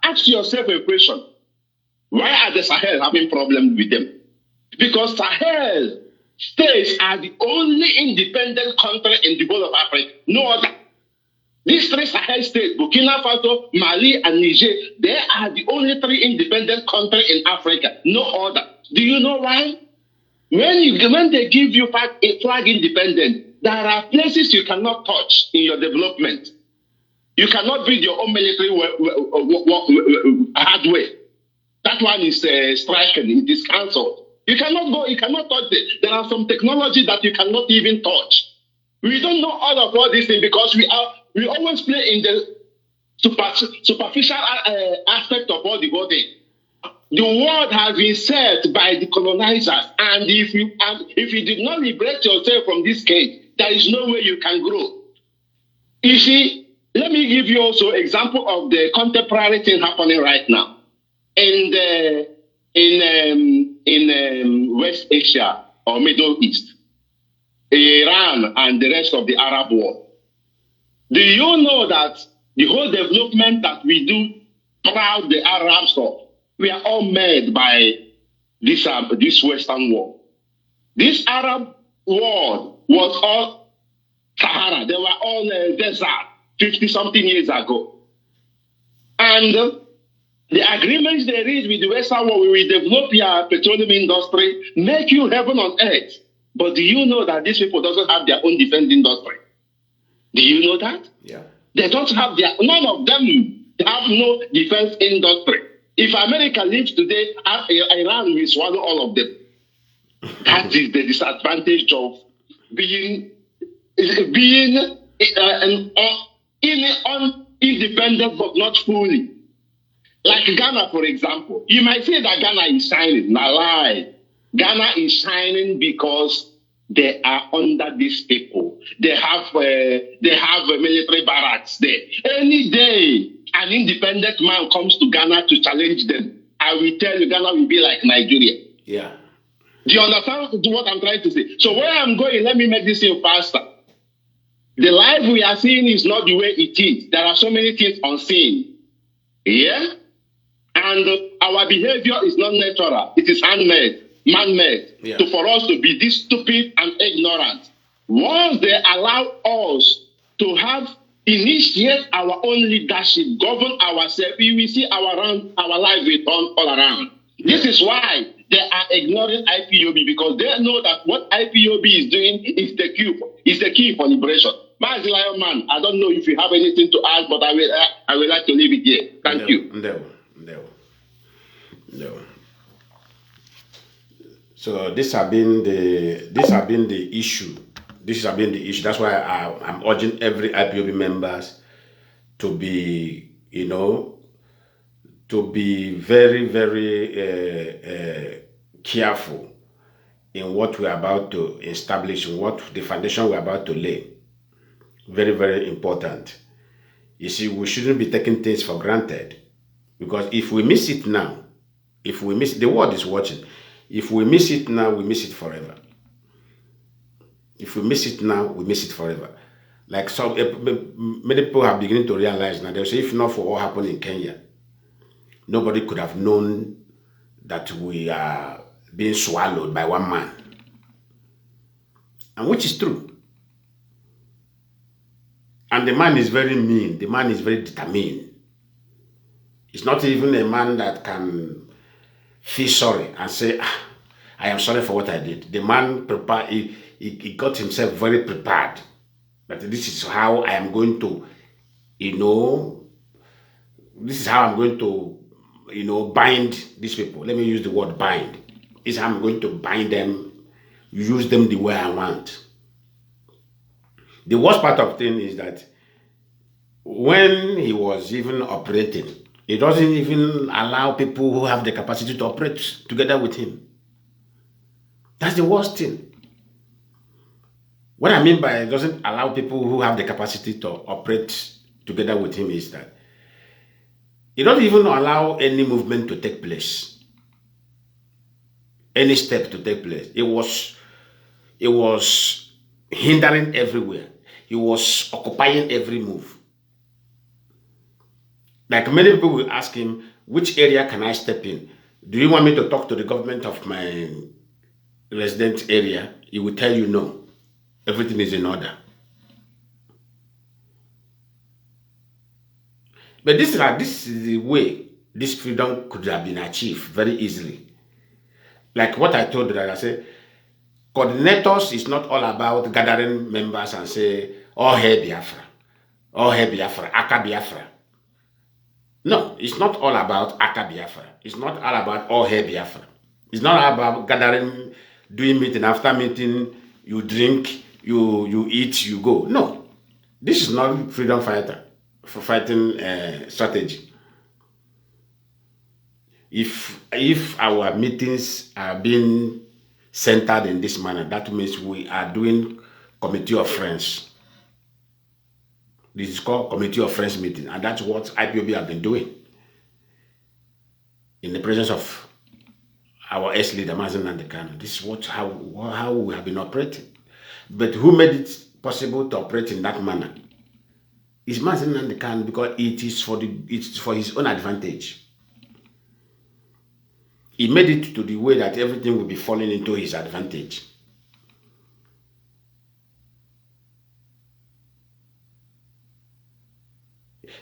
Ask yourself a question. Why are the Sahel having problems with them? Because Sahel states are the only independent country in the whole of Africa. No other. These 3 Sahel states, Burkina Faso, Mali, and Niger, they are the only 3 independent countries in Africa. No other. Do you know why? When they give you a flag independence, there are places you cannot touch in your development. You cannot build your own military hardware. That one is stricken, it is cancelled. You cannot go, you cannot touch it. There are some technology that you cannot even touch. We don't know all these things because we always play in the superficial aspect of all the whole thing. The world has been set by the colonizers, and if you did not liberate yourself from this cage, there is no way you can grow. You see, let me give you also example of the contemporary thing happening right now in West Asia or Middle East, Iran and the rest of the Arab world. Do you know that the whole development that we do throughout the Arab stuff, we are all made by this Western world? This Arab world was all Sahara. They were all desert 50-something years ago. And the agreements they reached with the Western world, we will develop your petroleum industry, make you heaven on earth. But do you know that these people doesn't have their own defense industry? Do you know that? Yeah. They don't have none of them have no defense industry. If America leaves today, Iran will swallow all of them. That is the disadvantage of being independent, but not fully. Like Ghana, for example. You might say that Ghana is shining. Nah, lie. Ghana is shining because they are under these people. They have military barracks there. Any day an independent man comes to Ghana to challenge them, I will tell you Ghana will be like Nigeria. Yeah. Do you understand what I'm trying to say? So where I'm going, let me make this thing faster. The life we are seeing is not the way it is. There are so many things unseen. Yeah? And our behavior is not natural. It is handmade, man-made. Yeah. So for us to be this stupid and ignorant. Once they allow us to initiate our own leadership, govern ourselves, we will see our life will turn all around. Yeah. This is why they are ignoring IPOB, because they know that what IPOB is doing is the key for liberation. Mazi Lionman, I don't know if you have anything to add, but I will like to leave it here. Thank you. No. So this have been the issue. That's why I'm urging every IPOB members to be, to be very, very careful in what we're about to establish, in what the foundation we're about to lay. Very, very important. You see, we shouldn't be taking things for granted, because if we miss it now, the world is watching. If we miss it now, we miss it forever. If we miss it now, we miss it forever. Like many people are beginning to realize now, they say, if not for what happened in Kenya, nobody could have known that we are being swallowed by one man. And which is true. And the man is very mean. The man is very determined. It's not even a man that can feel sorry and say, I am sorry for what I did. The man prepared, he got himself very prepared. But this is how I am going to, this is how I'm going to, bind these people. Let me use the word bind. This is how I'm going to bind them, use them the way I want. The worst part of thing is that when he was even operating, he doesn't even allow people who have the capacity to operate together with him. That's the worst thing. What I mean by it doesn't allow people who have the capacity to operate together with him is that he doesn't even allow any movement to take place, any step to take place. It was hindering everywhere. He was occupying every move. Like many people will ask him, which area can I step in? Do you want me to talk to the government of my resident area? He will tell you no. Everything is in order. But this is the way this freedom could have been achieved very easily. Like what I told you, I said, coordinators is not all about gathering members and say, oh, hey Biafra, Aka Biafra. No, it's not all about Aka Biafra. It's not all about oh, hey Biafra. It's not all about gathering, doing meeting, after meeting, you drink, you eat, you go. No, this is not freedom fighting strategy. If our meetings are being centered in this manner, that means we are doing committee of friends. This is called committee of friends meeting, and that's what IPOB have been doing in the presence of our ex-leader Mazi Nandekano. This is how we have been operating. But who made it possible to operate in that manner? It's Mazi Nandekano, because it's for his own advantage. He made it to the way that everything will be falling into his advantage.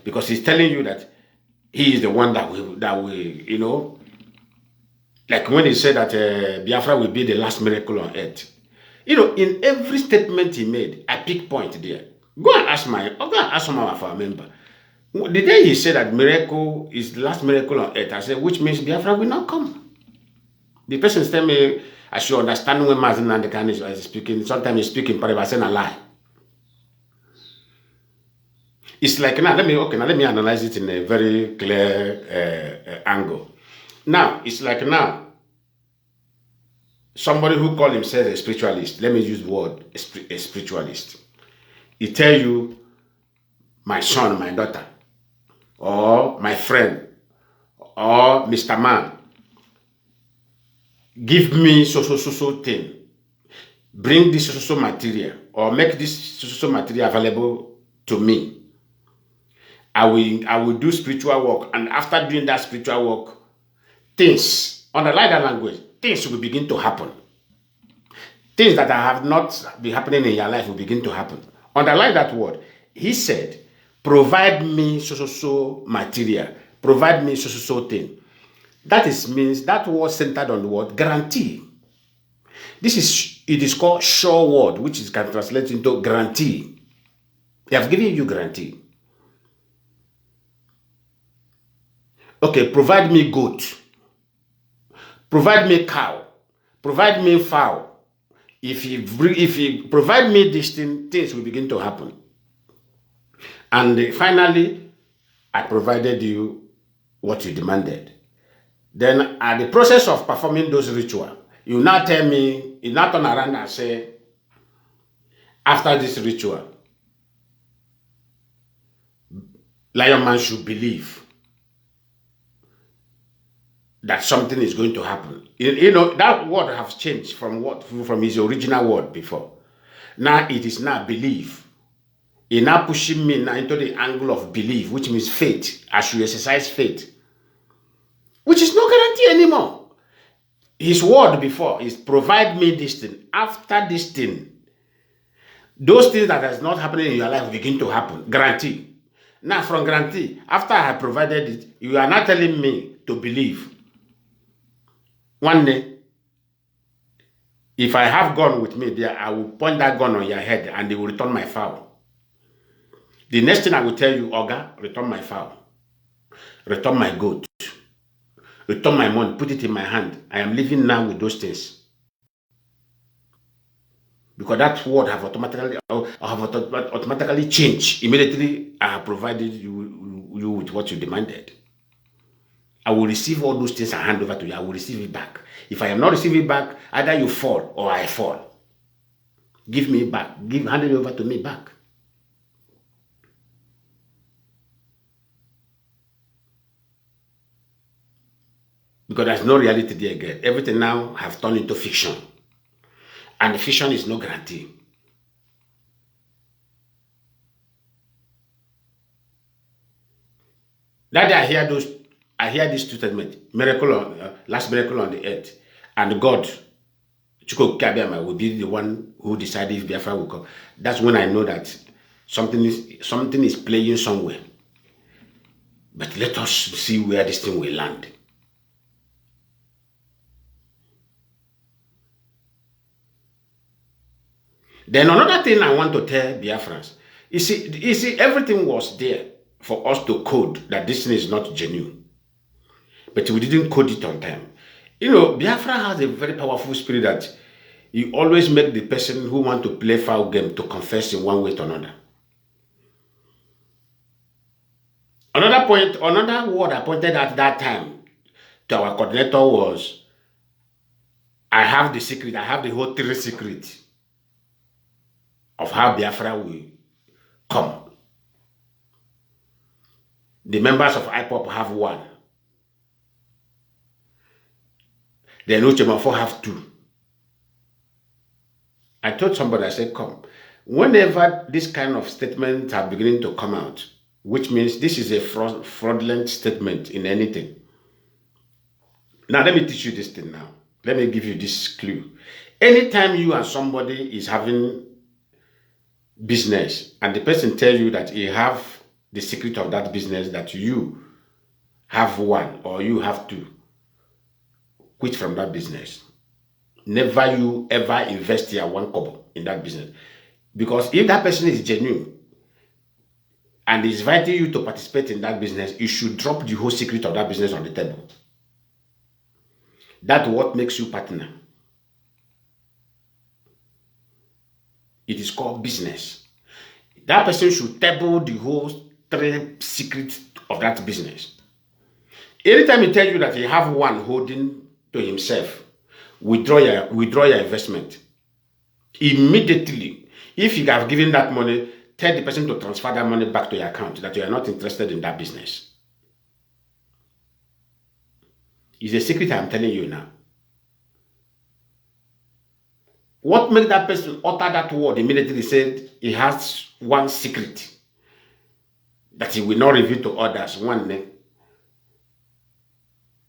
Because he's telling you that he is the one that will, like when he said that Biafra will be the last miracle on earth. In every statement he made, I pick point there. Go and ask some of our member. The day he said that miracle is the last miracle on earth, I said, which means Biafra will not come. The person tell me I should understand when Mazi and the kind is speaking. Sometimes he's speaking, but I say a lie. It's like now. Let me analyze it in a very clear angle. Now it's like now. Somebody who call himself a spiritualist. Let me use the word a spiritualist. He tell you, my son, my daughter, or my friend, or Mr. Man, give me so thing. Bring this so material, or make this so material available to me. I will do spiritual work, and after doing that spiritual work, things, underline that language, things will begin to happen. Things that have not been happening in your life will begin to happen. Underline that word. He said, provide me so material, provide me so thing. That means that word centered on the word guarantee. It is called sure word, which is can translate into guarantee. They have given you guarantee. Okay, provide me goat, provide me cow, provide me fowl. If you provide me these things will begin to happen. And finally, I provided you what you demanded. Then at the process of performing those rituals, you now tell me, you now turn around and say, after this ritual, Lionman should believe that something is going to happen. You know, that word has changed from his original word before. Now it is now believe. He now pushing me now into the angle of belief, which means faith. I should exercise faith, which is no guarantee anymore. His word before is provide me this thing. After this thing, those things that is not happening in your life begin to happen. Guarantee. Now from guarantee, after I have provided it, you are not telling me to believe. One day, if I have gun with me there, I will point that gun on your head and they will return my fowl. The next thing I will tell you, Oga, return my fowl. Return my goat. Return my money, put it in my hand. I am living now with those things. Because that word have automatically changed. Immediately, I have provided you with what you demanded. I will receive all those things and hand over to you. I will receive it back. If I am not receiving it back, either you fall or I fall. Give me back. Hand it over to me back. Because there's no reality there again. Everything now have turned into fiction. And fiction is no guarantee. That day I hear this two statements, last miracle on the earth, and God, Chuko Kabiama, will be the one who decided if Biafra will come. That's when I know that something is playing somewhere. But let us see where this thing will land. Then another thing I want to tell Biafrans, you see, everything was there for us to code that this thing is not genuine. But we didn't code it on time. You know, Biafra has a very powerful spirit that you always make the person who want to play foul game to confess in one way or another. Another word I pointed at that time to our coordinator was, I have the secret, I have the whole three secrets of how Biafra will come. The members of Ipob have one. The Nuchemafo have two. I told somebody, I said, come. Whenever this kind of statements are beginning to come out, which means this is a fraudulent statement in anything. Now, let me teach you this thing now. Let me give you this clue. Anytime you and somebody is having business and the person tells you that he have the secret of that business, that you have one or you have two, quit from that business. Never you ever invest your one kobo in that business. Because if that person is genuine, and is inviting you to participate in that business, you should drop the whole secret of that business on the table. That's what makes you partner. It is called business. That person should table the whole three secrets of that business. Anytime he tells you that you have one holding to himself, withdraw your investment. Immediately, if you have given that money, tell the person to transfer that money back to your account, that you are not interested in that business. It's a secret I'm telling you now. What made that person utter that word immediately? Said he has one secret that he will not reveal to others. One day,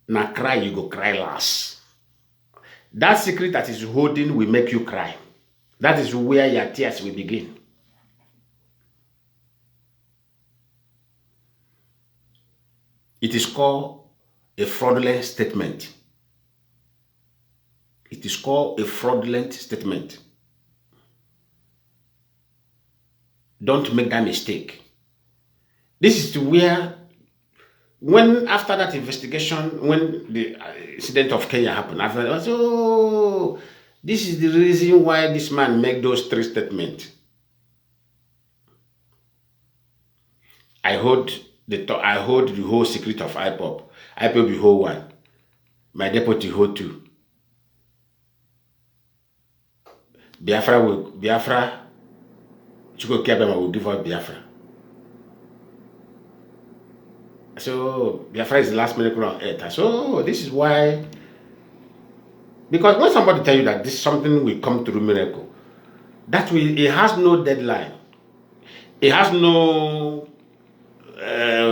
now cry, you go cry last. That secret that is holding will make you cry. That is where your tears will begin. It is called a fraudulent statement. It is called a fraudulent statement. Don't make that mistake. This is where, when after that investigation, when the incident of Kenya happened, I thought, oh, this is the reason why this man made those three statements. I hold the whole secret of Ipob. Ipob the whole one. My deputy hold two. Biafra, Chuko Kiabema will give up Biafra. So Biafra is the last miracle on earth. So this is why, because when somebody tell you that this something will come through miracle, that will, it has no deadline. It has no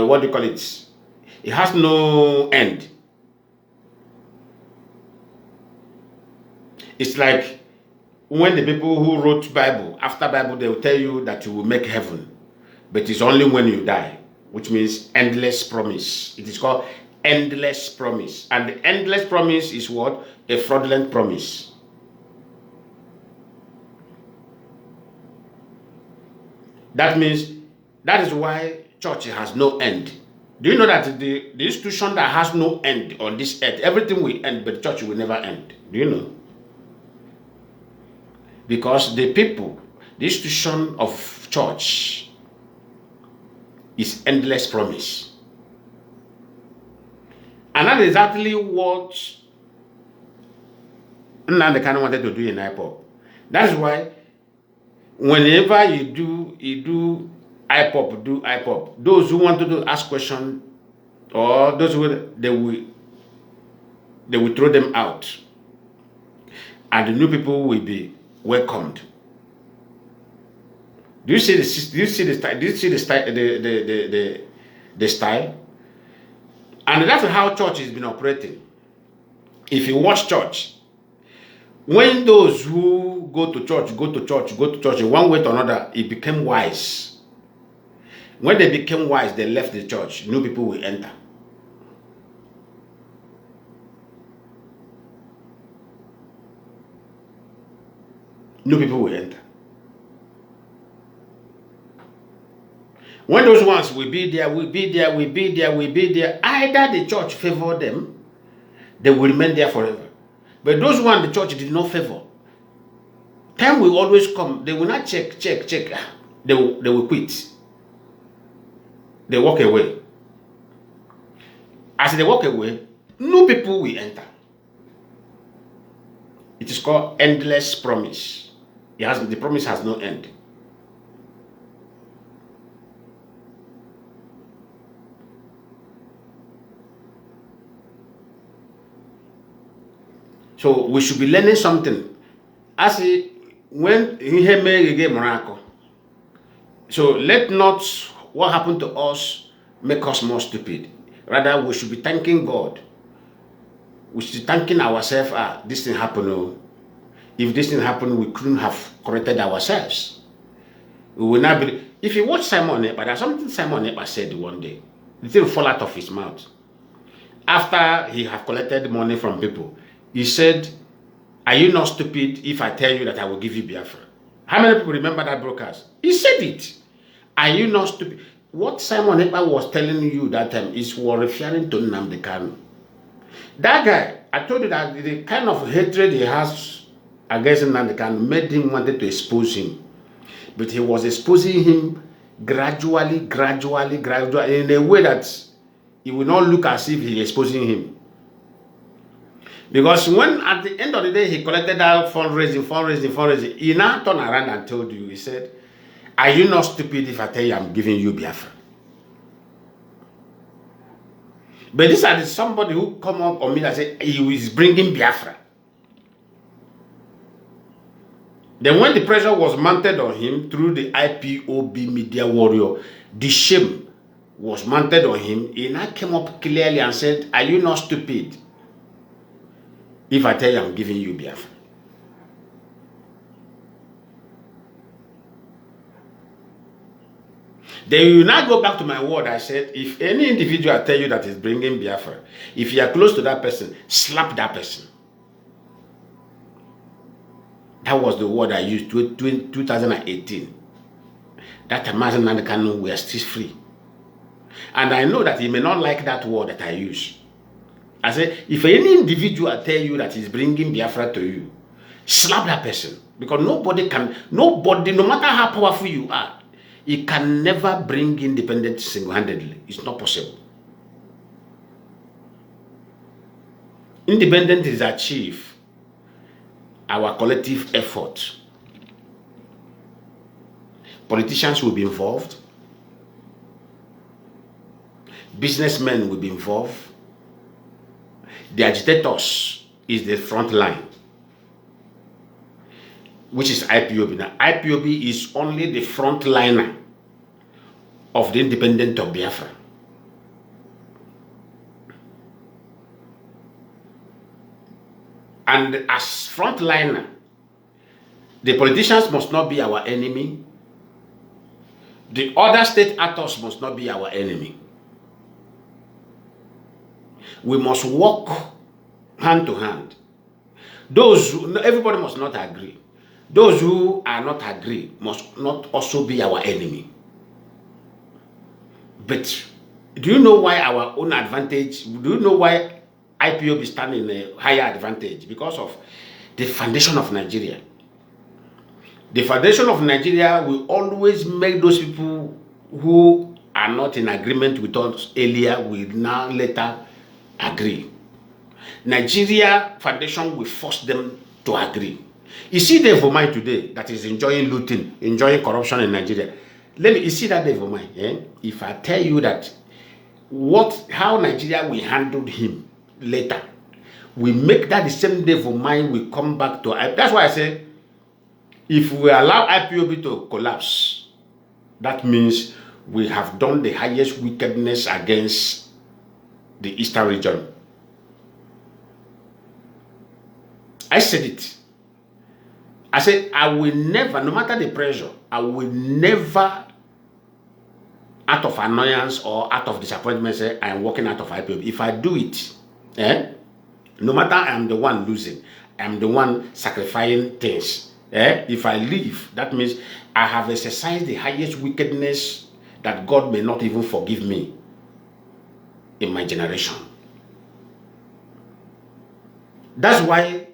what do you call it? It has no end. It's like when the people who wrote Bible, after Bible, they will tell you that you will make heaven, but it's only when you die, which means endless promise. It is called endless promise. And the endless promise is what? A fraudulent promise. That means, that is why church has no end. Do you know that the institution that has no end on this earth, everything will end, but the church will never end? Do you know? Because the people, the institution of church is endless promise. And that's exactly what Nnamdi Kanu wanted to do in Ipob. That is why whenever you do Ipob, those who want to ask questions, or those who they will throw them out, and the new people will be welcomed. Do you see the style? Do you see the style? The style? And that's how church has been operating. If you watch church, when those who go to church in one way or another, it became wise. When they became wise, they left the church. New people will enter. New people will enter. When those ones will be there, either the church favor them, they will remain there forever. But those ones the church did not favor, time will always come. They will not check. They will quit. They walk away. As they walk away, new people will enter. It is called endless promise. The promise has no end. So we should be learning something. As when he made a miracle. So let not what happened to us make us more stupid. Rather, we should be thanking God. We should be thanking ourselves. This thing happened. Oh. If this thing happened, we couldn't have corrected ourselves. We will not be. If you watch Simon Ekpa, there's something Simon Ekpa said one day. The thing fall out of his mouth. After he have collected money from people, he said, "Are you not stupid if I tell you that I will give you Biafra?" How many people remember that broadcast? He said it. Are you not stupid? what Simon Ekpa was telling you that time is was referring to Nnamdi Kanu. That guy, I told you that the kind of hatred he has against Nnamdi Kanu made him wanted to expose him. But he was exposing him gradually, in a way that he will not look as if he's exposing him. Because when at the end of the day he collected that fundraising, he now turned around and told you, he said, are you not stupid if I tell you I'm giving you Biafra? But this is somebody who come up on me and say he is bringing Biafra. Then when the pressure was mounted on him through the IPOB media warrior, the shame was mounted on him. He now came up clearly and said, are you not stupid if I tell you I'm giving you Biafra? Then you now go back to my word. I said, if any individual tell you that is bringing Biafra, if you are close to that person, slap that person. That was the word I used 2018. That Mazi and Kanu were still free. And I know that he may not like that word that I use. I said, if any individual tell you that he's bringing Biafra to you, slap that person. Because nobody, no matter how powerful you are, he can never bring independence single-handedly. It's not possible. Independence is achieved our collective effort. Politicians will be involved. Businessmen will be involved. The agitators is the front line, which is IPOB. Now, IPOB is only the front liner of the independent of Biafra. And as front liner, the politicians must not be our enemy. The other state actors must not be our enemy. We must work hand to hand. Everybody must not agree. Those who are not agree must not also be our enemy. But do you know why our own advantage? Do you know why IPOB is standing in a higher advantage? Because of the foundation of Nigeria. The foundation of Nigeria will always make those people who are not in agreement with us earlier will now later agree. Nigeria foundation will force them to agree. You see the devil mind today that is enjoying looting, enjoying corruption in Nigeria. You see that devil mind. If I tell you that how Nigeria will handle him later, we make that the same devil mind will come back to. That's why I say, if we allow IPOB to collapse, that means we have done the highest wickedness against the Eastern region. I said it. I said, I will never, no matter the pressure, I will never, out of annoyance or out of disappointment, say I am walking out of IPOB. If I do it, no matter I am the one losing, I am the one sacrificing things. If I leave, that means I have exercised the highest wickedness that God may not even forgive me in my generation. That's why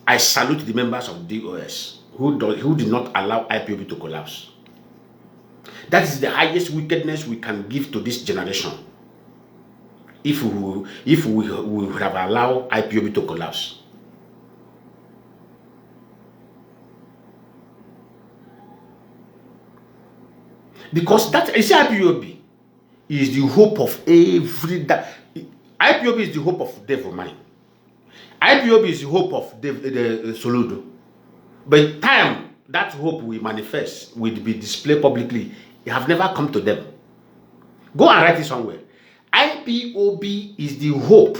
I salute the members of DOS who did not allow IPOB to collapse. That is the highest wickedness we can give to this generation. If we would have allowed IPOB to collapse. Because that is IPOB is the hope of every. IPOB is the hope of devil mind. IPOB is the hope of the Soludo. But time that hope will manifest, will be displayed publicly, it have never come to them. Go and write it somewhere. IPOB is the hope.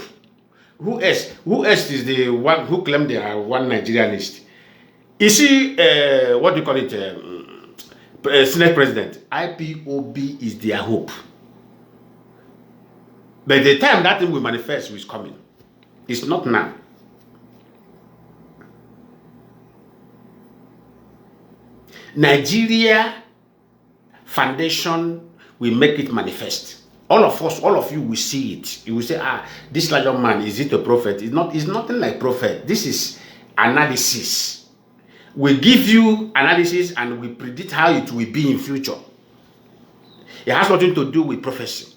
Who else? Who else is the one who claimed they are one Nigerianist? Is he what do you call it? Senate president. IPOB is their hope. But the time that thing will manifest is coming. It's not now. Nigeria foundation will make it manifest. All of us, all of you will see it. You will say, this Lion Man, is it a prophet? It's nothing like prophet. This is analysis. We give you analysis and we predict how it will be in future. It has nothing to do with prophecy.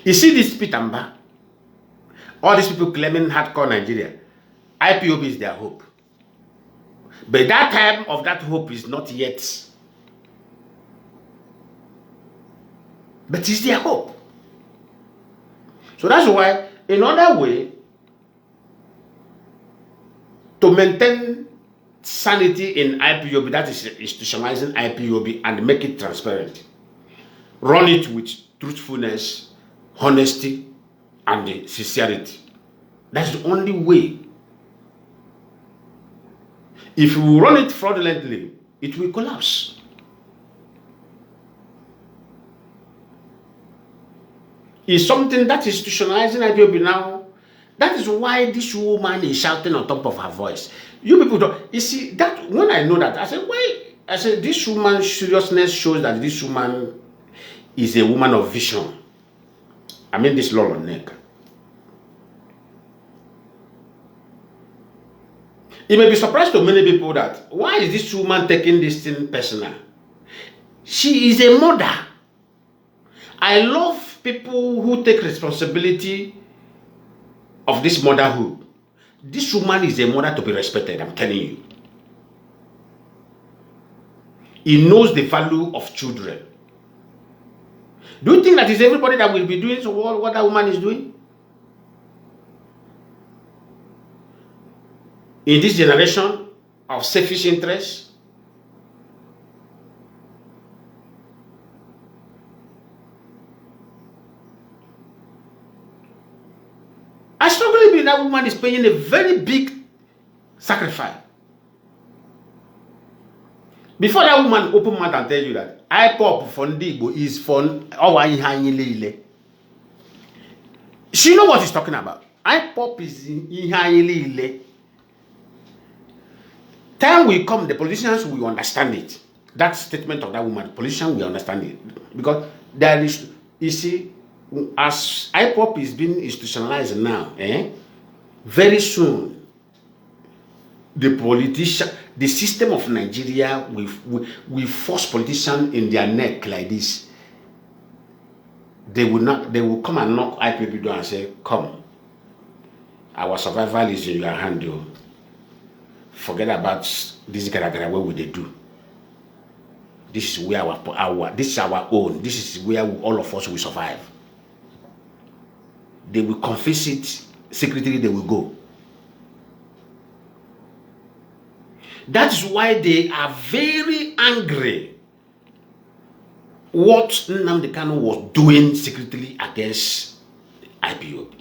You see this Pitamba, all these people claiming hardcore Nigeria, IPOB is their hope. But that time of that hope is not yet. But it's their hope. So that's why, another way to maintain sanity in IPOB, that is institutionalizing IPOB and make it transparent. Run it with truthfulness, honesty, and sincerity. That's the only way. If we run it fraudulently, it will collapse. It's something that is institutionalizing IPOB now. That is why this woman is shouting on top of her voice. You people don't, you see, that when I know that, I said, why? I said, this woman's seriousness shows that this woman is a woman of vision. I mean, this law on neck. It may be surprised to many people that, why is this woman taking this thing personal? She is a mother. I love people who take responsibility of this motherhood. This woman is a mother to be respected, I'm telling you. He knows the value of children. Do you think that is everybody that will be doing what that woman is doing? In this generation of selfish interests, I strongly believe that woman is paying a very big sacrifice. Before that woman open mouth and tell you that Ipob Fondigo is for our Ihanyile. She know what he's talking about. Ipob is Ihanyile. Time will come, the politicians will understand it. That statement of that woman, the politicians will understand it. Because there is, you see, as Ipob is being institutionalized now, very soon, the system of Nigeria will force politicians in their neck like this. They will come and knock IPOB door and say, come, our survival is in your hand, though. Forget about this gara-gara, what will they do? This is where this is our own. This is where all of us will survive. They will confess it secretly, they will go. That's why they are very angry what Nnamdi Kanu was doing secretly against IPOB.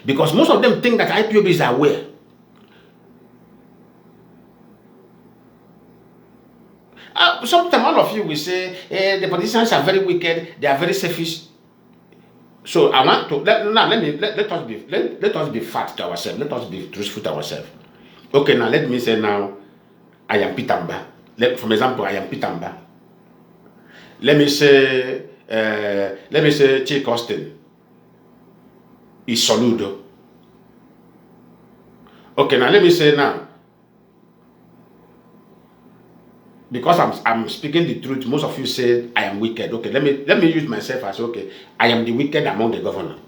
Because most of them think that IPOB is aware. Sometimes all of you will say, the politicians are very wicked, they are very selfish. So I want to let us be fact to ourselves. Let us be truthful to ourselves. Okay, now let me say now, I am Pitamba. For example, I am Pitamba. Let me say Chick Austin is Soludo. Okay, now let me say now, because I'm speaking the truth, most of you say I am wicked. Okay, let me use myself as, okay, I am the wicked among the governor.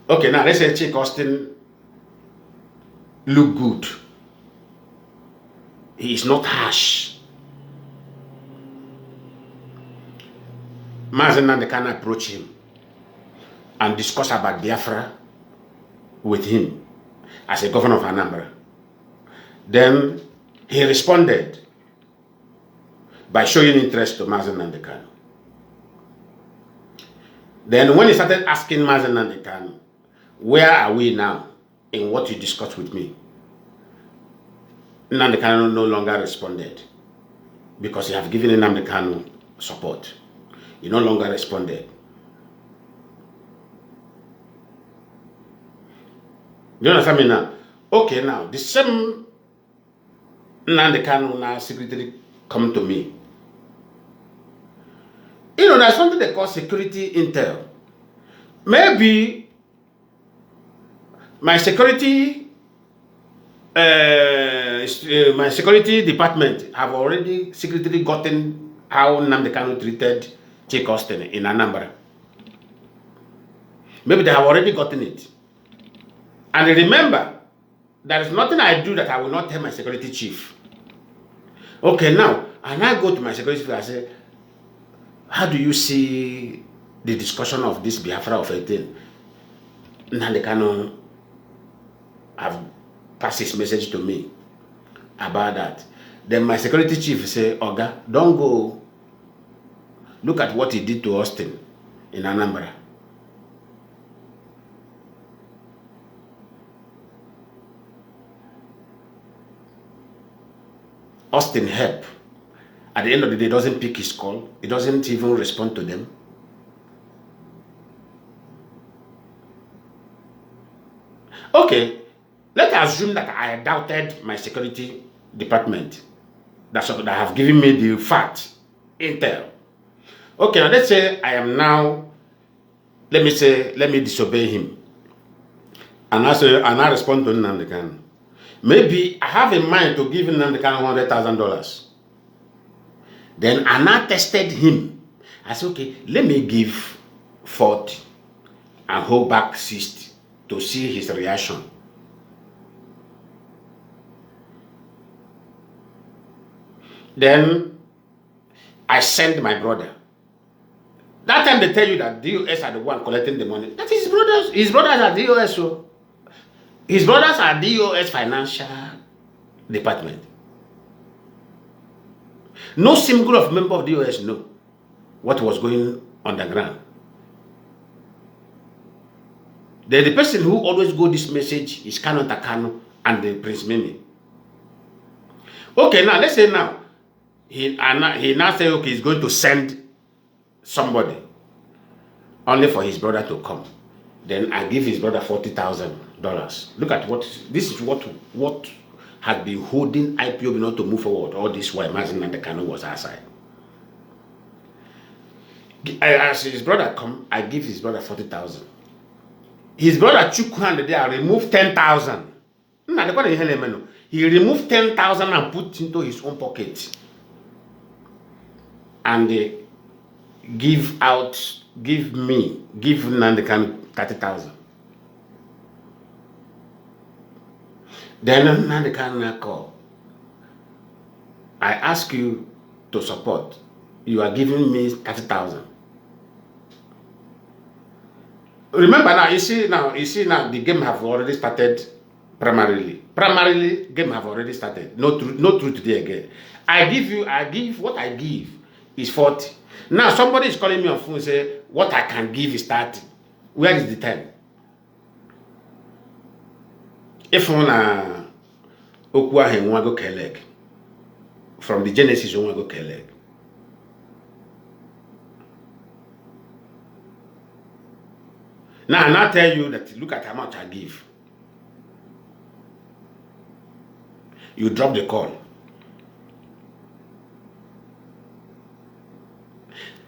Okay, now let's say Chick Austin look good. He is not harsh. Mazi can approach him and discuss about Biafra with him as a governor of Anambra. Then he responded by showing interest to Mazi Kanu. Then when he started asking Mazi Kanu, where are we now in what you discussed with me? Nnamdi Kanu no longer responded because he have given Nnamdi Kanu support. He no longer responded. You understand me now? Okay, now the same Nnamdi Kanu now secretly come to me. You know, there's something they call security intel. Maybe my security department have already secretly gotten how Nnamdi Kanu treated Chief Austin in Anambra. Maybe they have already gotten it. And remember, there is nothing I do that I will not tell my security chief. Okay, now, and I go to my security chief and say, how do you see the discussion of this Biafra of 18? Nnamdi Kanu have passed his message to me about that. Then my security chief say, Oga, don't go. Look at what he did to Austin in Anambra. Austin help. At the end of the day, doesn't pick his call. He doesn't even respond to them. Okay, let's assume that I doubted my security department that have given me the fact, intel. Okay, now let's say I am now, let me disobey him. And I respond to Nnamdi Kanu. Maybe I have in mind to give Nnamdi Kanu $100,000. Then I now tested him. I said, okay, let me give 40 and hold back 60 to see his reaction. Then I sent my brother. That time they tell you that DOS are the one collecting the money. That is his brothers. His brothers are DOS. So his brothers are DOS financial department. No single of member of DOS know what was going on the ground. The person who always go this message is Kanu Takano and the Prince Mimi. Okay, now let's say now he now say okay, he's going to send somebody only for his brother to come. Then I give his brother $40,000. Look at this is what had been holding Ipob not to move forward. All this while Mazi and the Kanu was outside. As his brother come, I give his brother 40,000. His brother took hand there and removed 10,000. He removed 10,000 and put into his own pocket. And give Nnamdi Kanu 30,000. Then Nnamdi Kanu call. I ask you to support. You are giving me 30,000. Remember now, you see now, the game have already started primarily. Primarily, game have already started. No truth there again. What I give is 40. Now somebody is calling me on phone and say, what I can give is 30. Where is the 10? If one okwa he want go kelek. From the Genesis, you want to go kelek. Now I tell you that look at how much I give. You drop the call.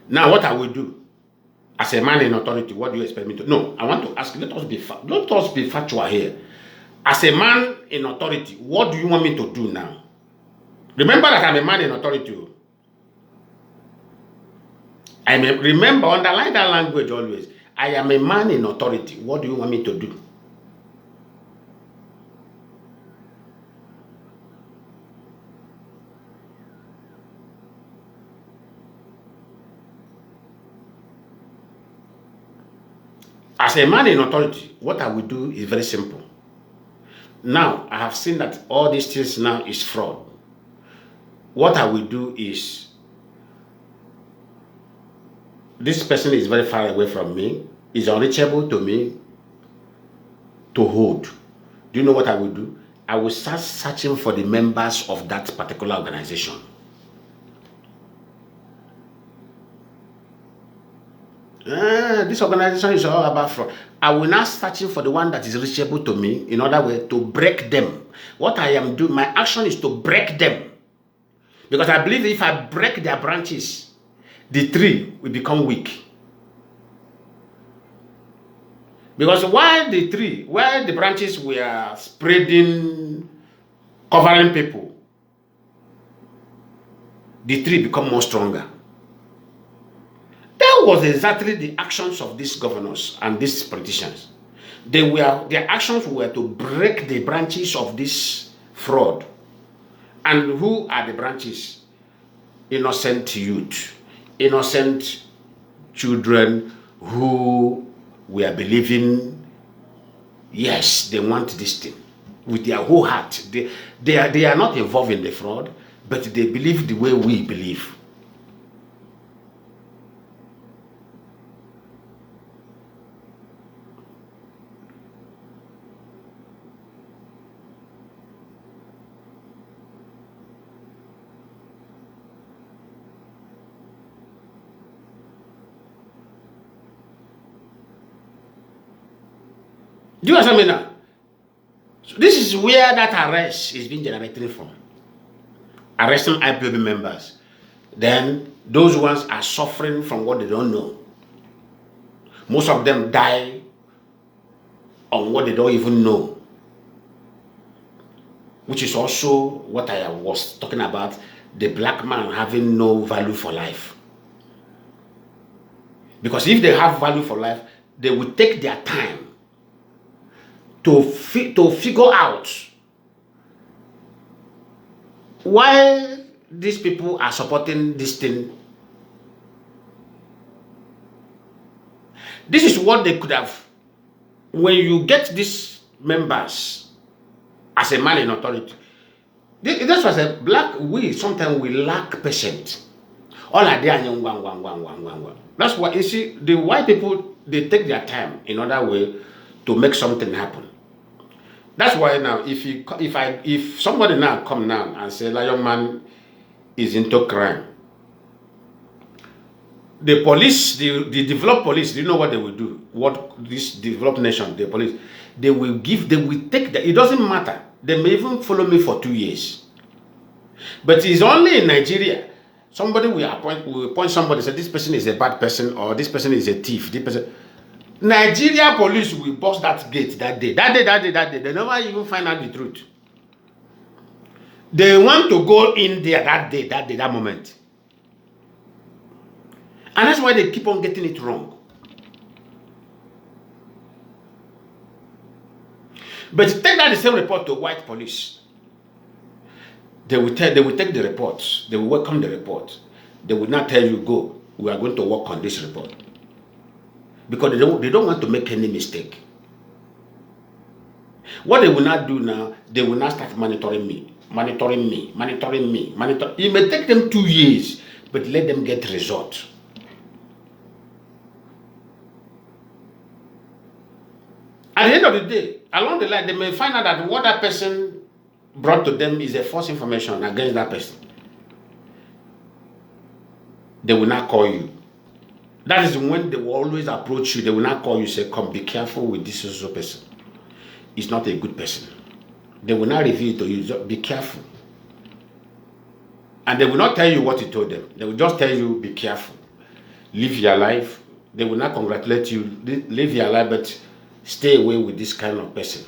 Now what I will do as a man in authority, what do you expect me to? No, I want to ask. Let us be factual here. As a man in authority, what do you want me to do now? Remember that I'm a man in authority. Remember, underline that language always. I am a man in authority. What do you want me to do? As a man in authority, what I will do is very simple. Now, I have seen that all these things now is fraud. What I will do is, this person is very far away from me, is unreachable to me to hold. Do you know what I will do? I will start searching for the members of that particular organization. This organization is all about fraud. I will now searching for the one that is reachable to me in order way to break them. What I am doing, my action is to break them. Because I believe if I break their branches, the tree will become weak. Because while the branches were spreading, covering people, the tree become more stronger. That was exactly the actions of these governors and these politicians. Their actions were to break the branches of this fraud. And who are the branches? Innocent youth, innocent children who were believing, yes, they want this thing with their whole heart. They are not involved in the fraud, but they believe the way we believe. Do you understand me now? So this is where that arrest is being generated from. Arresting Ipob members. Then those ones are suffering from what they don't know. Most of them die on what they don't even know. Which is also what I was talking about, the black man having no value for life. Because if they have value for life, they will take their time to figure out why these people are supporting this thing. This is what they could have. When you get these members as a man in authority, that's why I black, sometimes we lack patience. All are there. That's why you see the white people, they take their time in order way to make something happen. That's why now, if somebody now come now and say Lionman is into crime, the police, the developed police, do you know what they will do? What this developed nation, the police, they will take that. It doesn't matter. They may even follow me for 2 years. But it's only in Nigeria. Somebody will appoint somebody, say this person is a bad person or this person is a thief. This person. Nigeria police will bust that gate that day. They never even find out the truth. They want to go in there that moment. And that's why they keep on getting it wrong. But take that the same report to white police. They will take the reports. They will welcome the report. They will not tell you, go, we are going to work on this report. Because they don't want to make any mistake. What they will not do now, they will not start monitoring me. It may take them 2 years, but let them get results. At the end of the day, along the line, they may find out that what that person brought to them is a false information against that person. They will not call you. That is when they will always approach you. They will not call you, say, come, be careful with this social person. It's not a good person. They will not reveal to you, just be careful. And they will not tell you what you told them. They will just tell you, be careful. Live your life. They will not congratulate you. Live your life, but stay away with this kind of person.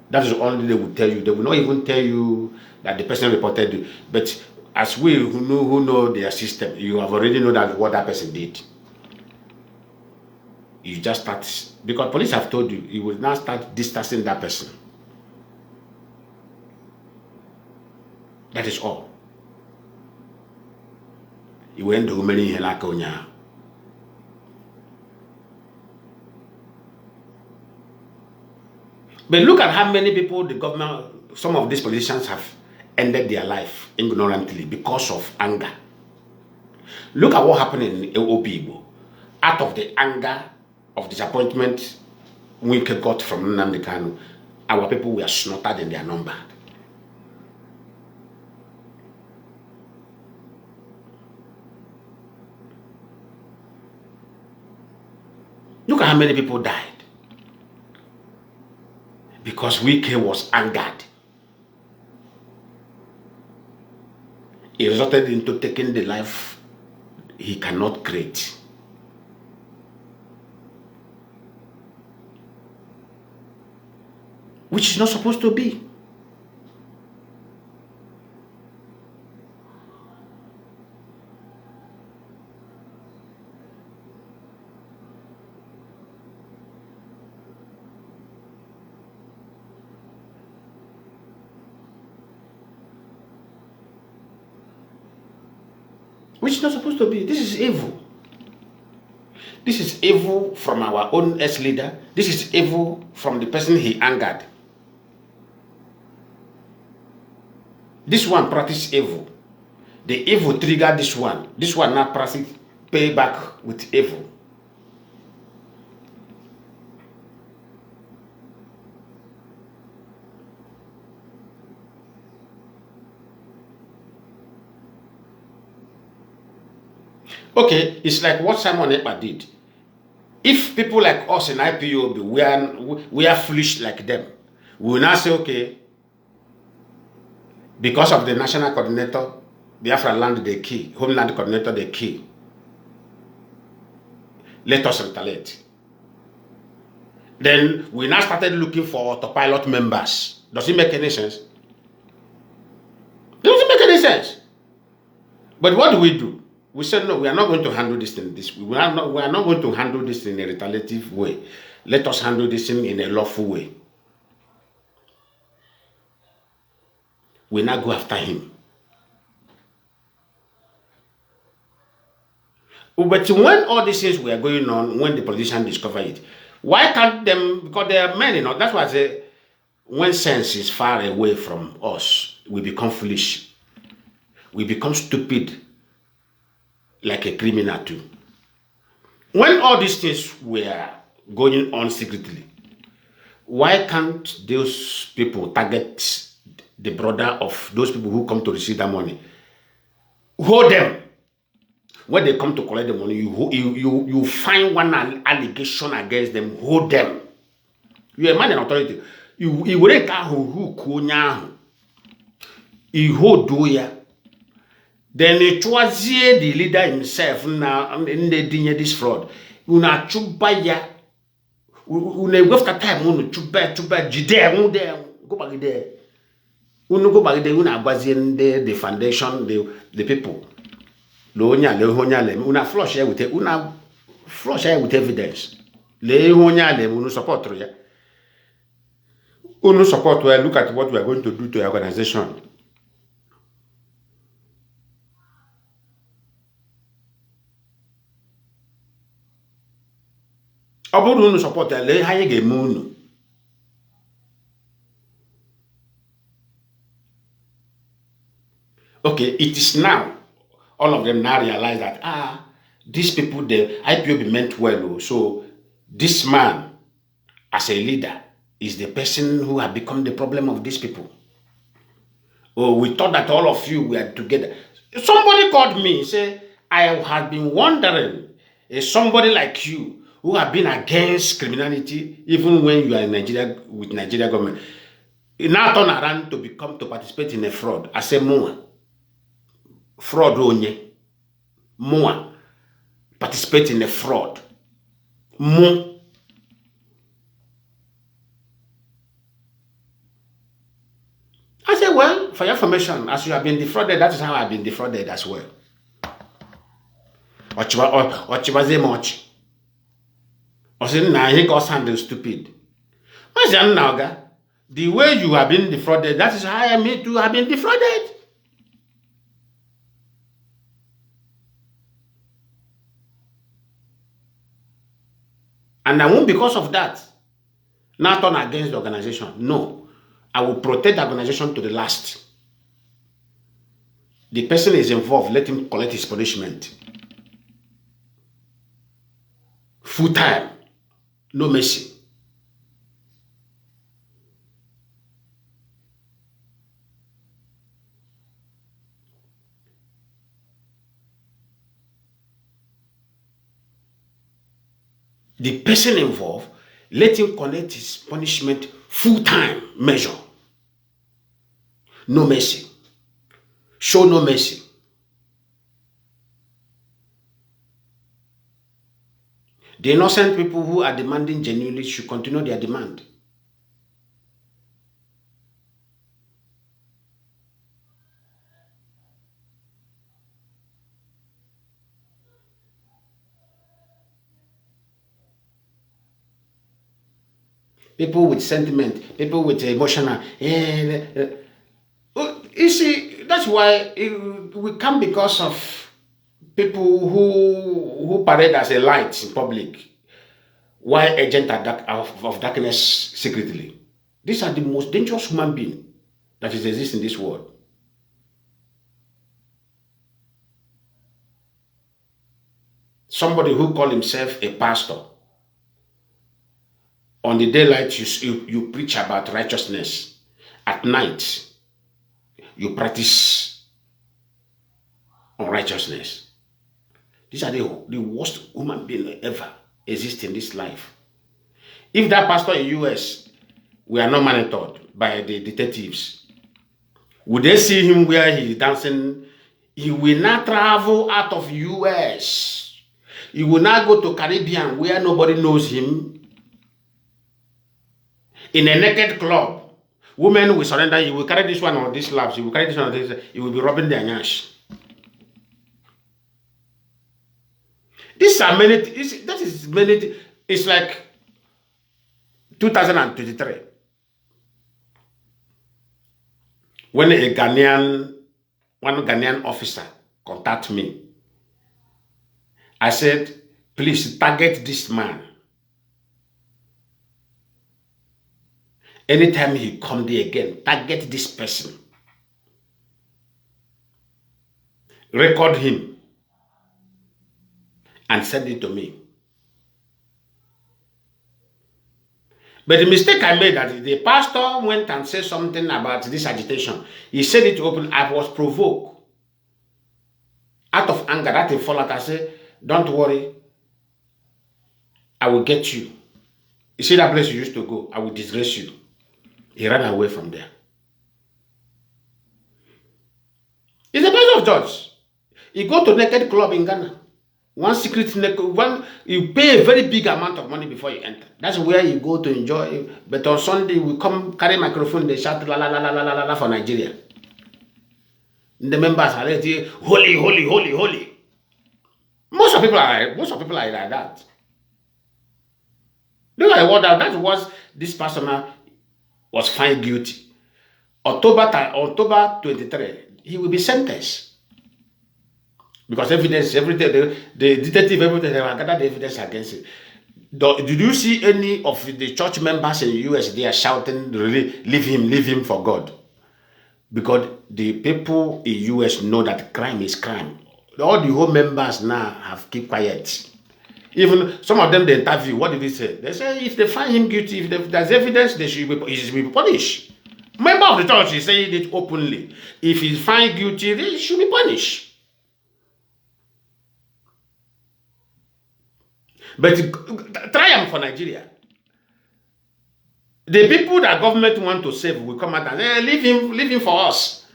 That is only they will tell you. They will not even tell you that the person reported you. But as we who know their system, you have already know that what that person did. You just start, because police have told you, you will now start distancing that person. That is all. You went to many helakonya. But look at how many people the government, some of these politicians have ended their life ignorantly because of anger. Look at what happened in Ipob. Out of the anger of disappointment we got from Nnamdi Kanu, our people were slaughtered in their number. Look at how many people died. Because Wike was angered. It resulted into taking the life he cannot create. Which is not supposed to be. Which is not supposed to be. This is evil. This is evil from our own ex-leader. This is evil from the person he angered. This one practiced evil. The evil triggered this one. This one now practice pay back with evil. Okay, it's like what Simon Ekpa did. If people like us in IPOB, we are foolish like them, we will now say, okay, because of the national coordinator, Biafran land the key, homeland coordinator the key, let us retaliate. Then we now started looking for autopilot members. Does it make any sense? Doesn't make any sense. But what do? We said, no, we are not going to handle this in this way. We are not going to handle this in a retaliative way. Let us handle this in a lawful way. We now go after him. But when all these things were going on, when the politicians discover it, why can't them, because they are men, that's why I say, when sense is far away from us, we become foolish. We become stupid. Like a criminal too. When all these things were going on secretly, why can't those people target the brother of those people who come to receive that money? Hold them. When they come to collect the money, you find one allegation against them, hold them. You're a man in authority. You wouldn't who kunya. You hold doya. Then it was the leader himself now in the this fraud. Una chubaya. Una after time unu chuba jide there go back there. Unu go back there una bazin the foundation the people. Una flush here with evidence. Le honya le unu support ya. Unu support we look at what we are going to do to your organization. Support okay, it is now all of them now realize that these people, the IPOB meant well, so this man as a leader is the person who had become the problem of these people. Oh, we thought that all of you were together. Somebody called me, say, I have been wondering, somebody like you who have been against criminality, even when you are in Nigeria with Nigeria government, you now turn around to participate in a fraud. I say more. Fraud onye. More. Participate in a fraud. More. I say, well, for your information, as you have been defrauded, that is how I have been defrauded as well. Ochibaze much. I said, nah, he got handle stupid. I said, now, the way you have been defrauded, that is how I am to have been defrauded. And I won't, because of that, now turn against the organization. No, I will protect the organization to the last. The person is involved, let him collect his punishment. Full time. No mercy. the person involved, let him collect his punishment full-time measure. No mercy. Show no mercy. The innocent people who are demanding genuinely should continue their demand. People with sentiment, people with emotional. You see, that's why we come because of people who parade as a light in public, while agents of darkness secretly. These are the most dangerous human beings that exist in this world. Somebody who calls himself a pastor. On the daylight, you preach about righteousness. At night, you practice unrighteousness. These are the worst human beings ever exist in this life. If that pastor in US were not monitored by the detectives, would they see him where he is dancing? He will not travel out of US. He will not go to Caribbean where nobody knows him. In a naked club, women will surrender. You will carry this one on these laps. You will carry this one on this. You will be rubbing their nyash. These are many. That is many. It's like 2023 when one Ghanaian officer contacted me. I said, please target this man. Anytime he come there again, target this person. Record him and send it to me. But the mistake I made that the pastor went and said something about this agitation. He said it open. I was provoked. Out of anger, that in fall out. I said, don't worry. I will get you. You see that place you used to go? I will disgrace you. He ran away from there. It's the best of judge. You go to naked club in Ghana. One secret naked one, you pay a very big amount of money before you enter. That's where you go to enjoy. But on Sunday we come carry microphone, they shout la la la la la la la for Nigeria. The members are like, holy, holy, holy, holy. Most of people are like that. Look at what that was. This person was found guilty. October 23, he will be sentenced. Because evidence, everything, the detective, everything, they have gathered evidence against it. Did you see any of the church members in the US, they are shouting, really, leave him for God? Because the people in the US know that crime is crime. All the whole members now have kept quiet. Even some of them, they interview, what did they say? They say if they find him guilty, if there's evidence, he should be punished. Member of the church is saying it openly. If he's found guilty, he should be punished. But triumph for Nigeria. The people that government want to save will come out and say, leave him for us.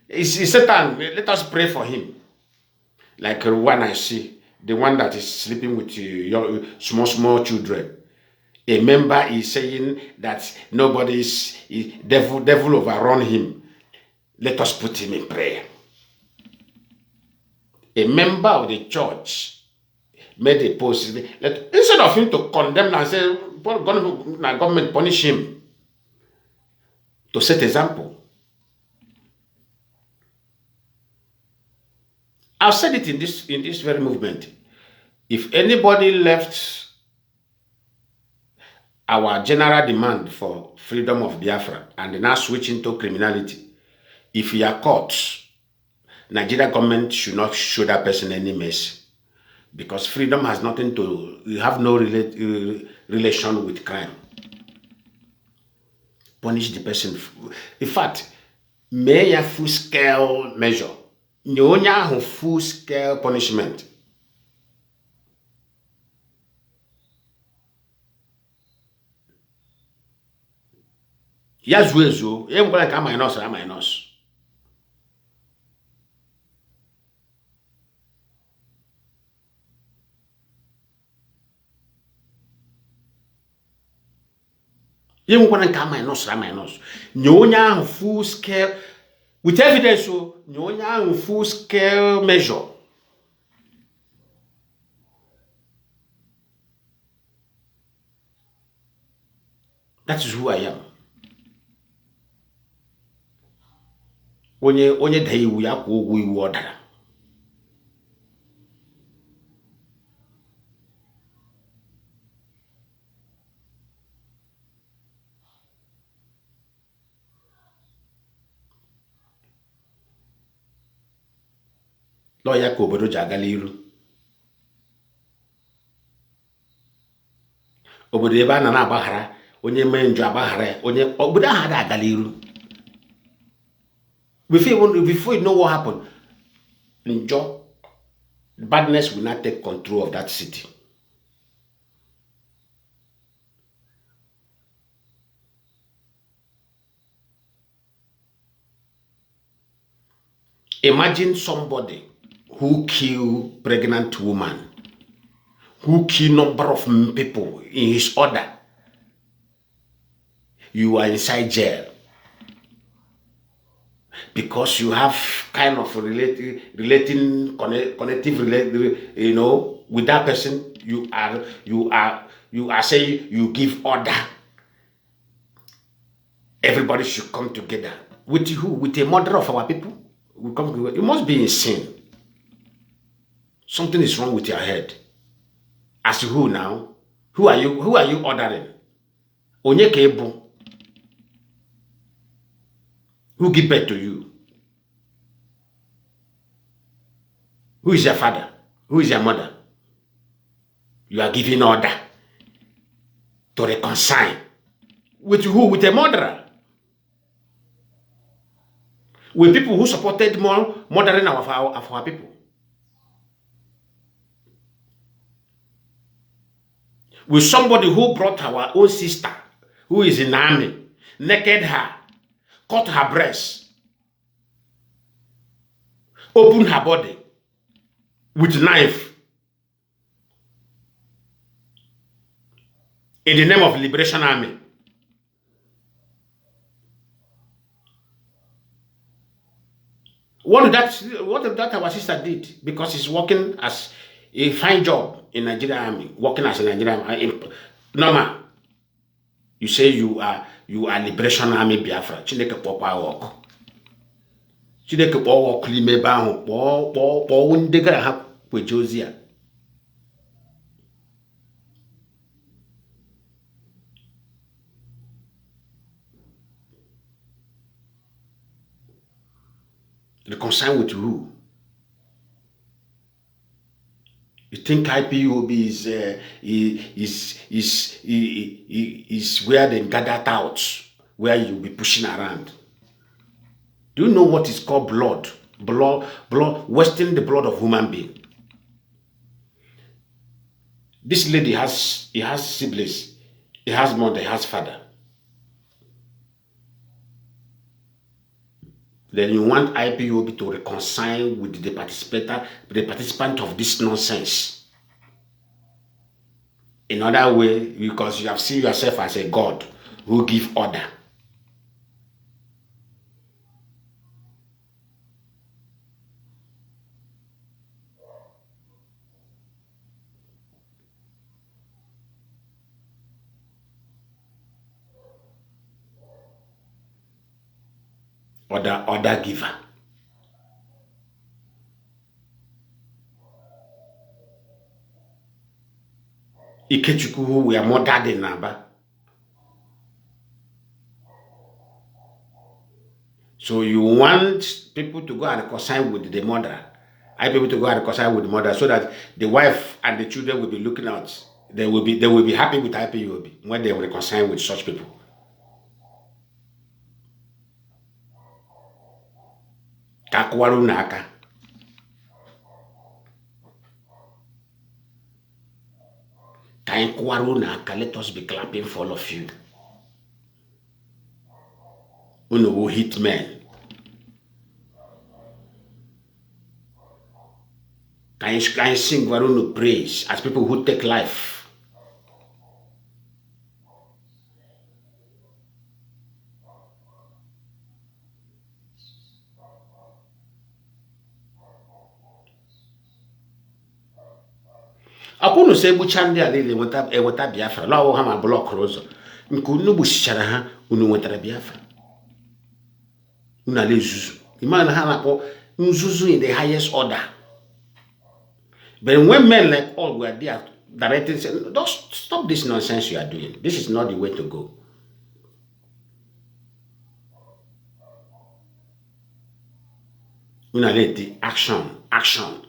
It's Satan, let us pray for him. Like one I see. The one that is sleeping with your small children. A member is saying that nobody is devil overrun him. Let us put him in prayer. A member of the church made a post. Instead of him to condemn and say, government punish him, to set example. I've said it in this very movement. If anybody left our general demand for freedom of Biafra and now switch into criminality, if you are caught, Nigeria government should not show that person any mercy, because freedom has nothing to, you have no relation with crime. Punish the person. In fact, may a full-scale measure. No full-scale punishment. Yazuezo, everybody can minus. You want to minus. Nyonya full scale with evidence, so nyonya full scale measure. That is who I am. Onye day we are we order. Lawyer ko obodo ji agala iru. Obodo ebe a na-agbaghara onye mee njọ agbaghara onye obodo ahụ ada agala iru. Before you know what happened, njọ badness will not take control of that city. Imagine somebody who kill pregnant woman, who kill number of people in his order. You are inside jail because you have kind of relating connective, you know, with that person. You are saying you give order. Everybody should come together. With who? With a murder of our people? We come together. You must be insane. Something is wrong with your head. As to who now? Who are you? Who are you ordering? Onyeke Ebu. Who give birth to you? Who is your father? Who is your mother? You are giving order to reconcile. With who? With a murderer. With people who supported murdering of our people. With somebody who brought our own sister, who is in the army, naked her, cut her breast, open her body with knife in the name of Liberation Army. What did that our sister did? Because she's working as a fine job in Nigerian Army, working as a Nigerian Army. Normal. You say you are Liberation Army Biafra. Chineke popa work. Chineke po work lime ba ho po undegara ha kwejozia. Reconcile with who? You think IPOB is where they gather thoughts, where you'll be pushing around? Do you know what is called blood? Blood, wasting the blood of human being. This lady has siblings, he has mother, he has father. Then you want IPOB to reconcile with the participant of this nonsense. In other way, because you have seen yourself as a God who give order. Order giver. Ikechukwu, who were murdered in Naba. So you want people to go and reconcile with the murderer. I people to go and reconcile with the murderer so that the wife and the children will be looking out. They will be happy with IPOB when they reconcile with such people. Kakwaru naka. Let us be clapping for all of you. who hit men. Can you sing Varunu praise as people who take life? Akunu se buchandi alile weta Biafra. Lawo ha ma block rozo. Nkunu bushichara ha unu wetara Biafra. Una le zuzu. Imagine ha na po nzuzu in the highest order. But when men like all were there directing, saying, don't stop this nonsense you are doing. This is not the way to go. Una le the action. Action.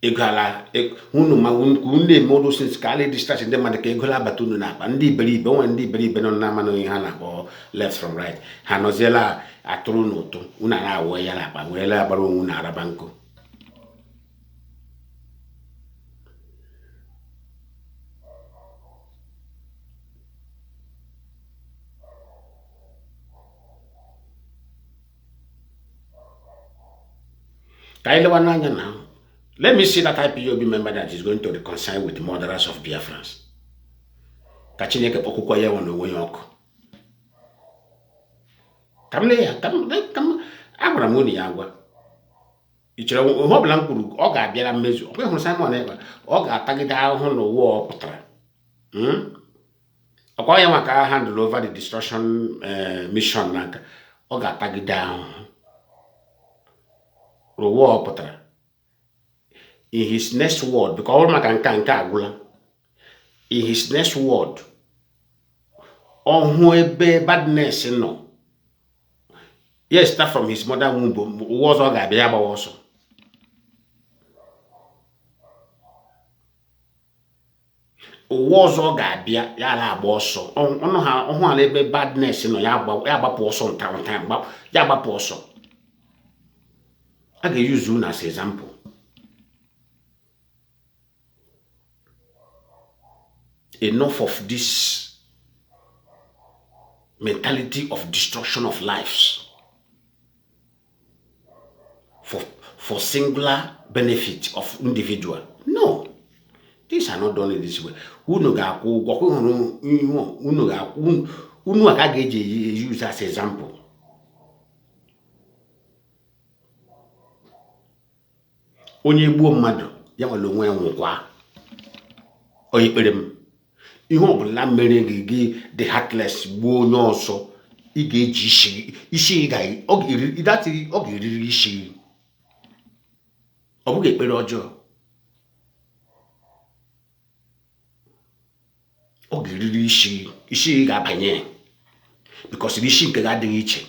Egala unu ma unne modo since kale distraction dem man ke egola batunu na ba ndi believe no na mano ha na bo left from right hanozela aturu n'utu una na awo ya la ba wele agbaro unu na arabanko. Kaile wananya now. Let me see that IPOB member that is going to reconcile with the murderers of Biafrans. Kachineke pokukwa ya wano wonyoko. Come. Agwara muni yagwa. Ichira hobla nkuru ọ ga-abịara mmezu. Ọ hụrụ Simon ebe ọ ga-atagide ahụhụ n'ụwa ọ pụtara. Ọkwa ya maka handle over the destruction mission naka. Ọ ga-atagide ahụhụ n'ụwa ọ pụtara. In his next word, because all my in his next word, on whoever badness, no. Yes, start from his mother womb was all Gabiaba also. Was all Gabia, Yala Bosso, on how badness, no Yaba Posso, time, Yaba Posso. I can use Zuna as example. Enough of this mentality of destruction of lives for singular benefit of individual. No, these are not done in this way. Unu use as example. Onye gbuo mmadụ ya nwere onwe nwụkwa oyikperem. Ihe ọbụla mere gị the heartless gbuo onye ọzọ ị ga-eji isi ọ ga-eriri isi ọ bụghị ekpere ọjọọ ọ ga-eriri isi ga-abanye because isi nke ga-adịghị iche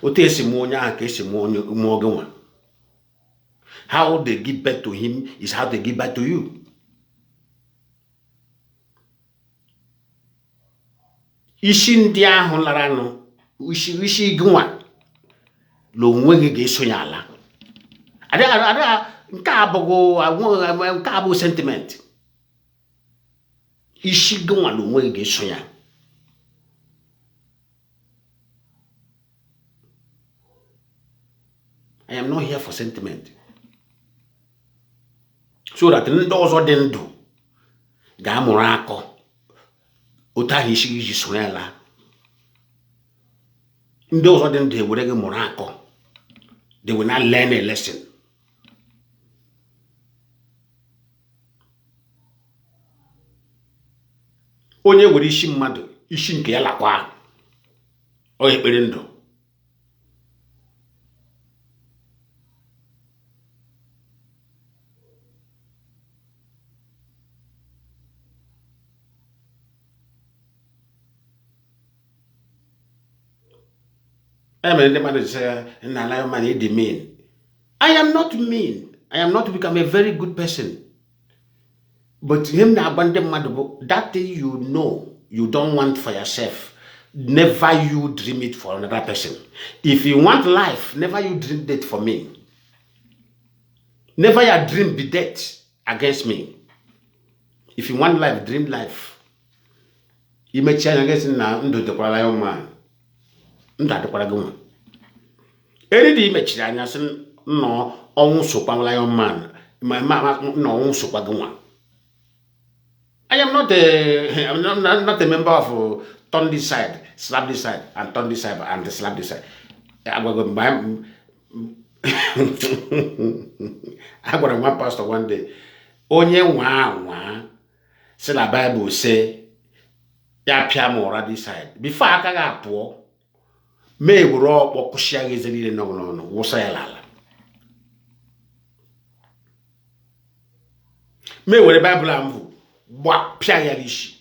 otu esi mụọ onye ahụ ka esi mụọ gị nwa. How they give birth to him is how they give birth to you. Isi ndị ahụ lara nụ isi gịnwa lo onwe gị ga-esonye ala. Ada nke abụghị sentiment. Isi gịnwa lo onwe gị ga-esonye. I am not here for sentiment. So that ndị ọzọ dị ndụ ga-amụrụ akọ otu ahụ isi iji sonye ala. Ndị ọzọ dị ndụ ewere gị mụrụ akọ. They will not learn a lesson. Onye were isi mmadụ isi nke ya lakwa ọ ekpere ndụ. I am mean. I am not mean. I am not become a very good person. But him na abandon mad that thing you you don't want for yourself, never you dream it for another person. If you want life, never you dream it for me. Never your dream be death against me. If you want life, dream life. You may change against now into the Lionman. Any day, make change no on super Lionman. My mama no super guma. I am not a member of turn this side, slap this side, and turn this side, and slap this side. I got one pastor one day. Onye wa say the Bible say ya pia more this side. Before I can appo, me wuro okushia gezeli no wo say lala. Me we the Bible amvu gba pia ya lishi.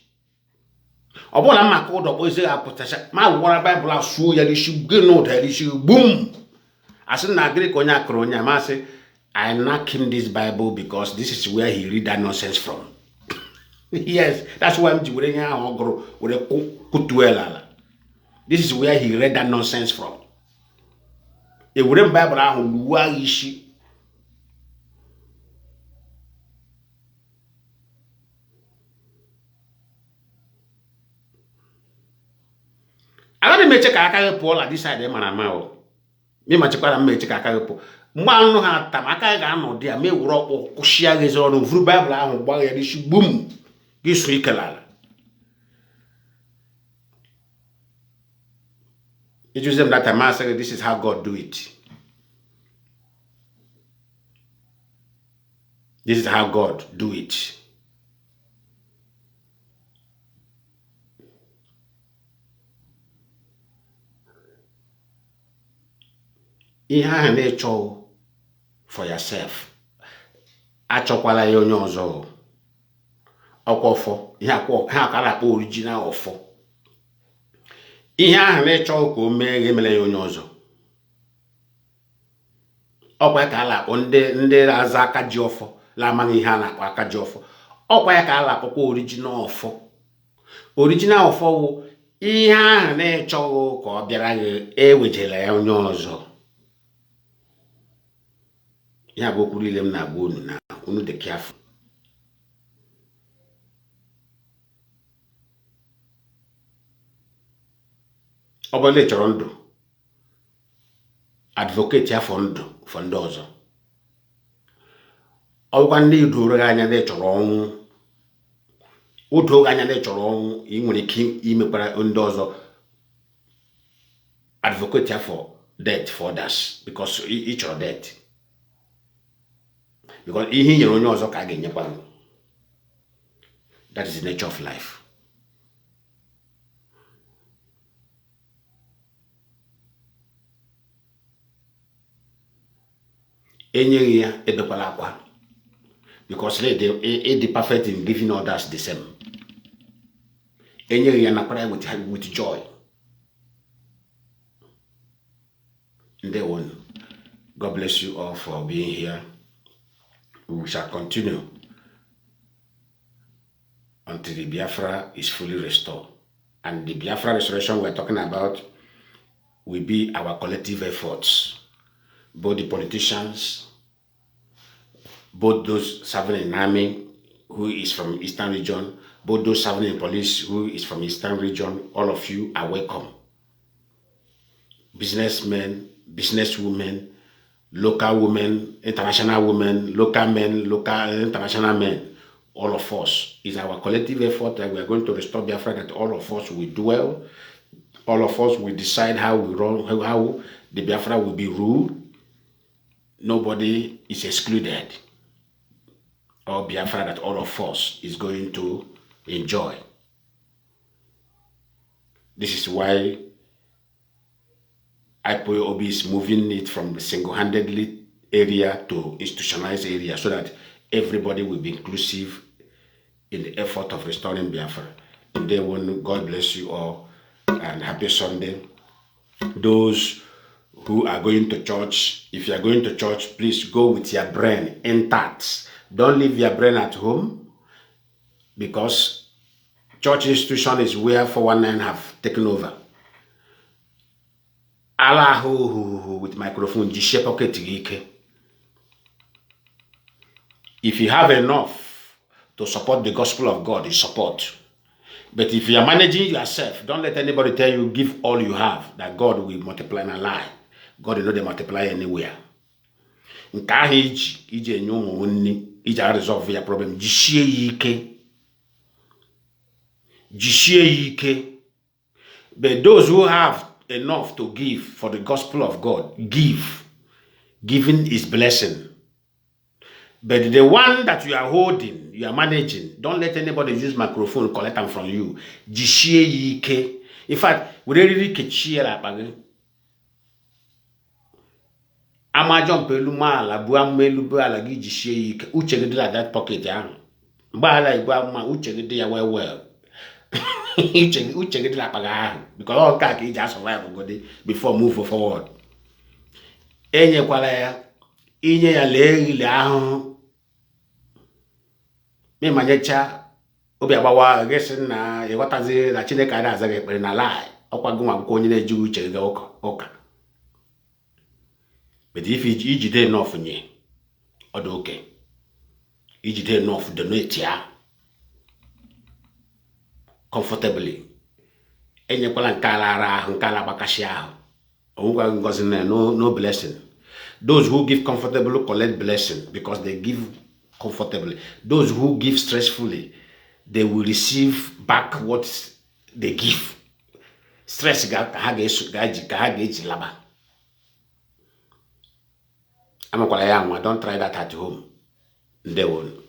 Obo na maka odo bo say apotasha ma wora Bible asu ya lishi geno da lishi boom. As in Greek onya kronya ma say I knock him this Bible because this is where he read that nonsense from. Yes, that's why I'm doing this is where he read that nonsense from. It wouldn't Bible ishi. I don't make a Paul at this side, man. Me much better make a carpo. Man no ha tamaka ga no dia me wuro okushia gezo no vru Bible ahụ gba ya dishi boom. Gisu ikelala. It was them that I say this is how God do it. This is how God do it. Ihe ahụ na-echọ for yourself. Achọkwala ya onye ọzọ. Ọkwọfọ ihe akara akpọ original ọfọ. Ihe ahụ na-echọ ka o mee emele ya onye ọzọ. Ọkwa ka ala akpọ ndị aza aka ji ọfọ la amaghị ihe a na-akpọ aka ji ọfọ. Ọkwa ya ka ala akpọkwa original ọfọ. Original ọfọ wụ ihe ahụ na-echọ ka ọ bịara gị ewejela ya onye ọzọ. Ya bụ okwu niile m na-agwa unu na unu dị careful. Ọ bụla ị chọrọ ndụ, advocate ya for ndụ for ndị ọzọ. Ọ bụkwa ndị doro anya na ịchọrọ ọnwụ, udo anya na ịchọrọ ọnwụ, ị nwere ike imekwara ndị ọzọ advocate ya for death for others because ị chọrọ death. Because ihe nyere onye ọzọ ka a ga-enyekwa. That is the nature of life. Enyeghị ya ebekwala akwa. Because they perfect in giving others the same. Enyeghị ya nakwara with joy. Ndewo. God bless you all for being here. We shall continue until the Biafra is fully restored. And the Biafra restoration we're talking about will be our collective efforts. Both the politicians, both those serving in army, who is from Eastern region, both those serving in police, who is from Eastern region, all of you are welcome. Businessmen, businesswomen, local women, international women, local men, local international men, all of us. Is our collective effort that we are going to restore Biafra, that all of us will dwell, all of us will decide how we run, how the Biafra will be ruled. Nobody is excluded. All Biafra that all of us is going to enjoy. This is why Ipob is moving it from single-handedly area to institutionalized area so that everybody will be inclusive in the effort of restoring Biafra. And then God bless you all and happy Sunday. Those who are going to church, if you are going to church, please go with your brain intact. Don't leave your brain at home because church institution is where 419 have taken over. Allah who with microphone, if you have enough to support the gospel of God, you support. But if you are managing yourself, don't let anybody tell you, give all you have, that God will multiply and lie. God will not multiply anywhere. In Kahij, ija resolve your problem. But those who have enough to give for the gospel of God, give. Giving is blessing. But the one that you are holding, you are managing, don't let anybody use microphone collect them from you. In fact, we really catch Ama jump la buam melubu ala gi uche that pocket ya. Bala igwa uche ya well. Uche la paga because all kaki just survive before move forward. Enye kwala ya inye ya le ahụ me manyecha obi agbawa gesin na ịghọtazi na Chineke ada azaghị ekpere na lie ọkwa gị nwa akwụkwọ onye na-eji uche gị ụka. But if ijide enough nye ọ dị oke ijide enough donate ya comfortably enyekwala nke ala ahụ nke ala gbakashi ahụ onwekwa ngozi na no blessing. Those who give comfortably collect blessing because they give comfortably. Those who give stressfully, they will receive back what they give. Stress laba. Don't try that at home. They won't.